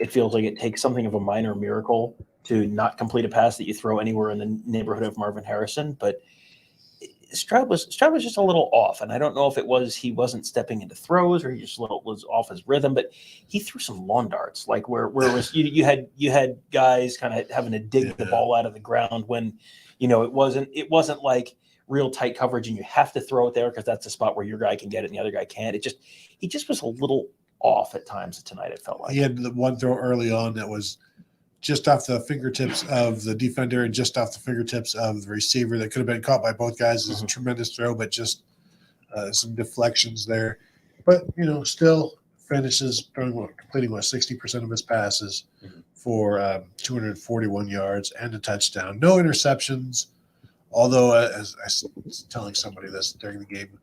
it feels like it takes something of a minor miracle to not complete a pass that you throw anywhere in the neighborhood of Marvin Harrison. But Stroud was just a little off, and I don't know if it was he wasn't stepping into throws or he just was off his rhythm, but he threw some lawn darts, like where it was you had guys kind of having to dig the ball out of the ground when it wasn't like real tight coverage and you have to throw it there because that's the spot where your guy can get it and the other guy can't. He just was a little off at times tonight, it felt like. He had the one throw early on that was just off the fingertips of the defender and just off the fingertips of the receiver that could have been caught by both guys. It's a tremendous throw, but just some deflections there. But, still finishes completing 60% of his passes for 241 yards and a touchdown. No interceptions, although as I was telling somebody this during the game,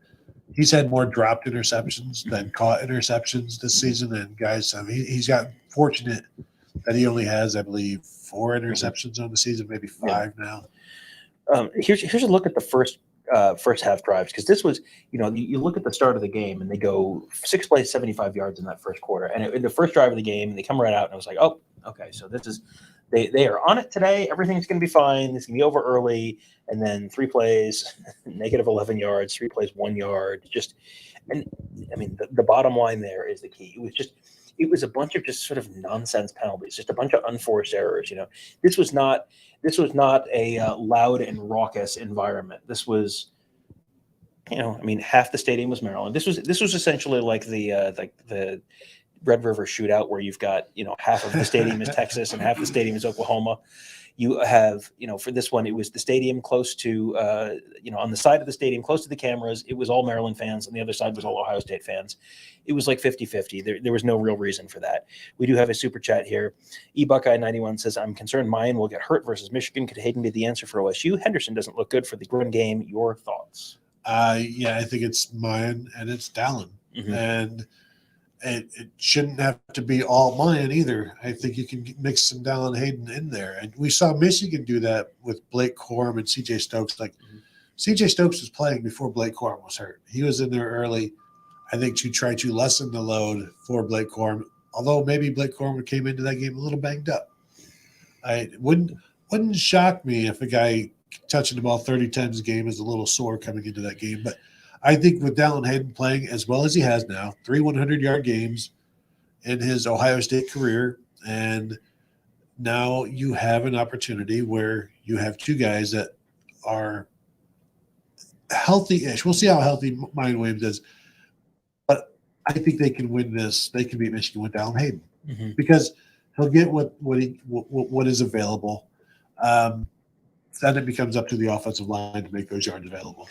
he's had more dropped interceptions than caught interceptions this season. And guys, he's got fortunate that he only has, I believe, 4 interceptions on the season, maybe 5 now. Here's a look at the first half drives because this was, you look at the start of the game and they go 6 plays, 75 yards in that first quarter, and in the first drive of the game, and they come right out and I was like, oh, okay, so this They are on it today. Everything's going to be fine. It's going to be over early, and then 3 plays, negative 11 yards, 3 plays, 1 yard. And I mean, the bottom line there is the key. It was a bunch of just sort of nonsense penalties, just a bunch of unforced errors. This was not a loud and raucous environment. This was, I mean, half the stadium was Maryland. This was essentially like the Red River shootout, where you've got half of the stadium is Texas and half the stadium is Oklahoma. You have, for this one, it was the stadium close to, on the side of the stadium close to the cameras, it was all Maryland fans, and the other side was all Ohio State fans. It was like 50-50. There was no real reason for that. We do have a super chat here. eBuckeye91 says, I'm concerned Mayan will get hurt versus Michigan. Could Hayden be the answer for OSU? Henderson doesn't look good for the run game. Your thoughts? Yeah, I think it's Mayan and it's Dallin. Mm-hmm. And it shouldn't have to be all Mayan either. I think you can mix some Dallin Hayden in there. And we saw Michigan do that with Blake Corum and C.J. Stokes. C.J. Stokes was playing before Blake Corum was hurt. He was in there early, I think, to try to lessen the load for Blake Corum, although maybe Blake Corum came into that game a little banged up. It wouldn't shock me if a guy touching the ball 30 times a game is a little sore coming into that game. But I think with Dallin Hayden playing as well as he has now, 3 100-yard games in his Ohio State career, and now you have an opportunity where you have 2 guys that are healthy-ish. We'll see how healthy Mayan Williams is. But I think they can win this. They can beat Michigan with Dallin Hayden because he'll get what is available. Then it becomes up to the offensive line to make those yards available.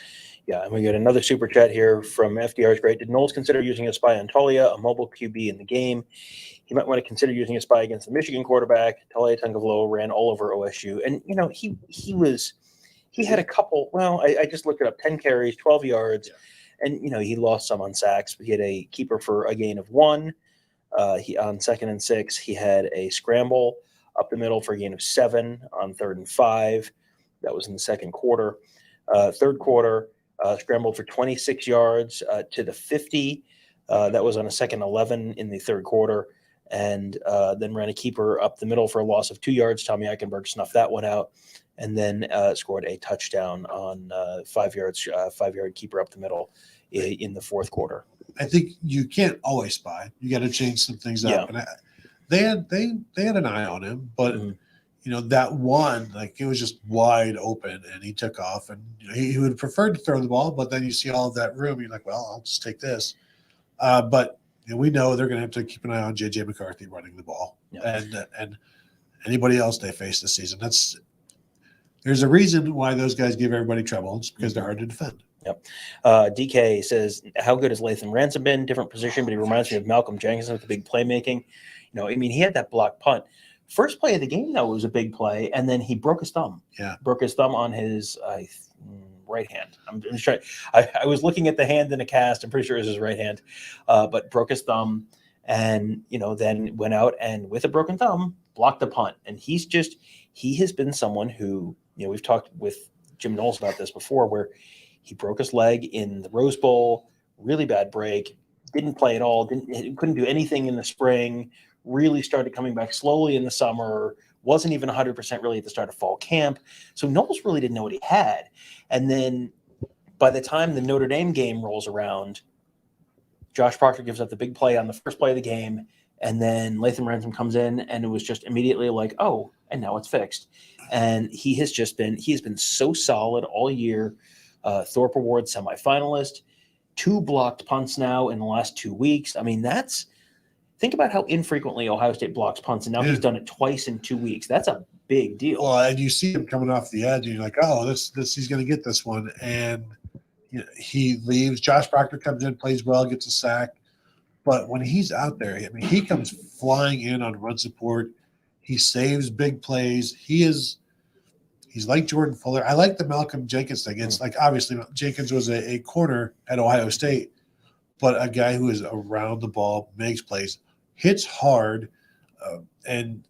Yeah, and we got another super chat here from FDR's great. Did Knowles consider using a spy on Talia, a mobile QB in the game? He might want to consider using a spy against the Michigan quarterback. Talia Tagovailoa ran all over OSU, and he had a couple. Well, I just looked it up: 10 carries, 12 yards, and he lost some on sacks. But he had a keeper for a gain of 1. He on 2nd and 6, he had a scramble up the middle for a gain of 7 on 3rd and 5. That was in the second quarter. Third quarter. Scrambled for 26 yards to the 50. That was on a 2nd 11 in the third quarter. And then ran a keeper up the middle for a loss of 2 yards. Tommy Eichenberg snuffed that one out. And then scored a touchdown on 5 yards, 5-yard keeper up the middle in the fourth quarter. I think you can't always spy. You got to change some things up. And they had an eye on him, but that one, it was just wide open, and he took off. And he would have preferred to throw the ball, but then you see all of that room. You're like, well, I'll just take this. But we know they're going to have to keep an eye on J.J. McCarthy running the ball, and anybody else they face this season. There's a reason why those guys give everybody trouble. It's because they're hard to defend. Yep. DK says, how good has Latham Ransom been? Different position, but he reminds me of Malcolm Jenkins with the big playmaking. He had that block punt. First play of the game, though, was a big play, and then he broke his thumb. Yeah. Broke his thumb on his right hand. I'm just trying. I was looking at the hand in a cast. I'm pretty sure it was his right hand, but broke his thumb, and then went out and with a broken thumb blocked the punt. And he has been someone who we've talked with Jim Knowles about this before, where he broke his leg in the Rose Bowl, really bad break, didn't play at all, couldn't do anything in the spring. Really started coming back slowly in the summer, wasn't even 100% really at the start of fall camp. So Knowles really didn't know what he had. And then by the time the Notre Dame game rolls around, Josh Proctor gives up the big play on the first play of the game, and then Latham Ransom comes in, and it was just immediately like, oh, and now it's fixed. And he has been so solid all year. Thorpe Award semifinalist, 2 blocked punts now in the last 2 weeks. I mean, think about how infrequently Ohio State blocks punts, and now he's done it twice in 2 weeks. That's a big deal. Well, and you see him coming off the edge, and you're like, oh, this he's going to get this one. And he leaves. Josh Proctor comes in, plays well, gets a sack. But when he's out there, I mean, he comes flying in on run support. He saves big plays. He's like Jordan Fuller. I like the Malcolm Jenkins thing. It's like, obviously, Jenkins was a corner at Ohio State, but a guy who is around the ball, makes plays, hits hard, and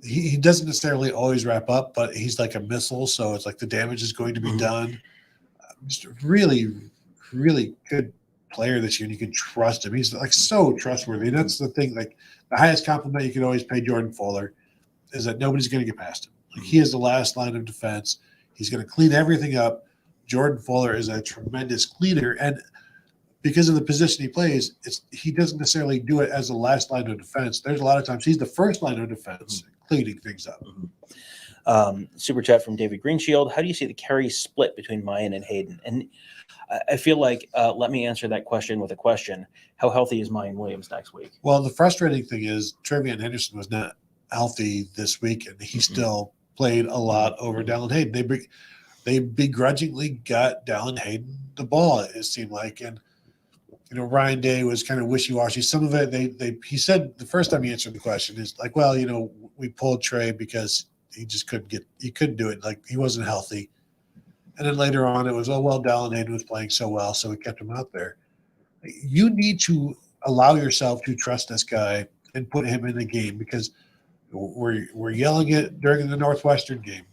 he doesn't necessarily always wrap up, but he's like a missile, so it's like the damage is going to be done. Just a really, really good player this year, and you can trust him. He's so trustworthy. And that's the thing. Like, the highest compliment you can always pay Jordan Fuller is that nobody's going to get past him. Like, he is the last line of defense. He's going to clean everything up. Jordan Fuller is a tremendous cleaner, and because of the position he plays, he doesn't necessarily do it as the last line of defense. There's a lot of times he's the first line of defense, cleaning things up. Super chat from David Greenshield. How do you see the carry split between Mayan and Hayden? And I feel like, let me answer that question with a question. How healthy is Mayan Williams next week? Well, the frustrating thing is Travion Henderson was not healthy this week, and he still played a lot over Dallin Hayden. They begrudgingly got Dallin Hayden the ball, it seemed like. And, Ryan Day was kind of wishy-washy. Some of it, he said the first time he answered the question is like, well, we pulled Trey because he just couldn't do it. Like, he wasn't healthy. And then later on it was, oh, well, Dallin Hayden was playing so well, so we kept him out there. You need to allow yourself to trust this guy and put him in the game, because we're yelling it during the Northwestern game.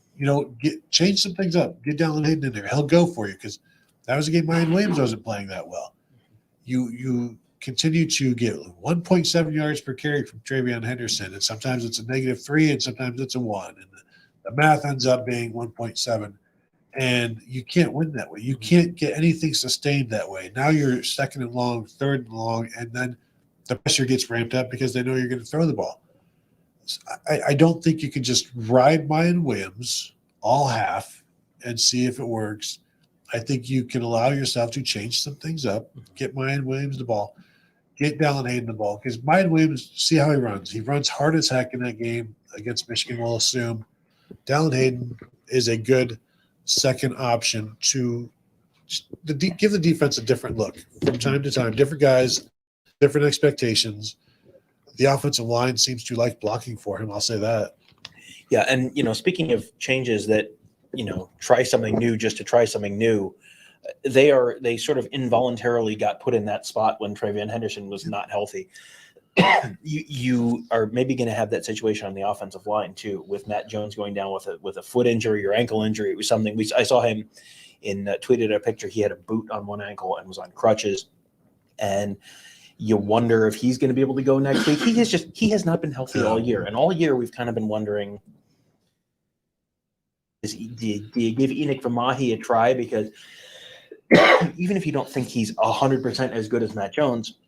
Change some things up. Get Dallin Hayden in there. He'll go for you, because that was a game Mayan Williams wasn't playing that well. You continue to get 1.7 yards per carry from Travion Henderson, and sometimes it's a -3 and sometimes it's a 1. And the math ends up being 1.7. And you can't win that way. You can't get anything sustained that way. Now you're second and long, third and long, and then the pressure gets ramped up because they know you're going to throw the ball. So I don't think you can just ride Mayan Williams all half and see if it works. I think you can allow yourself to change some things up, get Mayan Williams the ball, get Dallin Hayden the ball, because Mayan Williams, see how he runs. He runs hard as heck in that game against Michigan, we'll assume. Dallin Hayden is a good second option to give the defense a different look from time to time. Different guys, different expectations. The offensive line seems to like blocking for him. I'll say that. Yeah, and speaking of changes that try something new just to try something new, they sort of involuntarily got put in that spot when Travion Henderson was not healthy. You are maybe going to have that situation on the offensive line too, with Matt Jones going down with a foot injury or ankle injury. It was something I saw him tweeted a picture. He had a boot on one ankle and was on crutches, and you wonder if he's going to be able to go next week. He has not been healthy all year, and all year we've kind of been wondering, do you give Enoch Vamahi a try? Because even if you don't think he's 100% as good as Matt Jones,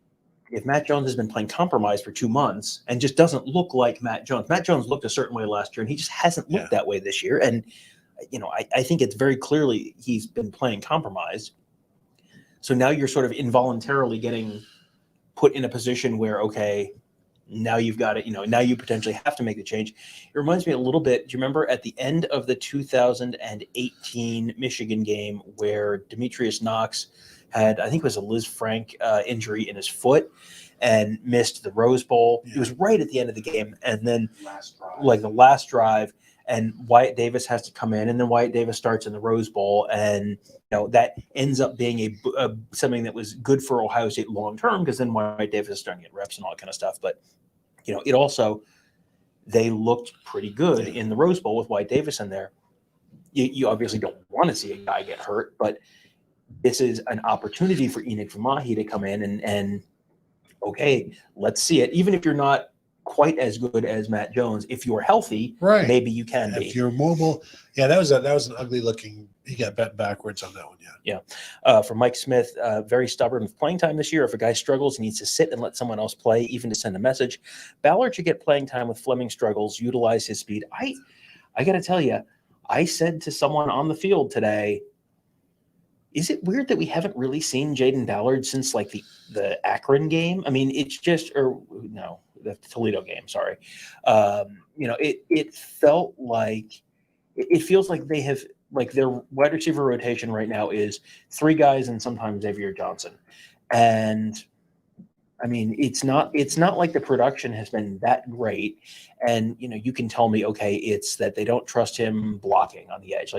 if Matt Jones has been playing compromised for 2 months and just doesn't look like Matt Jones looked a certain way last year, and he just hasn't looked that way this year. And, I think it's very clearly he's been playing compromised. So now you're sort of involuntarily getting put in a position where, okay, now you've got it, now you potentially have to make the change. It reminds me a little bit, do you remember at the end of the 2018 Michigan game where Demetrius Knox had, I think it was a Liz Frank injury in his foot and missed the Rose Bowl. It was right at the end of the game. And then the last drive, and Wyatt Davis has to come in, and then Wyatt Davis starts in the Rose Bowl. And, that ends up being something that was good for Ohio State long-term, because then Wyatt Davis is starting to get reps and all that kind of stuff. But, it also, they looked pretty good in the Rose Bowl with Wyatt Davis in there. You obviously don't want to see a guy get hurt, but this is an opportunity for Enoch Vamahi to come in and okay, let's see it. Even if you're not quite as good as Matt Jones, if you're healthy, right, maybe you can be. If you're mobile, that was an ugly looking. He got bent backwards on that one. Yeah. For Mike Smith, very stubborn with playing time this year. If a guy struggles, he needs to sit and let someone else play, even to send a message. Ballard should get playing time with Fleming struggles. Utilize his speed. I got to tell you, I said to someone on the field today, is it weird that we haven't really seen Jaden Ballard since the Akron game? I mean, it's just, or no, the Toledo game. Sorry. It felt like, it feels like they have, their wide receiver rotation right now is 3 guys and sometimes Xavier Johnson. And I mean, it's not like the production has been that great. And, you can tell me, okay, it's that they don't trust him blocking on the edge.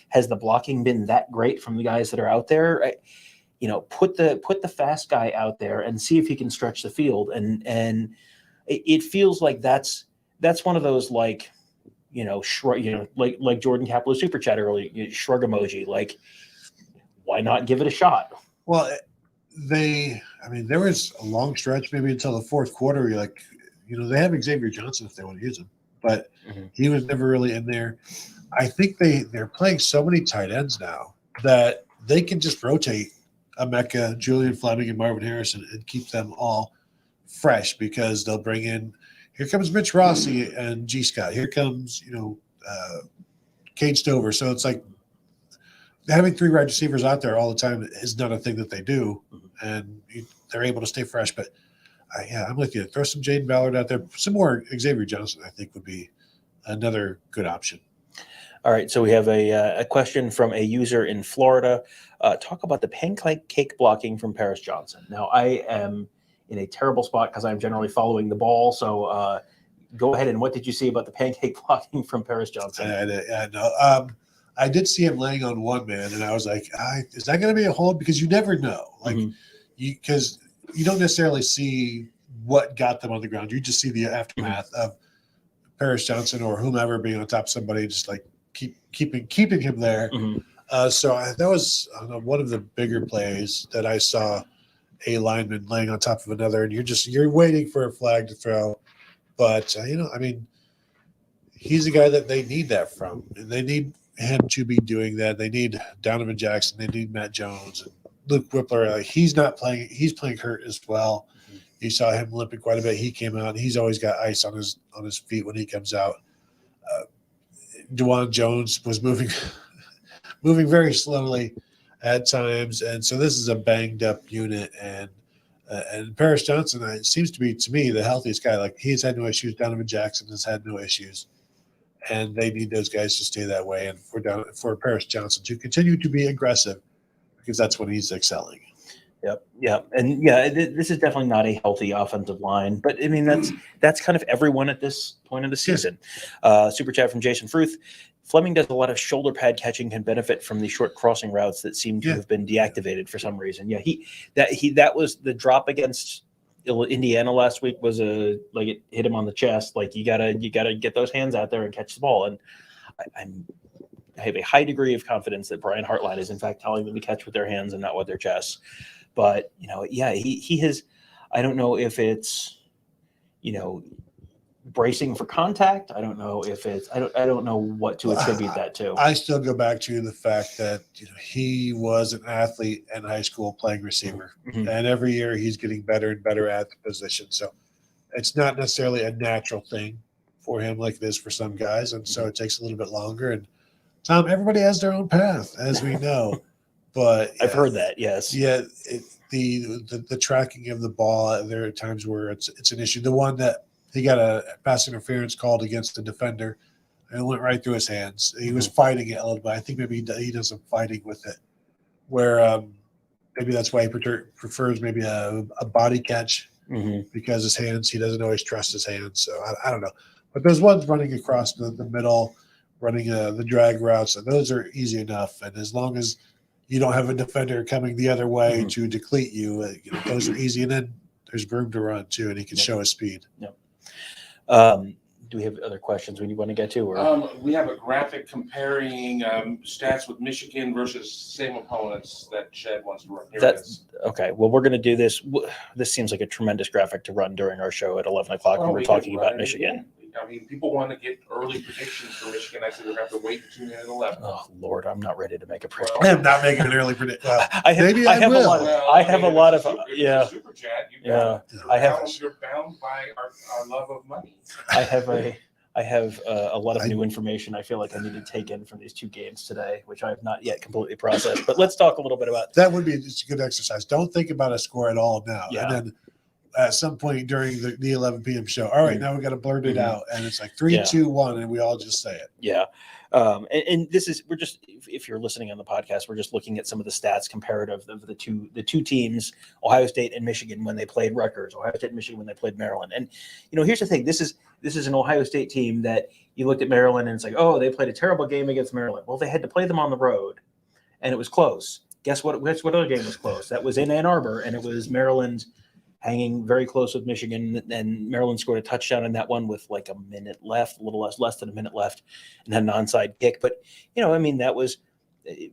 Has the blocking been that great from the guys that are out there? Put the fast guy out there and see if he can stretch the field. And it feels like that's one of those, shrug, like Jordan Kaplan super chat earlier, shrug emoji, why not give it a shot? Well, there was a long stretch, maybe until the fourth quarter. You're they have Xavier Johnson if they want to use him. but he was never really in there. I think they're playing so many tight ends now that they can just rotate Emeka, Julian Fleming, and Marvin Harrison and keep them all fresh because they'll bring in, here comes Mitch Rossi and G. Scott. Here comes, Cade Stover. So it's like having 3 wide receivers out there all the time is not a thing that they do, and they're able to stay fresh. But, I'm with you. Throw some Jaden Ballard out there. Some more Xavier Johnson, I think, would be another good option. All right, so we have a question from a user in Florida. Talk about the pancake blocking from Paris Johnson. Now, I am in a terrible spot because I'm generally following the ball. So go ahead, and what did you see about the pancake blocking from Paris Johnson? I did see him laying on one man, and I was like, is that going to be a hold? Because you never know. Because you don't necessarily see what got them on the ground. You just see the aftermath of Paris Johnson or whomever being on top of somebody, just like keeping him there. So that was one of the bigger plays that I saw a lineman laying on top of another, and you're waiting for a flag to throw. But he's a guy that they need that from, and they need him to be doing that. They need Donovan Jackson. They need Matt Jones and Luke Whippler. He's not playing. He's playing hurt as well. You saw him limping quite a bit. He came out. And he's always got ice on his feet when he comes out. DeJuan Jones was moving very slowly at times, and so this is a banged up unit. And Paris Johnson seems to be, to me, the healthiest guy. Like, he's had no issues. Donovan Jackson has had no issues, and they need those guys to stay that way. And for Paris Johnson to continue to be aggressive, because that's when he's excelling. Yep. And this is definitely not a healthy offensive line, but I mean, that's kind of everyone at this point of the season. Super chat from Jason Fruth. Fleming does a lot of shoulder pad catching, can benefit from the short crossing routes that seem to have been deactivated for some reason. Yeah, that was the drop against Indiana last week was it hit him on the chest. Like, you gotta get those hands out there and catch the ball. And I have a high degree of confidence that Brian Hartline is in fact telling them to catch with their hands and not with their chests. But he has. I don't know if it's bracing for contact. I don't know if it's. I don't know what to attribute that to. I still go back to the fact that he was an athlete in high school playing receiver, and every year he's getting better and better at the position. So it's not necessarily a natural thing for him like it is for some guys, and so it takes a little bit longer. And Tom, everybody has their own path, as we know. But I've heard that, yes. Yeah, the tracking of the ball, there are times where it's an issue. The one that he got a pass interference called against the defender, and it went right through his hands. He was fighting it a little bit. I think maybe he does some fighting with it, where maybe that's why he prefers maybe a body catch because his hands, he doesn't always trust his hands. So I don't know. But those ones running across the middle, running the drag routes, and those are easy enough. And as long as you don't have a defender coming the other way to deplete you, those are easy. And then there's room to run too, and he can show his speed. Yep. Do we have other questions we want to get to? Or? We have a graphic comparing stats with Michigan versus same opponents that Chad wants to run. Okay. Well, we're going to do this. This seems like a tremendous graphic to run during our show at 11 o'clock when we're talking about Michigan. I mean, people want to get early predictions for Michigan. I said we have to wait until tune in at 11. Oh, Lord, I'm not ready to make a prediction. I'm not making an early prediction. I have a lot of Super chat. I have. You're bound by our love of money. I have a lot of new information I feel like I need to take in from these two games today, which I have not yet completely processed. But let's talk a little bit about that. Would be just a good exercise. Don't think about a score at all now. Yeah. And then at some point during the 11 p.m. show, all right, now we got to blurt it out, and it's like 3, 2, 1, and we all just say it. Yeah. And this is, we're just, if you're listening on the podcast, we're just looking at some of the stats comparative of the two teams, Ohio State and Michigan, when they played Rutgers, Ohio State and Michigan when they played Maryland. And here's the thing: this is an Ohio State team that you looked at Maryland and it's like, oh, they played a terrible game against Maryland. Well, they had to play them on the road, and it was close. Guess what? What other game was close? That was in Ann Arbor, and it was Maryland hanging very close with Michigan, and Maryland scored a touchdown in that one with like a minute left, a little less than a minute left, and had an onside kick. But, that was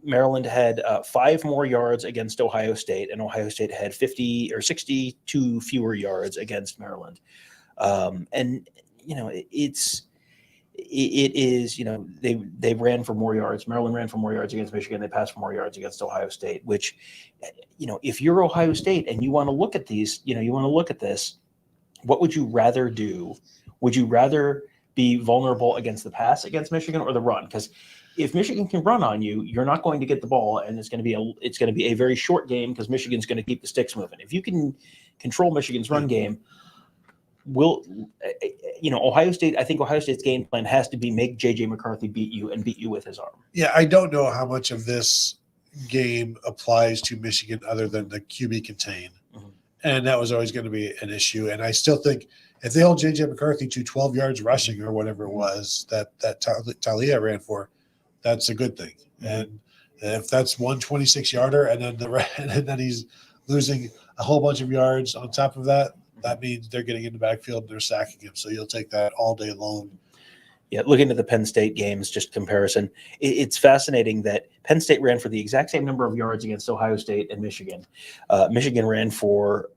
Maryland had 5 more yards against Ohio State, and Ohio State had 50 or 62 fewer yards against Maryland. It's it is, they ran for more yards. Maryland ran for more yards against Michigan. They passed for more yards against Ohio State, which, if you're Ohio State and you want to look at these, you want to look at this, what would you rather do? Would you rather be vulnerable against the pass against Michigan or the run? Because if Michigan can run on you, you're not going to get the ball, and it's going to be a very short game because Michigan's going to keep the sticks moving. If you can control Michigan's run game, Ohio State, I think Ohio State's game plan has to be make J.J. McCarthy beat you and beat you with his arm. Yeah, I don't know how much of this game applies to Michigan other than the QB contain. And that was always going to be an issue. And I still think if they hold J.J. McCarthy to 12 yards rushing or whatever it was that Talia ran for, that's a good thing. And if that's 126-yarder and then he's losing a whole bunch of yards on top of that, that means they're getting in the backfield and they're sacking him. So you'll take that all day long. Yeah, looking at the Penn State games, just comparison, it's fascinating that Penn State ran for the exact same number of yards against Ohio State and Michigan. Michigan ran for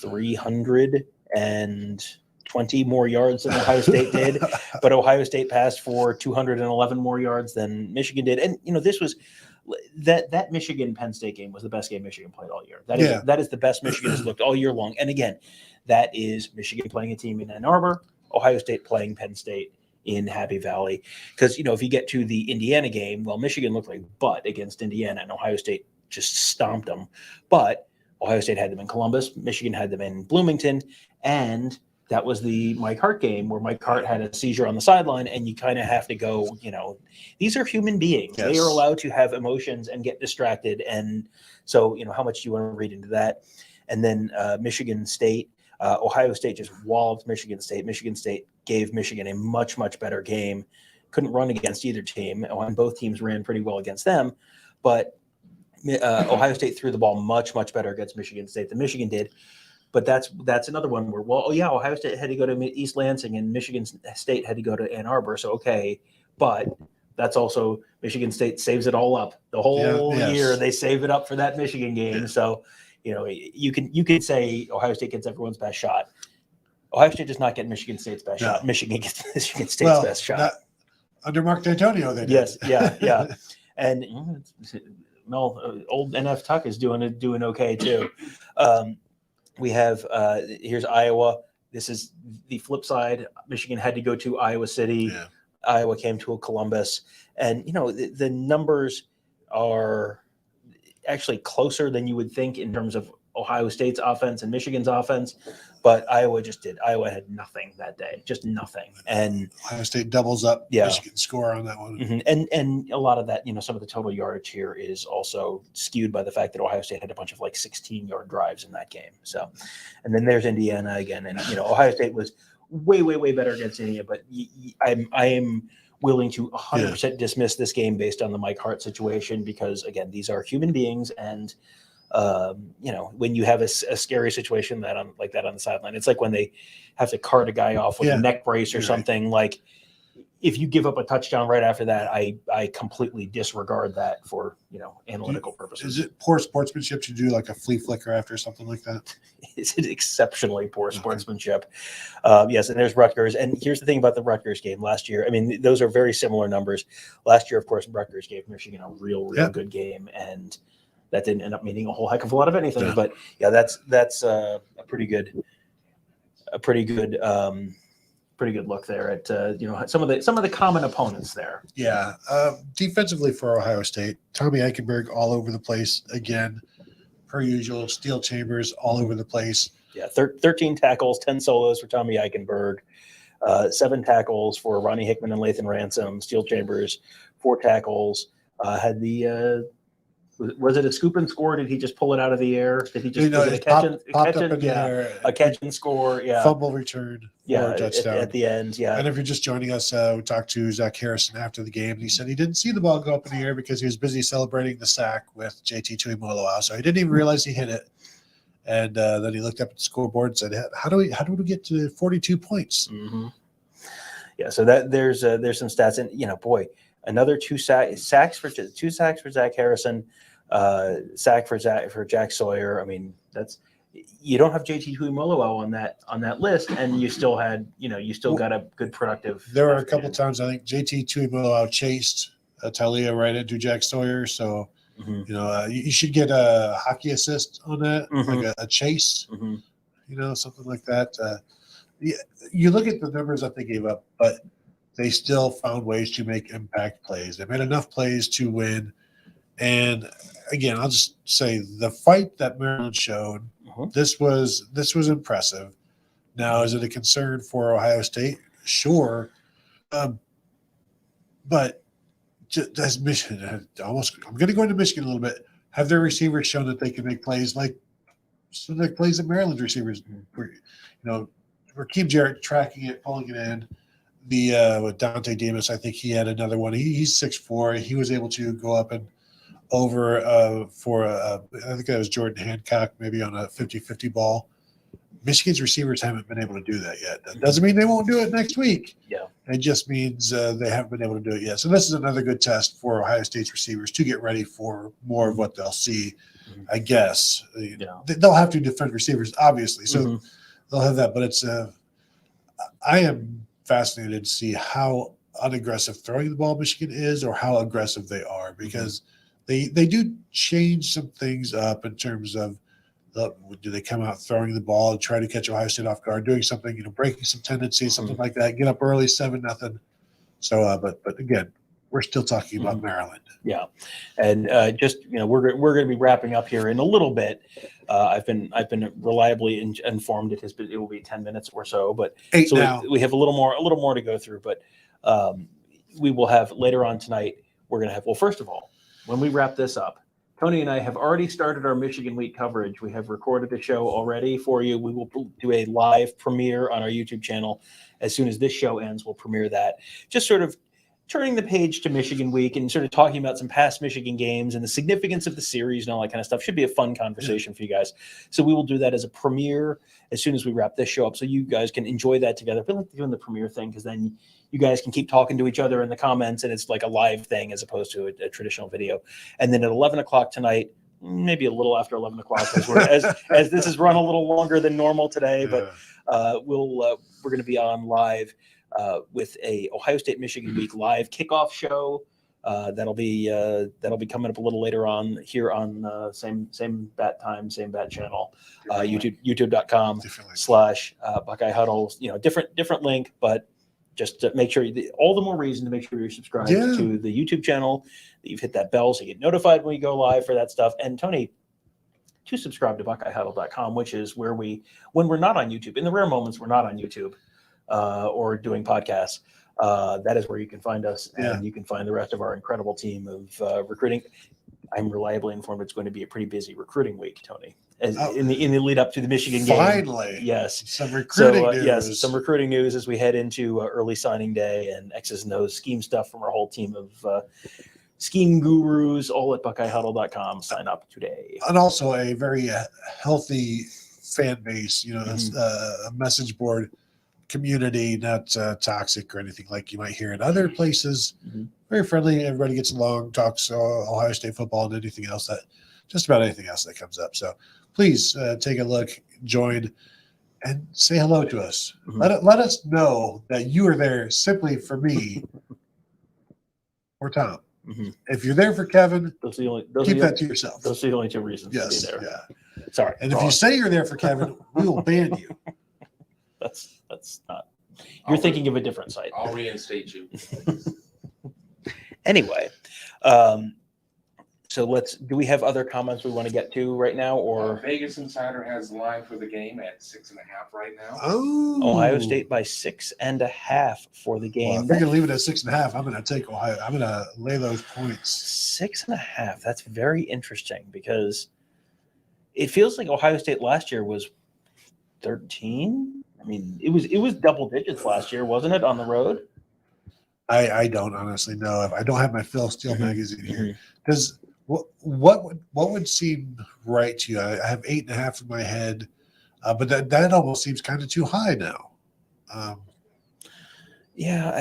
320 more yards than Ohio State did, but Ohio State passed for 211 more yards than Michigan did. And, this was that Michigan-Penn State game was the best game Michigan played all year. That is the best Michigan has looked all year long. And again, that is Michigan playing a team in Ann Arbor, Ohio State playing Penn State in Happy Valley. Because, if you get to the Indiana game, well, Michigan looked like butt against Indiana, and Ohio State just stomped them. But Ohio State had them in Columbus, Michigan had them in Bloomington, and that was the Mike Hart game where Mike Hart had a seizure on the sideline, and you kind of have to go, these are human beings. Yes. They are allowed to have emotions and get distracted. And so, how much do you want to read into that? And then Michigan State, Ohio State just walloped Michigan State. Michigan State gave Michigan a much, much better game. Couldn't run against either team, and both teams ran pretty well against them. But Ohio State threw the ball much, much better against Michigan State than Michigan did. But that's another one where, Ohio State had to go to East Lansing and Michigan State had to go to Ann Arbor. So, okay, but that's also Michigan State saves it all up. The whole year they save it up for that Michigan game. Yeah. So, you can say Ohio State gets everyone's best shot. Ohio State does not get Michigan State's best shot. Michigan gets Michigan State's best shot. Under Mark D'Antonio, they did. Yes, yeah. And old NF Tuck is doing okay too. We have here's Iowa. This is the flip side. Michigan had to go to Iowa City. Yeah. Iowa came to a Columbus, and the numbers are actually closer than you would think in terms of Ohio State's offense and Michigan's offense, but Iowa had nothing that day, just nothing. And Ohio State doubles up Michigan score on that one. Mm-hmm. And a lot of that, some of the total yardage here is also skewed by the fact that Ohio State had a bunch of 16-yard drives in that game. So, and then there's Indiana again, and Ohio State was way, way, way better against Indiana, but I am willing to 100% dismiss this game based on the Mike Hart situation because, again, these are human beings, and when you have a scary situation like that on the sideline, it's like when they have to cart a guy off with a neck brace or something. Like, if you give up a touchdown right after that, I completely disregard that for analytical purposes. Is it poor sportsmanship to do like a flea flicker after something like that? It's exceptionally poor sportsmanship. Yes, and there's Rutgers. And here's the thing about the Rutgers game last year. I mean, those are very similar numbers. Last year, of course, Rutgers gave Michigan a real good game, and that didn't end up meaning a whole heck of a lot of anything. Yeah. But that's a pretty good look there at some of the common opponents there. Yeah, defensively for Ohio State, Tommy Eichenberg all over the place again, per usual. Steel Chambers all over the place. Yeah, 13 tackles, 10 solos for Tommy Eichenberg, 7 tackles for Ronnie Hickman and Lathan Ransom. Steel Chambers, 4 tackles. Had the was it a scoop and score? Did he just pull it out of the air? Did he just a catch and score? Yeah, fumble return. Yeah, touchdown at the end. Yeah, and if you're just joining us, we talked to Zach Harrison after the game, and he said he didn't see the ball go up in the air because he was busy celebrating the sack with JT Tuimoloau, so he didn't even realize he hit it. And then he looked up at the scoreboard and said, "How do we get to 42 points?" Mm-hmm. Yeah, so that there's some stats, and another 2 sacks for Zach Harrison, sack for Jack Sawyer. I mean, you don't have JT Tuimoloau on that list, and you still had, you still got a good productive. There were a couple times I think JT Tuimoloau chased Talia right into Jack Sawyer, so you should get a hockey assist on that, like a chase, something like that. You look at the numbers that they gave up, but they still found ways to make impact plays. They made enough plays to win. And again, I'll just say the fight that Maryland showed, this was impressive. Now, is it a concern for Ohio State? Sure. But as Michigan, I'm going to go into Michigan a little bit. Have their receivers shown that they can make plays like plays that Maryland's receivers were, Rakeem Jarrett tracking it, pulling it in. With Dante Demas, I think he had another one. He's 6'4". He was able to go up and over for I think that was Jordan Hancock, maybe on a 50-50 ball. Michigan's receivers haven't been able to do that yet. That doesn't mean they won't do it next week. Yeah. It just means they haven't been able to do it yet. So this is another good test for Ohio State's receivers to get ready for more of what they'll see, I guess. They'll have to defend receivers, obviously. So they'll have that. But it's I am fascinated to see how unaggressive throwing the ball Michigan is, or how aggressive they are, because they do change some things up in terms of do they come out throwing the ball and try to catch Ohio State off guard, doing something, breaking some tendencies, something like that, get up early, 7-0. So, but again, we're still talking about Maryland. Yeah, and we're going to be wrapping up here in a little bit. I've been reliably informed it will be 10 minutes or so, but we have a little more to go through. But we will have later on tonight. We're going to have, well, first of all, when we wrap this up, Tony and I have already started our Michigan Week coverage. We have recorded the show already for you. We will do a live premiere on our YouTube channel as soon as this show ends. We'll premiere that. Just sort of turning the page to Michigan Week and sort of talking about some past Michigan games and the significance of the series and all that kind of stuff. Should be a fun conversation for you guys. So we will do that as a premiere as soon as we wrap this show up, so you guys can enjoy that together. We like doing the premiere thing because then you guys can keep talking to each other in the comments, and it's like a live thing as opposed to a traditional video. And then at 11 o'clock tonight, maybe a little after 11 o'clock, as this is run a little longer than normal today, but we're going to be on live with a Ohio State Michigan Week live kickoff show. That'll be coming up a little later on here on same bat time, same bat channel, youtube.com/Buckeye Huddle. Different link, but just to make sure all the more reason to make sure you're subscribed to the YouTube channel, that you've hit that bell so you get notified when we go live for that stuff. And Tony, to subscribe to BuckeyeHuddle.com, which is where when we're not on YouTube, in the rare moments we're not on YouTube or doing podcasts, that is where you can find us, and you can find the rest of our incredible team of recruiting. I'm reliably informed it's going to be a pretty busy recruiting week, Tony, in the lead up to the Michigan game. Finally, yes, some recruiting news. Yes, some recruiting news as we head into early signing day and X's and O's scheme stuff from our whole team of scheme gurus, all at BuckeyeHuddle.com. Sign up today. And also a very healthy fan base, a message board community, not toxic or anything like you might hear in other places. Very friendly. Everybody gets along, talks Ohio State football and anything else just about anything else that comes up. So please take a look, join, and say hello to us. Let us know that you are there simply for me or Tom. If you're there for Kevin, keep that to yourself. Those are the only two reasons to be there. Yeah. Sorry. And if you say you're there for Kevin, we will ban you. That's not. You're thinking of a different site. I'll reinstate you. Anyway, so do we have other comments we want to get to right now, or Vegas Insider has the line for the game at 6.5 right now. Oh, Ohio State by 6.5 for the game. Well, if you're gonna leave it at 6.5, I'm gonna take Ohio. I'm gonna lay those points. 6.5. That's very interesting because it feels like Ohio State last year was 13. I mean, it was double digits last year, wasn't it, on the road? I don't honestly know. I don't have my Phil Steele magazine here. Does what would seem right to you? I have 8.5 in my head, but that almost seems kind of too high now. Yeah,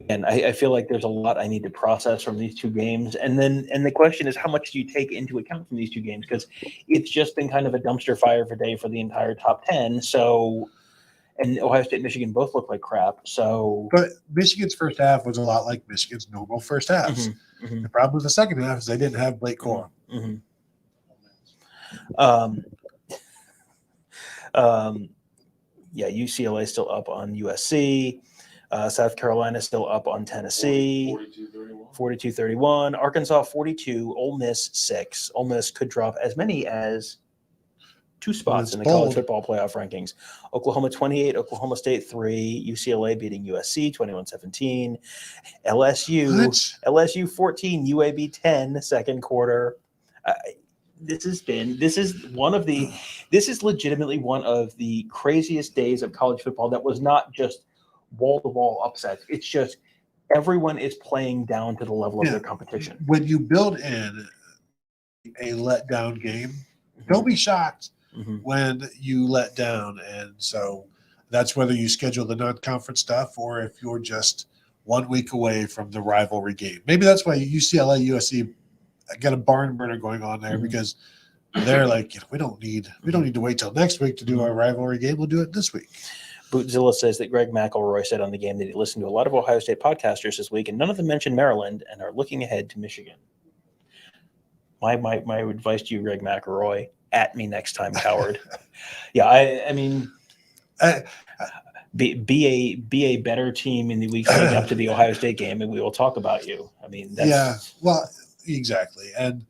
And I feel like there's a lot I need to process from these two games. And the question is, how much do you take into account from these two games? Because it's just been kind of a dumpster fire for day for the entire top 10. So, and Ohio State and Michigan both look like crap. So, But Michigan's first half was a lot like Michigan's normal first halves. The problem with the second half is they didn't have Blake Corum. Yeah, UCLA still up on USC. South Carolina still up on Tennessee. 42-31. Arkansas 42. Ole Miss 6. Ole Miss could drop as many as 2 spots in the college football playoff rankings. Oklahoma 28. Oklahoma State 3. UCLA beating USC 21-17. LSU 14. UAB 10. Second quarter. This is legitimately one of the craziest days of college football that was not just wall-to-wall upsets. It's just everyone is playing down to the level of their competition. When you build in a letdown game, don't be shocked when you let down. And so that's whether you schedule the non-conference stuff or if you're just 1 week away from the rivalry game. Maybe that's why UCLA, USC got a barn burner going on there because they're like, we don't need to wait till next week to do our rivalry game. We'll do it this week. Bootzilla says that Greg McElroy said on the game that he listened to a lot of Ohio State podcasters this week, and none of them mentioned Maryland and are looking ahead to Michigan. My advice to you, Greg McElroy, at me next time, coward. Yeah, I mean, be a better team in the weeks leading up to the Ohio State game, and we will talk about you. I mean, that's, well, exactly. And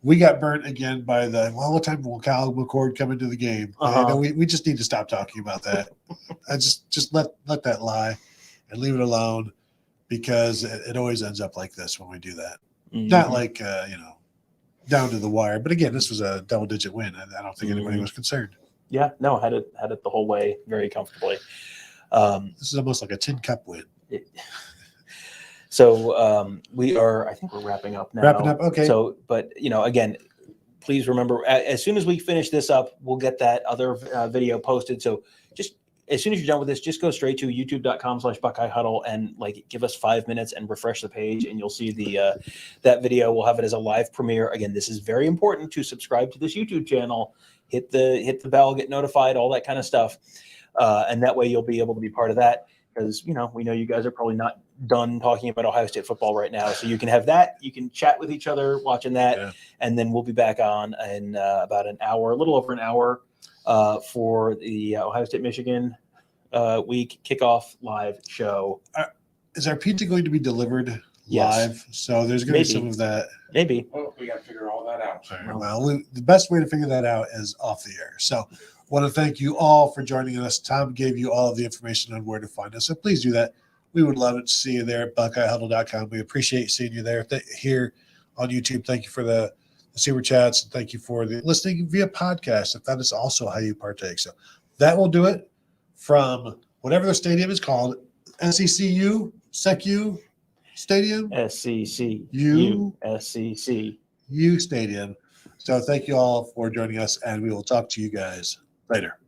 we got burnt again by what time will Cal McCord come into the game? We just need to stop talking about that. I just let that lie and leave it alone because it always ends up like this when we do that. Not like, down to the wire. But again, this was a double-digit win. I don't think anybody was concerned. Yeah, no, had it the whole way very comfortably. This is almost like a tin cup win. So I think we're wrapping up now. Wrapping up, okay. So, but again, please remember, as soon as we finish this up, we'll get that other video posted. So just as soon as you're done with this, just go straight to youtube.com/Buckeye Huddle and give us 5 minutes and refresh the page, and you'll see that video. We'll have it as a live premiere. Again, this is very important to subscribe to this YouTube channel. Hit the bell, get notified, all that kind of stuff, and that way you'll be able to be part of that. Because we know you guys are probably not done talking about Ohio State football right now, so you can have that. You can chat with each other watching that, and then we'll be back on in about an hour, a little over an hour, for the Ohio State Michigan week kickoff live show. Is our pizza going to be delivered Yes. live? So there's going to be some of that. Maybe. Oh, we got to figure all that out. Well, the best way to figure that out is off the air. So want to thank you all for joining us. Tom gave you all of the information on where to find us, so please do that. We would love it to see you there at BuckeyeHuddle.com. We appreciate seeing you there here on YouTube. Thank you for the super chats, and thank you for the listening via podcast, if that is also how you partake. So that will do it from whatever the stadium is called, SECU Stadium? SECU Stadium. So thank you all for joining us, and we will talk to you guys later.